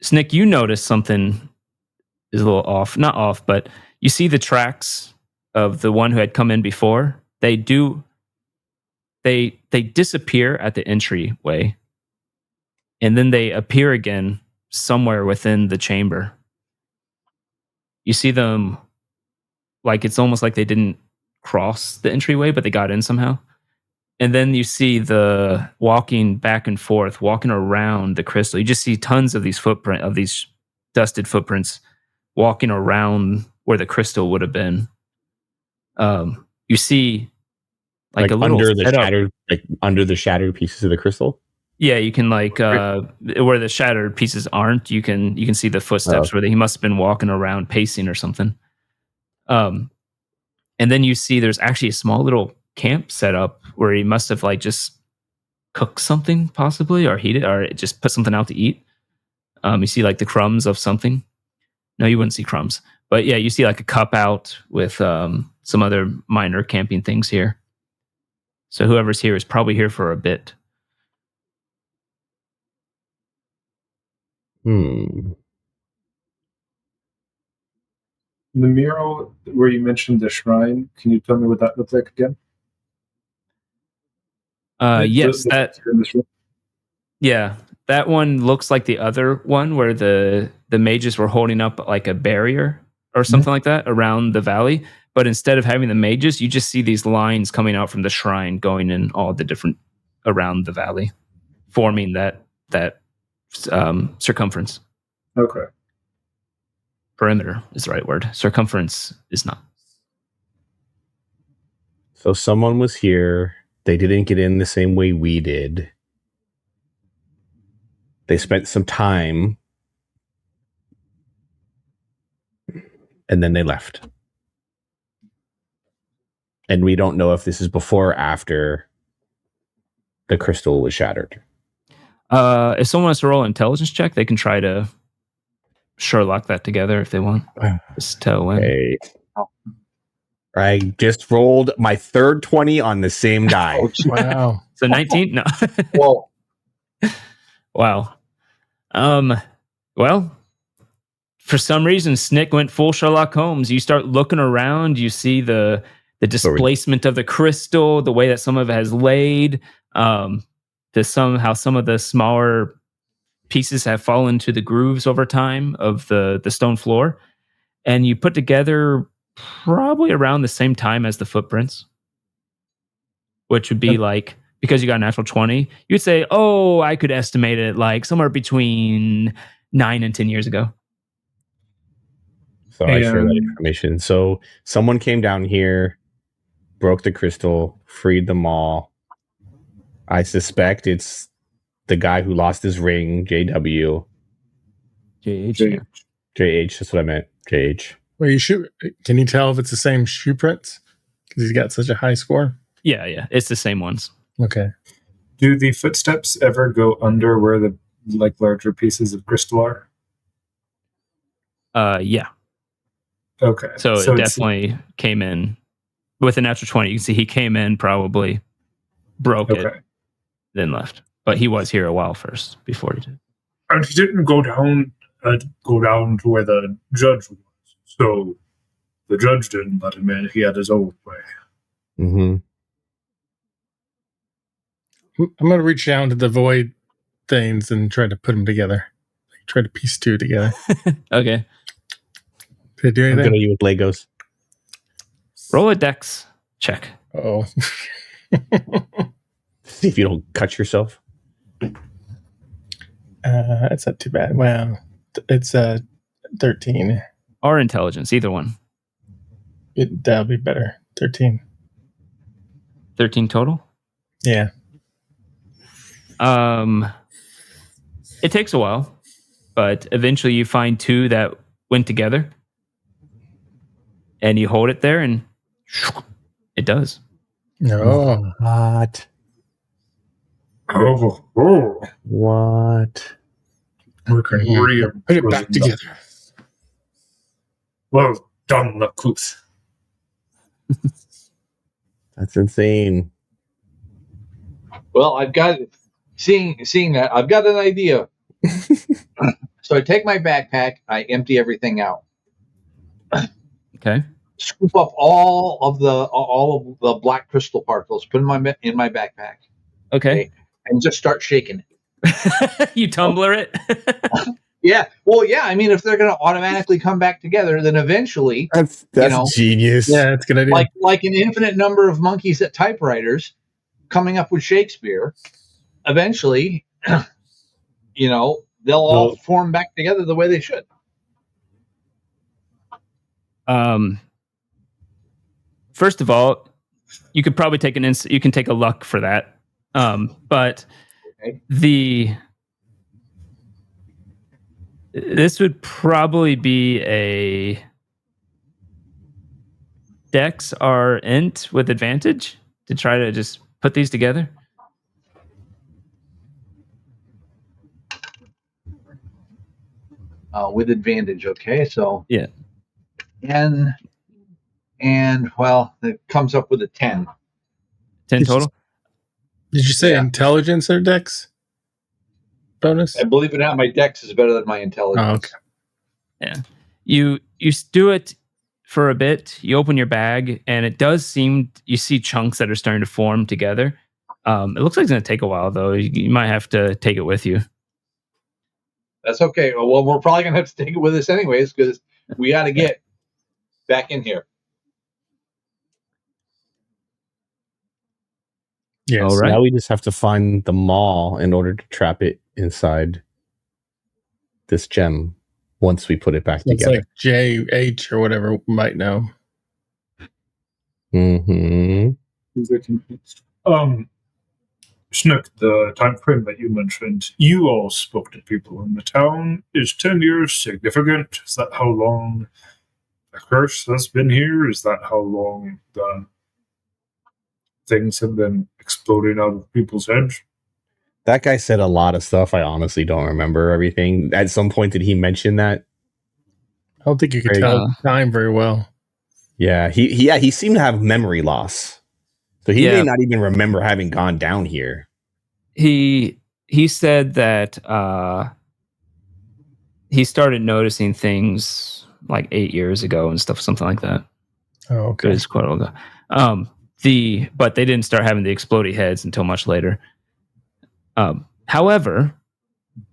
Snick, you notice something is a little off. Not off, but you see the tracks of the one who had come in before. They disappear at the entryway, and then they appear again somewhere within the chamber. You see them like it's almost like they didn't cross the entryway, but they got in somehow. And then you see the walking back and forth, walking around the crystal. You just see tons of these dusted footprints walking around where the crystal would have been. You see like a little under the setup. shattered, like under the shattered pieces of the crystal. Yeah, you can like where the shattered pieces aren't. You can see the footsteps where he must have been walking around, pacing or something. And then you see there's actually a small little camp set up where he must have like just cooked something possibly, or heated, or just put something out to eat. You see like the crumbs of something. No, you wouldn't see crumbs, but yeah, you see like a cup out with some other minor camping things here. So whoever's here is probably here for a bit. The mural where you mentioned the shrine, can you tell me what that looks like again? Yes, yeah, that one looks like the other one where the mages were holding up like a barrier or something like that around the valley. But instead of having the mages, you just see these lines coming out from the shrine going in all the different around the valley, forming that circumference. Okay. Perimeter is the right word. Circumference is not. So someone was here. They didn't get in the same way we did. They spent some time. And then they left. And we don't know if this is before or after the crystal was shattered. If someone wants to roll an intelligence check, they can try to Sherlock that together if they want. Just tell when. Okay. I just rolled my third 20 on the same die. Wow. So 19? No. Whoa. Wow. Well, for some reason, Snick went full Sherlock Holmes. You start looking around, you see the displacement of the crystal, the way that some of it has laid, how some of the smaller pieces have fallen to the grooves over time of the stone floor. And you put together probably around the same time as the footprints, which would be like, because you got a natural 20, you'd say, oh, I could estimate it like somewhere between 9 and 10 years ago. So I share that information. So someone came down here, broke the crystal, freed them all. I suspect it's the guy who lost his ring, JW. JH. J- Yeah. JH, that's what I meant. JH. Well, can you tell if it's the same shoe prints? Because he's got such a high score. Yeah. It's the same ones. Okay. Do the footsteps ever go under where the larger pieces of crystal are? Yeah. Okay. So it it's- definitely came in with a natural 20. You can see he came in, probably broke it, Okay. then left. But he was here a while first before he did. And he didn't go down to where the judge was. So the judge didn't let him in. He had his own way. Mm-hmm. I'm going to reach down to the void things and try to put them together. Try to piece two together. Okay. Did it do I'm anything? gonna use Legos. Roll a dex check. Oh. See if you don't cut yourself. That's not too bad. Well, it's 13. Or intelligence, either one. That'll be better. 13. 13 total? Yeah. It takes a while, but eventually you find two that went together. And you hold it there and it does. No. What? Oh. What? We can Put it back together. Well done, Lakuth. That's insane. Well, I've got seeing that I've got an idea. So I take my backpack, I empty everything out, Okay. scoop up all of the black crystal particles, put them in my backpack, Okay. and just start shaking it. You tumbler it. Yeah. Well, yeah. I mean, if they're going to automatically come back together, then eventually, That's genius. Yeah, that's a good idea. like an infinite number of monkeys at typewriters coming up with Shakespeare, eventually, they'll all form back together the way they should. First of all, you could probably take you can take a luck for that. But Okay. This would probably be a Dex or Int with advantage to try to just put these together. With advantage. Okay. So Yeah. and well, it comes up with a 10. 10 total? Did you say Yeah. intelligence or dex bonus? And believe it or not, my dex is better than my intelligence. Oh, okay. Yeah. You do it for a bit. You open your bag, and it does seem you see chunks that are starting to form together. It looks like it's going to take a while, though. You might have to take it with you. That's okay. Well, we're probably gonna have to take it with us anyways because we got to get back in here. Yes. All right. Now we just have to find the mall in order to trap it inside this gem once we put it back It's together. like JH or whatever might know. Mm-hmm. Snook, the time frame that you mentioned, you all spoke to people in the town. Is 10 years significant? Is that how long the curse has been here? Is that how long the things have been exploding out of people's heads? That guy said a lot of stuff. I honestly don't remember everything. At some point, did he mention that? I don't think you could Very tell time very well. Yeah, he seemed to have memory loss. So he Yeah. may not even remember having gone down here. He said that he started noticing things like 8 years ago and stuff, something like that. Oh, It okay. was quite old ago. But they didn't start having the explodey heads until much later. However,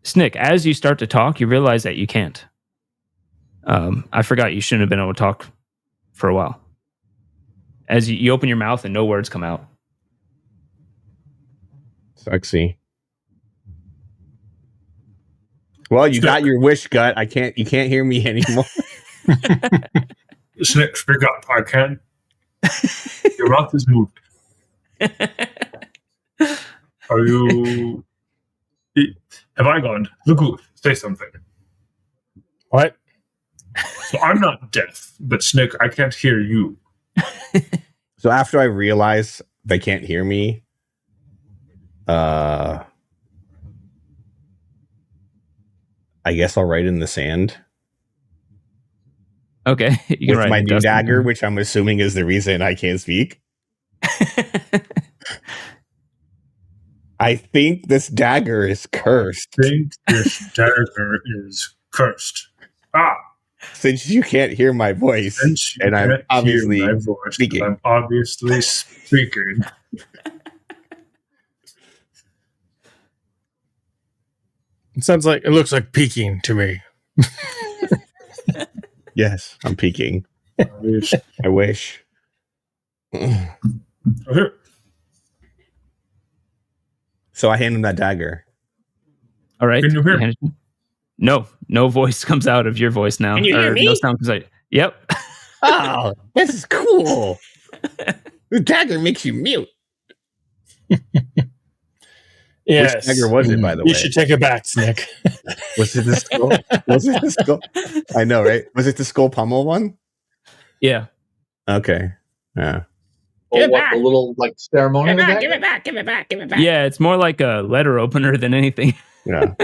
Snick, as you start to talk, you realize that you can't. I forgot you shouldn't have been able to talk for a while. As you open your mouth and no words come out. Sexy. Well, you got your wish, Gut. You can't hear me anymore. Snick, speak up. I can. Your mouth is moved. Are you... Have I gone? Look, say something. What? So I'm not deaf, but Snick, I can't hear you. So after I realize they can't hear me, I guess I'll write in the sand Okay, you can with write my in new dust. dagger, which I'm assuming is the reason I can't speak. I think this dagger is cursed. I think this dagger is cursed. Ah, Since you can't hear my voice, since you and I'm can't obviously hear my voice, speaking. I'm obviously speaking. It looks like peeking to me. Yes, I'm peeking. Obviously. I wish. So I hand him that dagger. All right. Can you hear hand it to me. No voice comes out of your voice now. Can you hear Or me? No sound comes out. Yep. Oh, this is cool. The dagger makes you mute. Yes. Which dagger was it, by the You way? should take it back, Snick. Was it the skull? Was it the skull? I know, right? Was it the skull pummel one? Yeah. Okay. Yeah. Give it What, back. the little like ceremonial Give it back. dagger? Give it back. Give it back. Give it back. Yeah, it's more like a letter opener than anything. Yeah.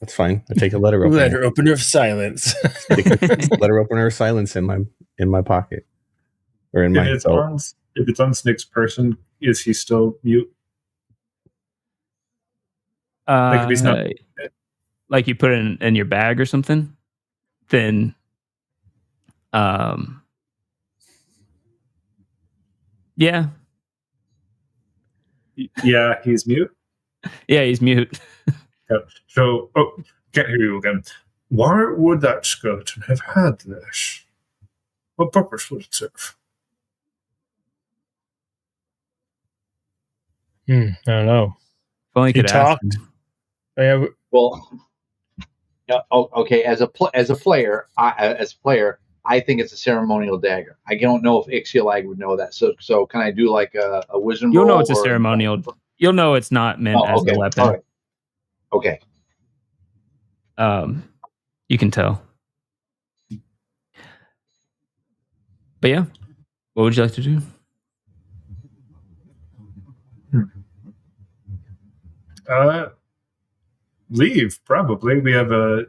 That's fine. I take a letter opener. Letter opener of silence. Stick a letter opener of silence in my pocket. Or in my If it's on Snick's person, is he still mute? Like if he's not, Like you put it in your bag or something, then yeah. yeah, he's mute. Yeah, he's mute. Yep. So, can't hear you again. Why would that skeleton have had this? What purpose would it serve? I don't know. If only He could ask talked. him. Yeah, Well, yeah, okay. As a player, I think it's a ceremonial dagger. I don't know if Ixialag would know that. So can I do like a wisdom You'll roll? know it's a ceremonial. You'll know it's not meant as okay. a weapon. All right. Okay. You can tell. But yeah, what would you like to do? Leave probably. We have a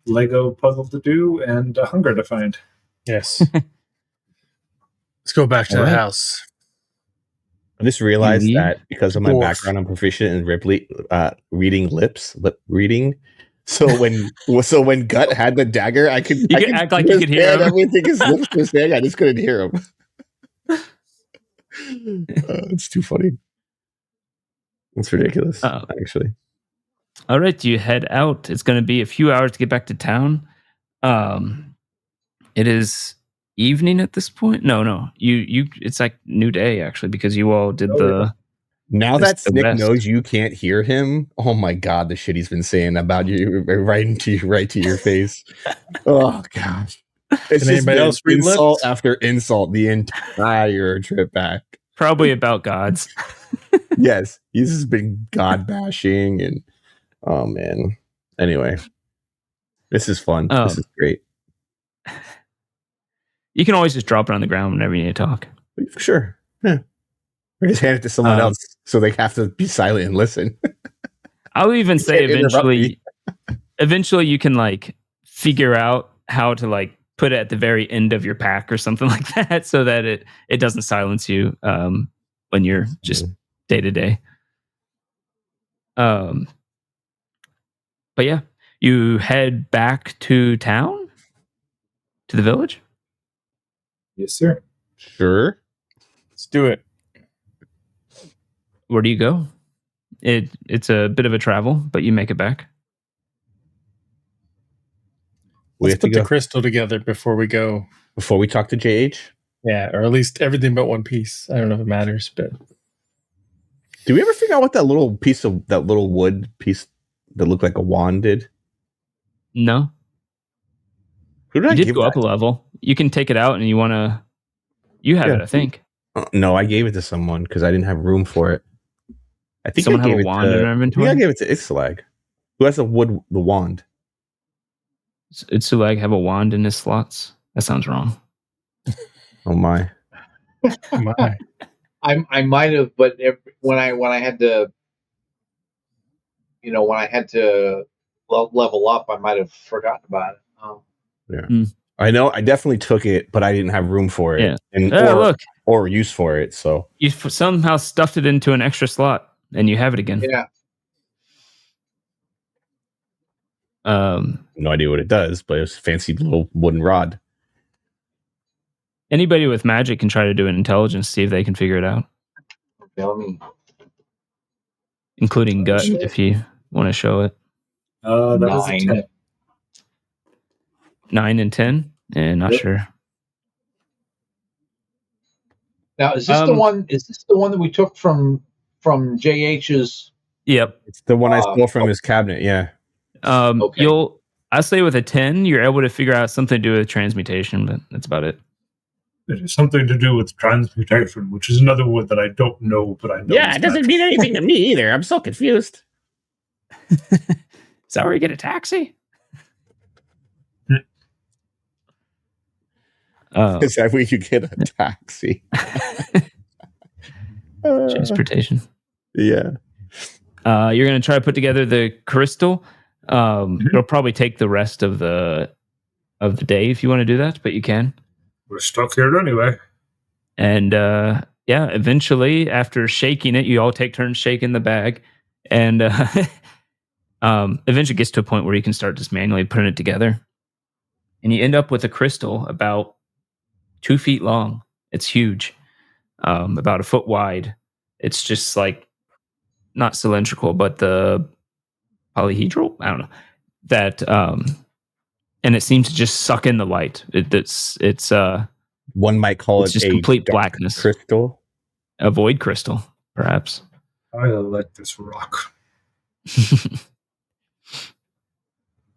Lego puzzle to do and a hunger to find. yes. Let's go back to the house. I just realized You that because of my Dwarf. background, I'm proficient in reading lip reading. So when Gut had the dagger, I could act like you could hear him. Everything his lips were saying. I just couldn't hear him. It's too funny. It's ridiculous, actually. All right, you head out. It's going to be a few hours to get back to town. It is evening at this point. No. You. It's like new day actually because you all did Now that the Snick best. knows you can't hear him, oh my god, the shit he's been saying about you right to your face. Oh gosh. It's Can anybody else read insult lips? after insult the entire trip back. probably about gods. Yes, he's just been god bashing and oh man. Anyway, this is fun. This is great. You can always just drop it on the ground whenever you need to talk. For sure. Yeah. Or just hand it to someone else so they have to be silent and listen. I'll even say can't interrupt me. eventually you can like figure out how to like put it at the very end of your pack or something like that so that it doesn't silence you when you're just day to day. But yeah, you head back to town, to the village. Yes, sir. Sure. Let's do it. Where do you go? It's a bit of a travel, but you make it back. We Let's have to put go the crystal together before we go. before we talk to JH. Yeah, or at least everything but one piece. I don't know if it matters, but Did we ever figure out what that little wood piece that looked like a wand did? No, Who did I you did give go that up a level. You can take it out, and you want to. You have it, I think. No, I gave it to someone because I didn't have room for it. I think Someone I gave have a it wand to, in their I inventory? think I gave it to Ixalag. Who has the wand? It's to like have a wand in his slots. That sounds wrong. Oh my. My. I might have, but when I had to, when I had to level up, I might have forgotten about it. I know I definitely took it, but I didn't have room for it. Yeah. And Look, or use for it. So you somehow stuffed it into an extra slot, and you have it again. Yeah. No idea what it does, but it's a fancy little wooden rod. Anybody with magic can try to do an intelligence, see if they can figure it out, Okay, let me. including gut, if you want to show it. That is a 9. 10. 9 and 10, and not Yep. sure. Now, is this the one? Is this the one that we took from JH's? Yep. It's the one I stole from his cabinet. Yeah. Okay. I say with a 10, you're able to figure out something to do with transmutation, but that's about it. It is something to do with transmutation, which is another word that I don't know, but I know. Yeah, it doesn't mean anything to me either. I'm so confused. Is that where you get a taxi? Is that where you get a taxi? Transportation. Yeah. You're going to try to put together the crystal. It'll probably take the rest of the day if you want to do that, but you can. We're stuck here anyway. And eventually, after shaking it, you all take turns shaking the bag, and eventually gets to a point where you can start just manually putting it together, and you end up with a crystal about 2 feet long. It's huge, about a foot wide. It's just like not cylindrical, but the polyhedral. I don't know that, and it seems to just suck in the light. It's one might call it's it just a complete dark blackness. crystal. A void crystal, perhaps. I like this rock.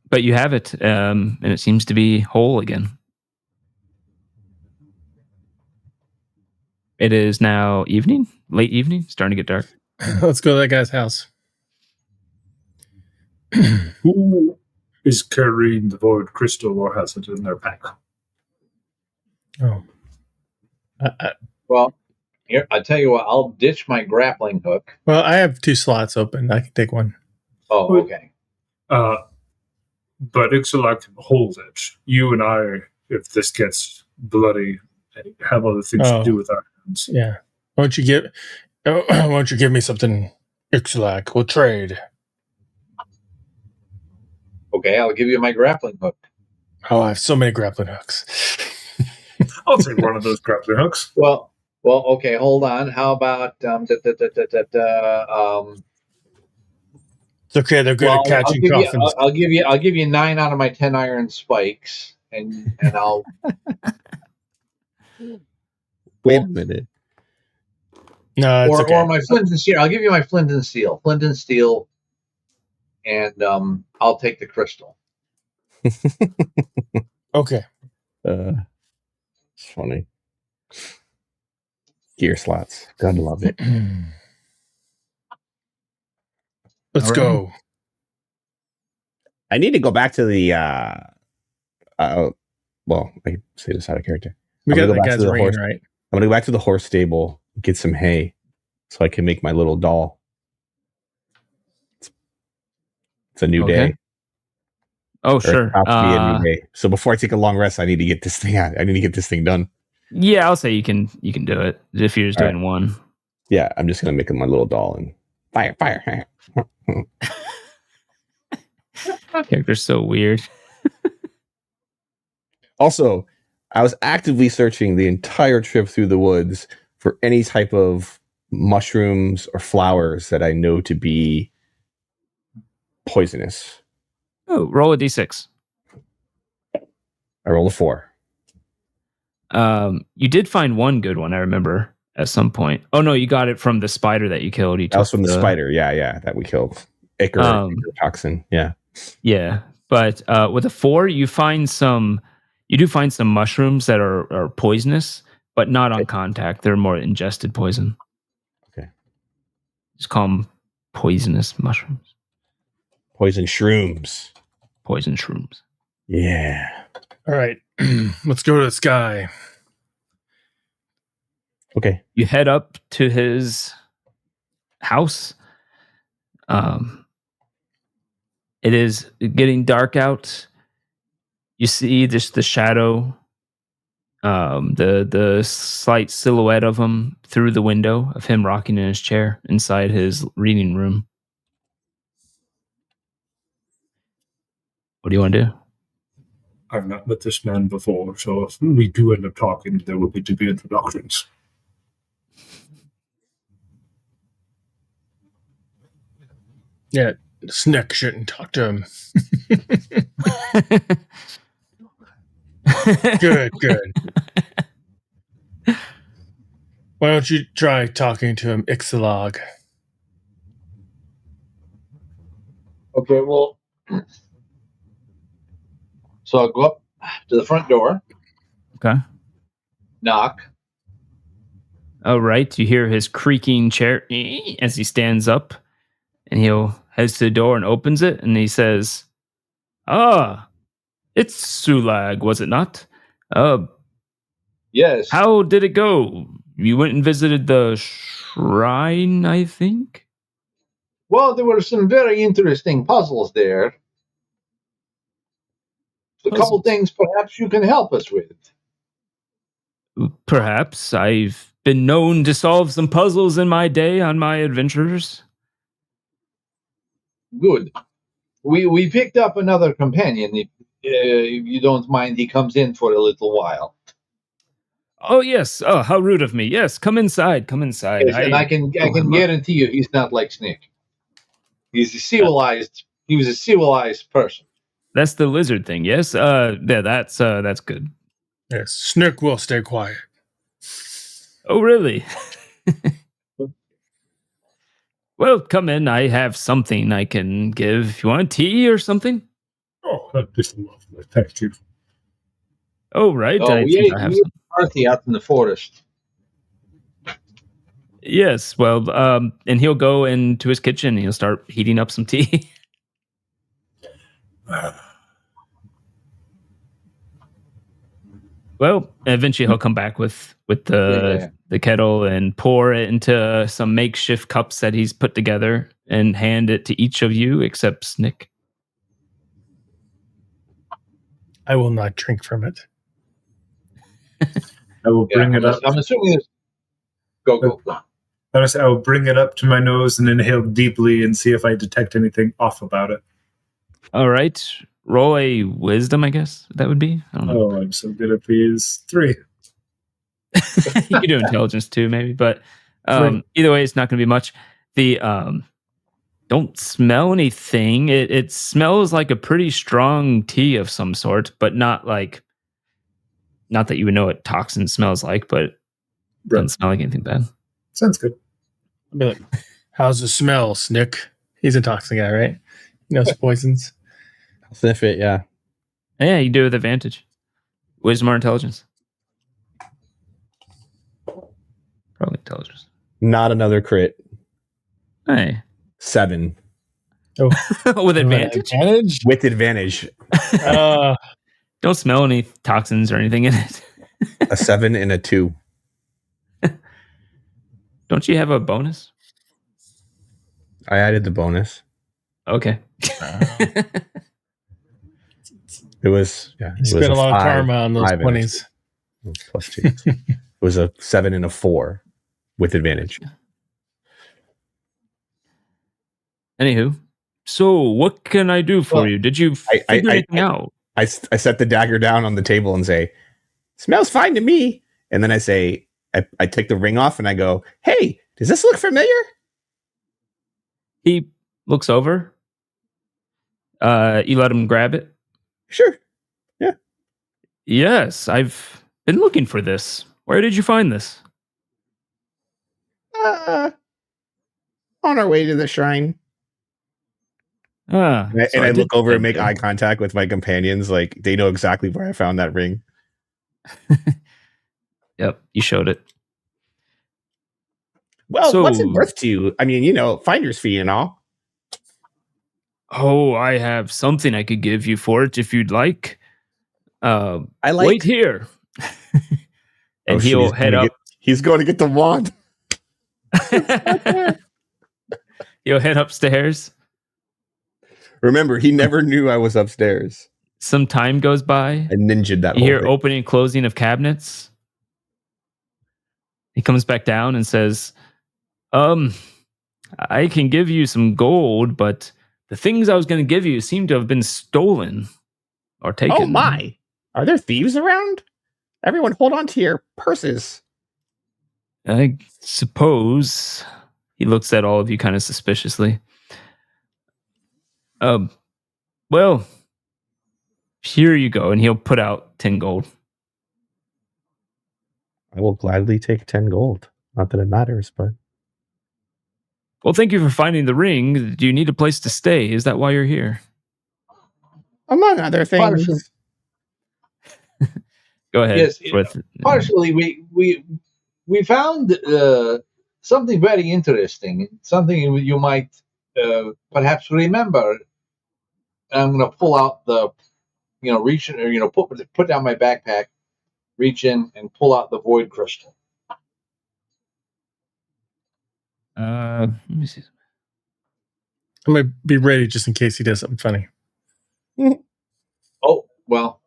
But you have it, and it seems to be whole again. It is now evening, late evening, starting to get dark. Let's go to that guy's house. Who is carrying the void crystal or has it in their pack? Oh. Well, here I'll tell you what. I'll ditch my grappling hook. Well, I have 2 slots open. I can take one. Oh, okay. But Ixalan can hold it. You and I, if this gets bloody, have other things to do with our hands. Yeah. Why don't you give me something, Ixalan? We'll trade. Okay, I'll give you my grappling hook. Oh, I have so many grappling hooks. I'll take one of those grappling hooks. Well, okay, hold on. How about It's okay. They're good at catching coffins. I'll give you 9 out of my 10 iron spikes, and I'll Wait a minute. No, it's okay. or my flint and steel. I'll give you my flint and steel, and I'll take the crystal. Okay. It's funny. Gear slots. Gotta love it. Let's go. I need to go back to the well, I can say this out of character. We got that back guy's to the ring, horse. right? I'm gonna go back to the horse stable, get some hay, so I can make my little doll. It's a new day. Oh, Or sure. it's about to be a new day. So before I take a long rest, I need to get this thing out. I need to get this thing done. Yeah, I'll say you can do it if you're just doing one. Yeah, I'm just gonna make my little doll and fire. Character's so weird. Also, I was actively searching the entire trip through the woods for any type of mushrooms or flowers that I know to be poisonous. Oh, roll a d6. I roll a 4. You did find one good one, I remember, at some point. Oh no, you got it from the spider that you killed. That was from the spider, yeah, that we killed. Ichor toxin, yeah. Yeah, but with a 4, you do find some mushrooms that are poisonous, but not on contact. They're more ingested poison. Okay. Just call them poisonous mushrooms. Poison shrooms. Poison shrooms. Yeah. All right. Let's go to the sky. Okay. You head up to his house. It is getting dark out. You see just the shadow, the slight silhouette of him through the window of him rocking in his chair inside his reading room. What do you want to do? I've not met this man before, so if we do end up talking, there will need to be introductions. Yeah, Snick shouldn't talk to him. Good. Why don't you try talking to him, Ixalag? Okay, well, so I'll go up to the front door, Okay. knock. All right. You hear his creaking chair as he stands up, and he'll heads to the door and opens it, and he says, "Ah, it's Sulag, was it not? Yes. How did it go? You went and visited the shrine, I think." Well, there were some very interesting puzzles there. A couple Puzzles. things perhaps you can help us with. Perhaps. I've been known to solve some puzzles in my day on my adventures. Good. We picked up another companion. If you don't mind, he comes in for a little while. Oh, yes. Oh, how rude of me. Yes, come inside. Come inside. Yes, and I can guarantee you, he's not like Snick. He's a civilized. He was a civilized person. That's the lizard thing, yes? Yeah, that's good. Yes, Snick will stay quiet. Oh, really? Well, come in. I have something I can give. If you want tea or something? Oh, that is lovely. Thank you. Oh, right. Oh, I think I have we some. party out in the forest. Yes, well, and he'll go into his kitchen and he'll start heating up some tea. Well, eventually he'll come back with the kettle and pour it into some makeshift cups that he's put together and hand it to each of you except Snick. I will not drink from it. I will bring it up. I'm assuming this. Go. I will bring it up to my nose and inhale deeply and see if I detect anything off about it. All right. Roll a wisdom, I guess that would be. I don't know. Oh, I'm so good at these. 3. You could do intelligence too, maybe, but either way, it's not going to be much. The don't smell anything. It smells like a pretty strong tea of some sort, but not that you would know what toxin smells like, but it doesn't smell like anything bad. Sounds good. I'll be like, how's the smell, Snick? He's a toxic guy, right? He knows poisons. I'll sniff it, yeah. Yeah, you do it with advantage. Wisdom or intelligence? Probably intelligence. Not another crit. Hey. 7. Oh, with advantage? With advantage. Don't smell any toxins or anything in it. A 7 and a 2. Don't you have a bonus? I added the bonus. Okay. It was, yeah. You spent a lot of karma on those 20s. Plus 2. It was a 7 and a 4 with advantage. Anywho, so what can I do for you? Did you figure anything out? I set the dagger down on the table and say, smells fine to me. And then I say, I take the ring off and I go, hey, does this look familiar? He looks over. You let him grab it? Sure. Yeah. Yes, I've been looking for this. Where did you find this? On our way to the shrine. And I look over and make eye contact with my companions. Like, they know exactly where I found that ring. Yep, you showed it. Well, what's it worth to you? I mean, finder's fee and all. Oh, I have something I could give you for it if you'd like. Wait here. And he'll head up. He's going to get the wand. He'll head upstairs. Remember, he never knew I was upstairs. Some time goes by. I ninja'd that You whole hear thing. opening and closing of cabinets. He comes back down and says, I can give you some gold, but the things I was going to give you seem to have been stolen or taken. Oh my! Are there thieves around? Everyone, hold on to your purses. I suppose. He looks at all of you kind of suspiciously. Well, here you go. And he'll put out 10 gold. I will gladly take 10 gold. Not that it matters, but... Well, thank you for finding the ring. Do you need a place to stay? Is that why you're here? Among other things. Go ahead. Yes, partially, we found something very interesting, something you might perhaps remember. I'm going to pull out the, reach in, or put down my backpack, reach in and pull out the void crystal. Let me see. I'm gonna be ready just in case he does something funny. Oh well.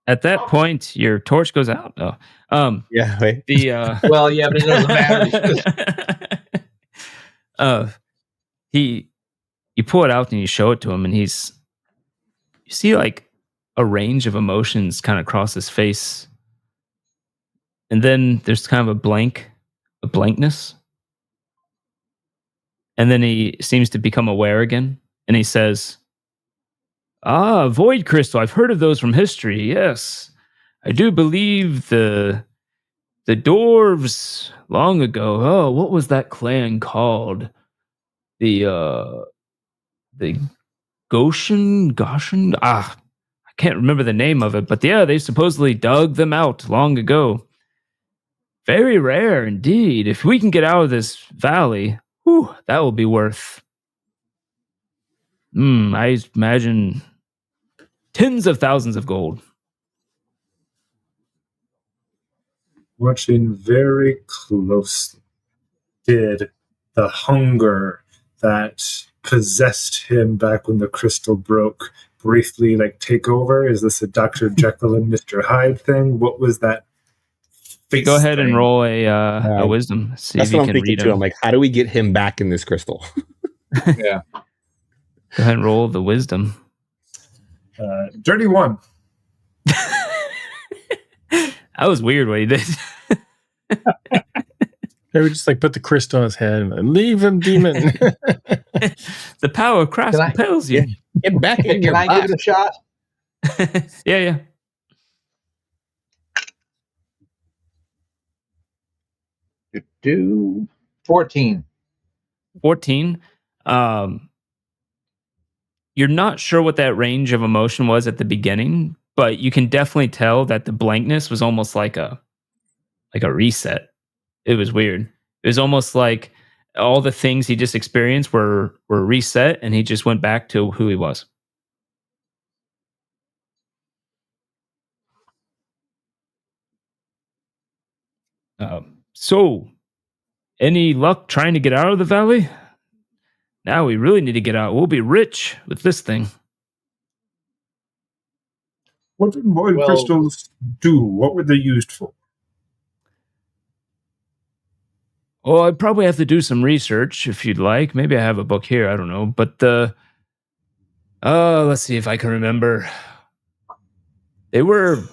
At that point, your torch goes out. Oh, yeah. Wait. Well, yeah, but it doesn't matter. You pull it out and you show it to him, and you see like a range of emotions kind of cross his face, and then there's kind of a blankness, and then he seems to become aware again, and he says, void crystal. I've heard of those from history. Yes, I do believe the dwarves long ago. Oh, what was that clan called? The Goshen? I can't remember the name of it, but yeah, they supposedly dug them out long ago. Very rare indeed. If we can get out of this valley, that will be worth. I imagine tens of thousands of gold. Watching very closely, did the hunger that possessed him back when the crystal broke briefly take over? Is this a Dr. Jekyll and Mr. Hyde thing? What was that? Go ahead and roll a wisdom. See That's if you what I'm can thinking read too. him. I'm like, how do we get him back in this crystal? Yeah. Go ahead and roll the wisdom. Dirty one. That was weird what he did. They would just put the crystal on his head and leave him, demon. The power of Christ compels you. Get back in your Can I give it a shot? Yeah. Do 14. 14. You're not sure what that range of emotion was at the beginning, but you can definitely tell that the blankness was almost like a reset. It was weird. It was almost like all the things he just experienced were reset, and he just went back to who he was. So, any luck trying to get out of the valley? Now we really need to get out. We'll be rich with this thing. What did void crystals do? What were they used for? Oh, I'd probably have to do some research if you'd like. Maybe I have a book here. I don't know. But let's see if I can remember. They were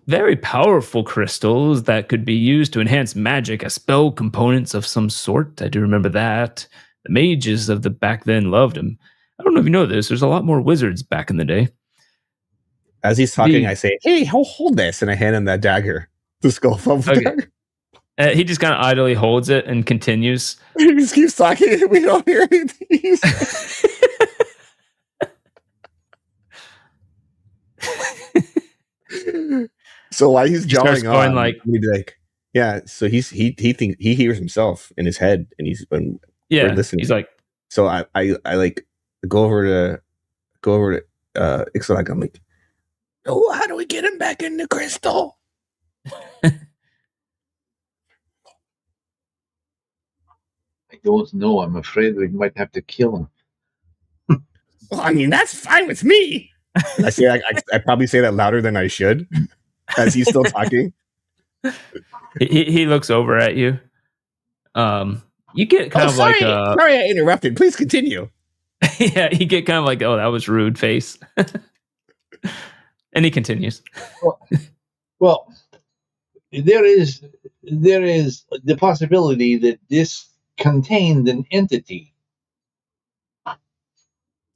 very powerful crystals that could be used to enhance magic as spell components of some sort. I do remember that. The mages of the back then loved them. I don't know if you know this. There's a lot more wizards back in the day. As he's talking, I say, "Hey, hold this," and I hand him that dagger, the skull dagger. He just kind of idly holds it and continues. He just keeps talking. We don't hear anything. So while he's jawing on, yeah. So he thinks he hears himself in his head, and he's been listening. He's like, so I go over to Ixalag. I'm like, Oh, how do we get him back in the crystal? I don't know. I'm afraid we might have to kill him. Well, I mean, that's fine with me. I probably say that louder than I should, as he's still talking. He looks over at you. You get kind of sorry, like sorry I interrupted. Please continue. yeah, you get kind of like, oh, that was rude face. And he continues. Well, there is the possibility that this contained an entity. Give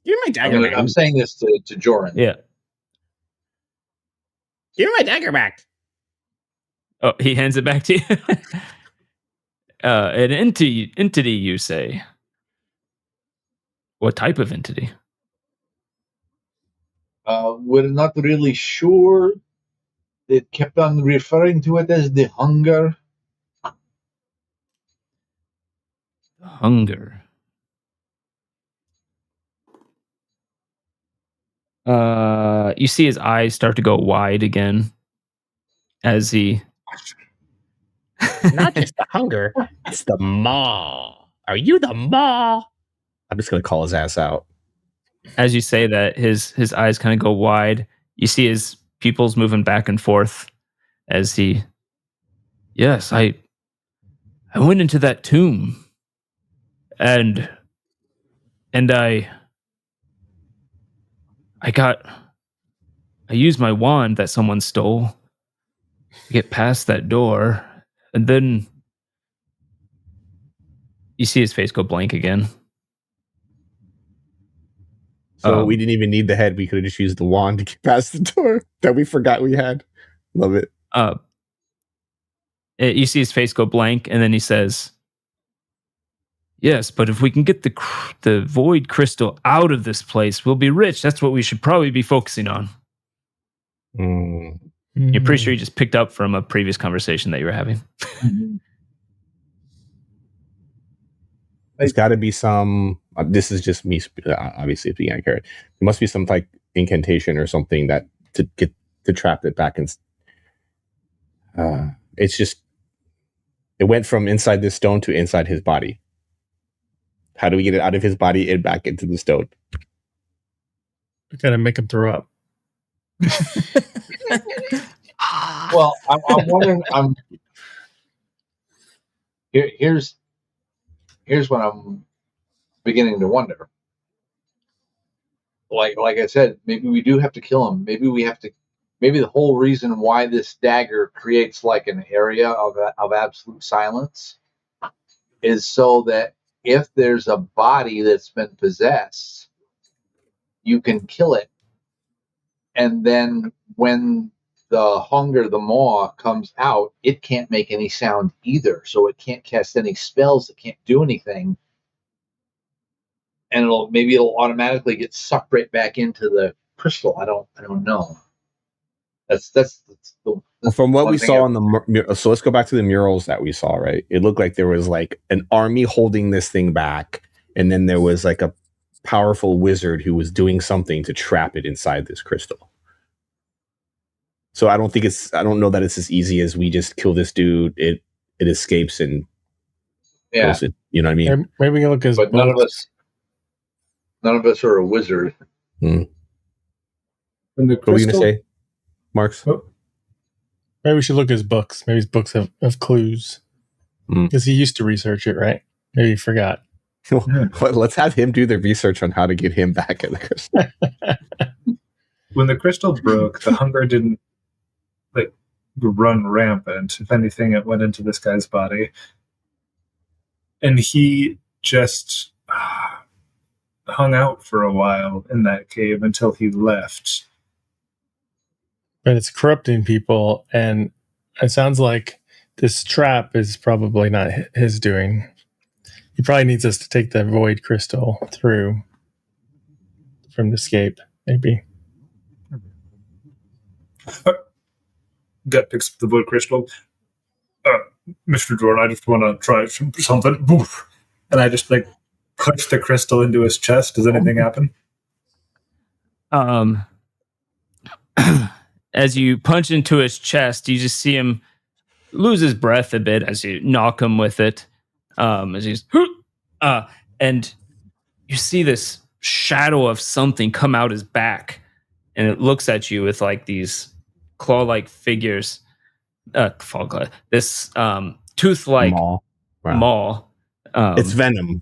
me my dagger back. I'm saying this to Joran. Yeah. Give me my dagger back. Oh, he hands it back to you. An entity, you say? What type of entity? We're not really sure. It kept on referring to it as the hunger. Hunger. You see his eyes start to go wide again as he. Not just the hunger, it's the maw. Are you the maw? I'm just gonna call his ass out. As you say that, his eyes kind of go wide. You see his pupils moving back and forth as he. Yes, I went into that tomb, and I used my wand that someone stole to get past that door, and then you see his face go blank again. So we didn't even need the head. We could have just used the wand to get past the door that we forgot we had. Love it. You see his face go blank, and then he says, "Yes, but if we can get the void crystal out of this place, we'll be rich. That's what we should probably be focusing on." You're pretty sure you just picked up from a previous conversation that you were having. There's got to be some. This is just me, obviously, being accurate. There must be some like incantation or something that to trap it back in. It's just it went from inside this stone to inside his body. How do we get it out of his body and back into the stone? We gotta make him throw up. Well, I'm wondering. Here's what I'm beginning to wonder. Like I said, maybe we do have to kill him. Maybe the whole reason why this dagger creates like an area of absolute silence is so that if there's a body that's been possessed, you can kill it, and then when the hunger, the maw, comes out, it can't make any sound either, so it can't cast any spells, it can't do anything, and it'll automatically get sucked right back into the crystal. I don't know. That's from what we saw on the. So let's go back to the murals that we saw. Right, it looked like there was like an army holding this thing back, and then there was like a powerful wizard who was doing something to trap it inside this crystal. So I don't know that it's as easy as we just kill this dude. It escapes and kills it. You know what I mean? Maybe we can look as. But none of us are a wizard. When the What were you gonna say, Marks? Maybe we should look at his books. Maybe his books have clues. Because he used to research it, right? Maybe he forgot. Let's have him do the research on how to get him back in the crystal. When the crystal broke, the hunger didn't like run rampant. If anything, it went into this guy's body. And he just hung out for a while in that cave until he left. But it's corrupting people, and it sounds like this trap is probably not his doing. He probably needs us to take the void crystal through from the escape, maybe. Gut picks up the void crystal. Mr. Jordan, I just want to try something. And I just like push the crystal into his chest. Does anything happen? As you punch into his chest, you just see him lose his breath a bit as you knock him with it. As he's and you see this shadow of something come out his back, and it looks at you with like these claw-like figures. This tooth-like Maw. Wow. maw. It's venom.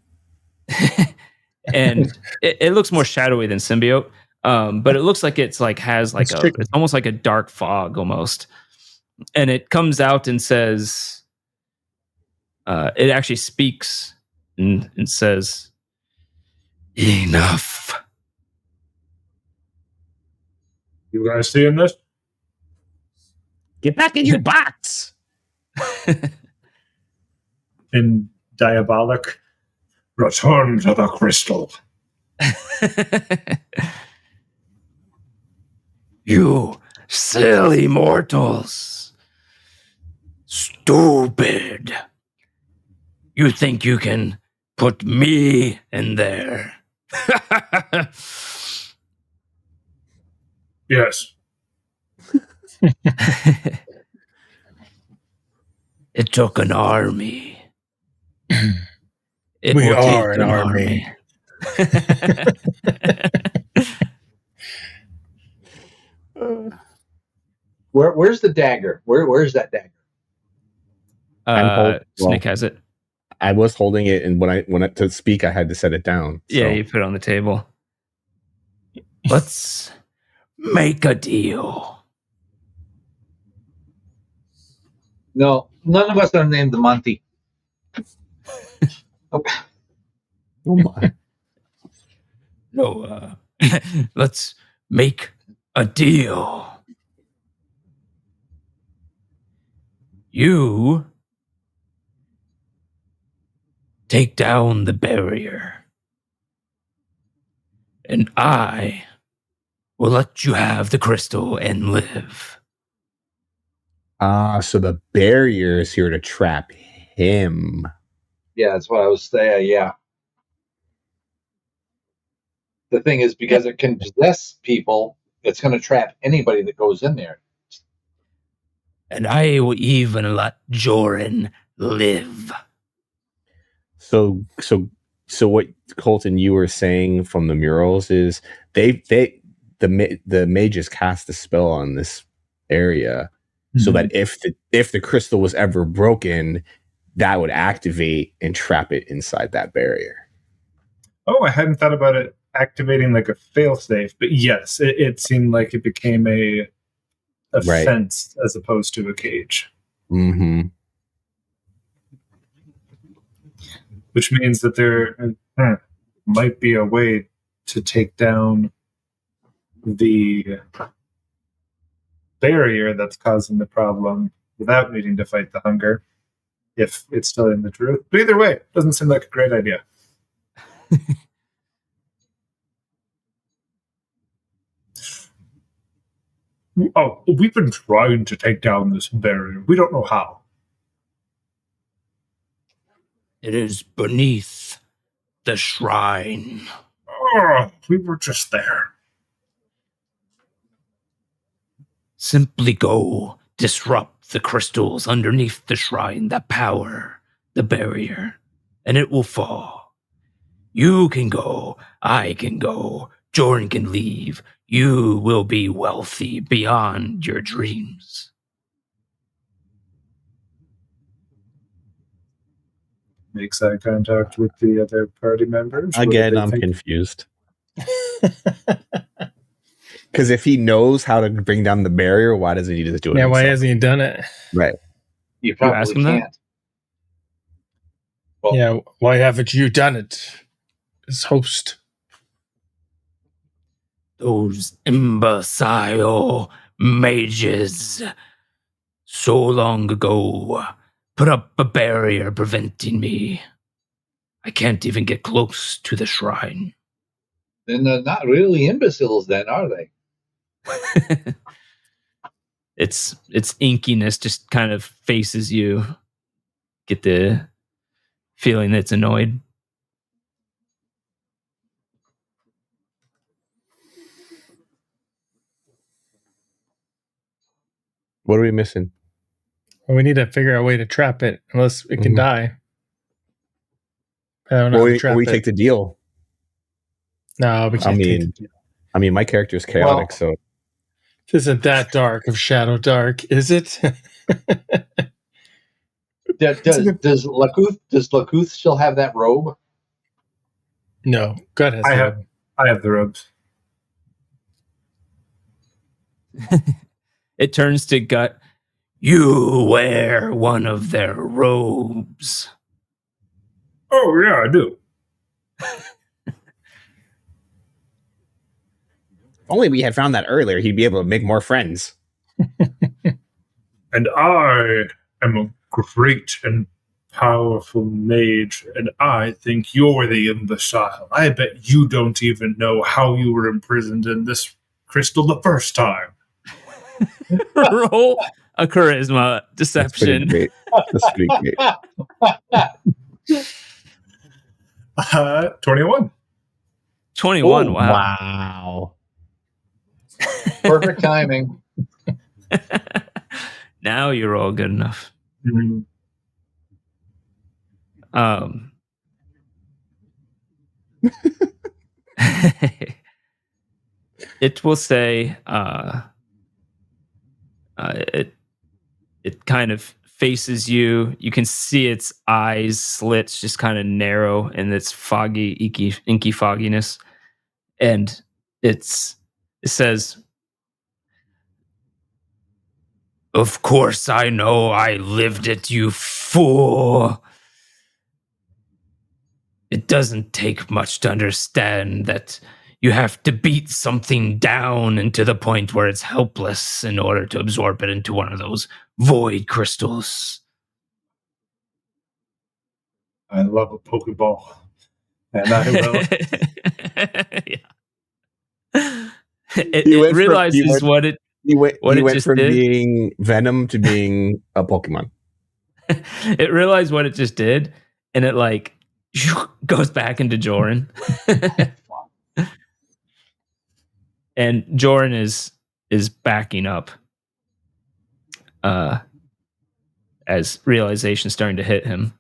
And it looks more shadowy than symbiote. But it looks like it's like has like it's almost like a dark fog almost. And it comes out and says, it actually speaks and says, Enough. You guys seeing this? Get back in your box. In diabolic, return to the crystal. You silly mortals. Stupid. You think you can put me in there? Yes. It took an army. It We will are take an army. Where's the dagger? Where's that dagger? Snake has it. I was holding it, and when I to speak, I had to set it down. Yeah, so. you put it on the table. Let's make a deal. No, none of us are named Monty. Okay. Oh my! No, let's make a deal. You take down the barrier, and I will let you have the crystal and live. So the barrier is here to trap him. Yeah, that's what I was saying. Yeah. The thing is, because it can possess people, it's going to trap anybody that goes in there. And I will even let Joran live. So what, Colton, you were saying from the murals is the mages cast a spell on this area, so that if the crystal was ever broken, that would activate and trap it inside that barrier. Oh, I hadn't thought about it activating like a failsafe, but yes, it seemed like it became a fence as opposed to a cage. Mm-hmm. Which means that there might be a way to take down the barrier that's causing the problem without needing to fight the hunger, if it's still in the truth. But either way, it doesn't seem like a great idea. Oh, we've been trying to take down this barrier. We don't know how. It is beneath the shrine. Oh, we were just there. Simply go disrupt the crystals underneath the shrine that power the barrier, and it will fall. You can go, I can go, Jordan can leave. You will be wealthy beyond your dreams. Makes eye contact with the other party members. Again, I'm confused. Because if he knows how to bring down the barrier, why doesn't he just do it? Yeah, why himself? hasn't he done it? Right. You probably ask him can't. that? Well, Yeah, why haven't you done it as host? Those imbecile mages so long ago put up a barrier preventing me. I can't even get close to the shrine. then they're not really imbeciles, then, are they? Its inkiness just kind of faces you. Get the feeling that it's annoyed. What are we missing? Well, we need to figure out a way to trap it, unless it can die. I don't know Well, how to trap we it. take the deal. No, we can't take the deal. I mean, my character is chaotic, so This isn't that dark of Shadowdark, is it? Does Lakuth still have that robe? No, God has I have the robes. It turns to Gut. You wear one of their robes. Oh yeah, I do. only we had found that earlier, he'd be able to make more friends. And I am a great and powerful mage, and I think you're the imbecile. I bet you don't even know how you were imprisoned in this crystal the first time. Roll a charisma deception. That's pretty great. 21. 21. Oh, Wow. Perfect timing. Now you're all good enough. Mm-hmm. It will say it kind of faces you. You can see its eyes slits just kind of narrow in its foggy, inky fogginess. And it says, "Of course I know, I lived it, you fool. It doesn't take much to understand that you have to beat something down into the point where it's helpless in order to absorb it into one of those void crystals." I love a Pokeball. And I will. Yeah. It realizes what it went just from did. being Venom to being a Pokemon. It realized what it just did, and it like goes back into Joran. And Joran is backing up as realization starting to hit him.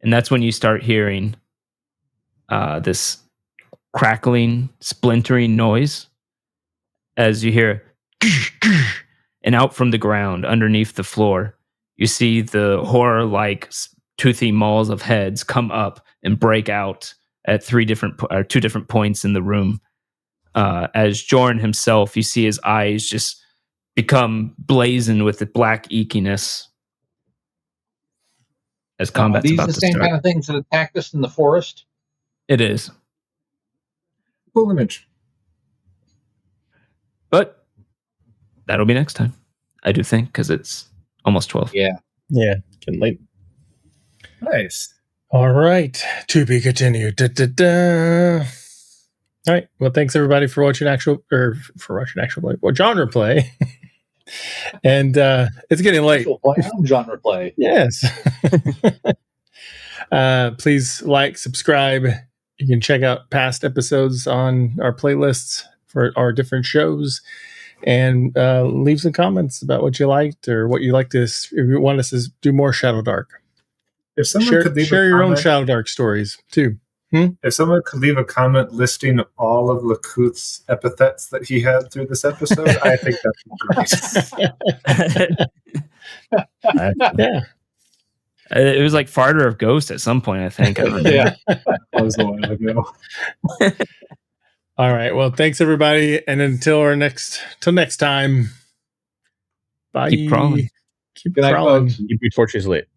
And that's when you start hearing this crackling, splintering noise as you hear, and out from the ground underneath the floor, you see the horror-like toothy mauls of heads come up and break out at two different points in the room. As Joran himself, you see his eyes just become blazing with the black eekiness as combat's Are these about the to same start. kind of things that attacked us in the forest? It is. Cool image. But that'll be next time, I do think, because it's almost 12. Yeah. Yeah, getting late. Nice. All right, to be continued. Da. All right. Well, thanks everybody for watching GenrePlay. Well, GenrePlay. And it's getting late. GenrePlay. Yes. Please like, subscribe. You can check out past episodes on our playlists for our different shows, and leave some comments about what you liked or what you like to. If you want us to do more Shadowdark, If someone could leave share a your own comment, Shadowdark stories too. If someone could leave a comment listing all of Lakuth's epithets that he had through this episode, I think that's great. Yeah. It was like Farter of Ghost at some point, I think. I don't know. Yeah. That was a while ago. All right. Well, thanks everybody, and until next time. Bye. Keep crawling. Keep Good night, crawling. folks. Keep your torches lit.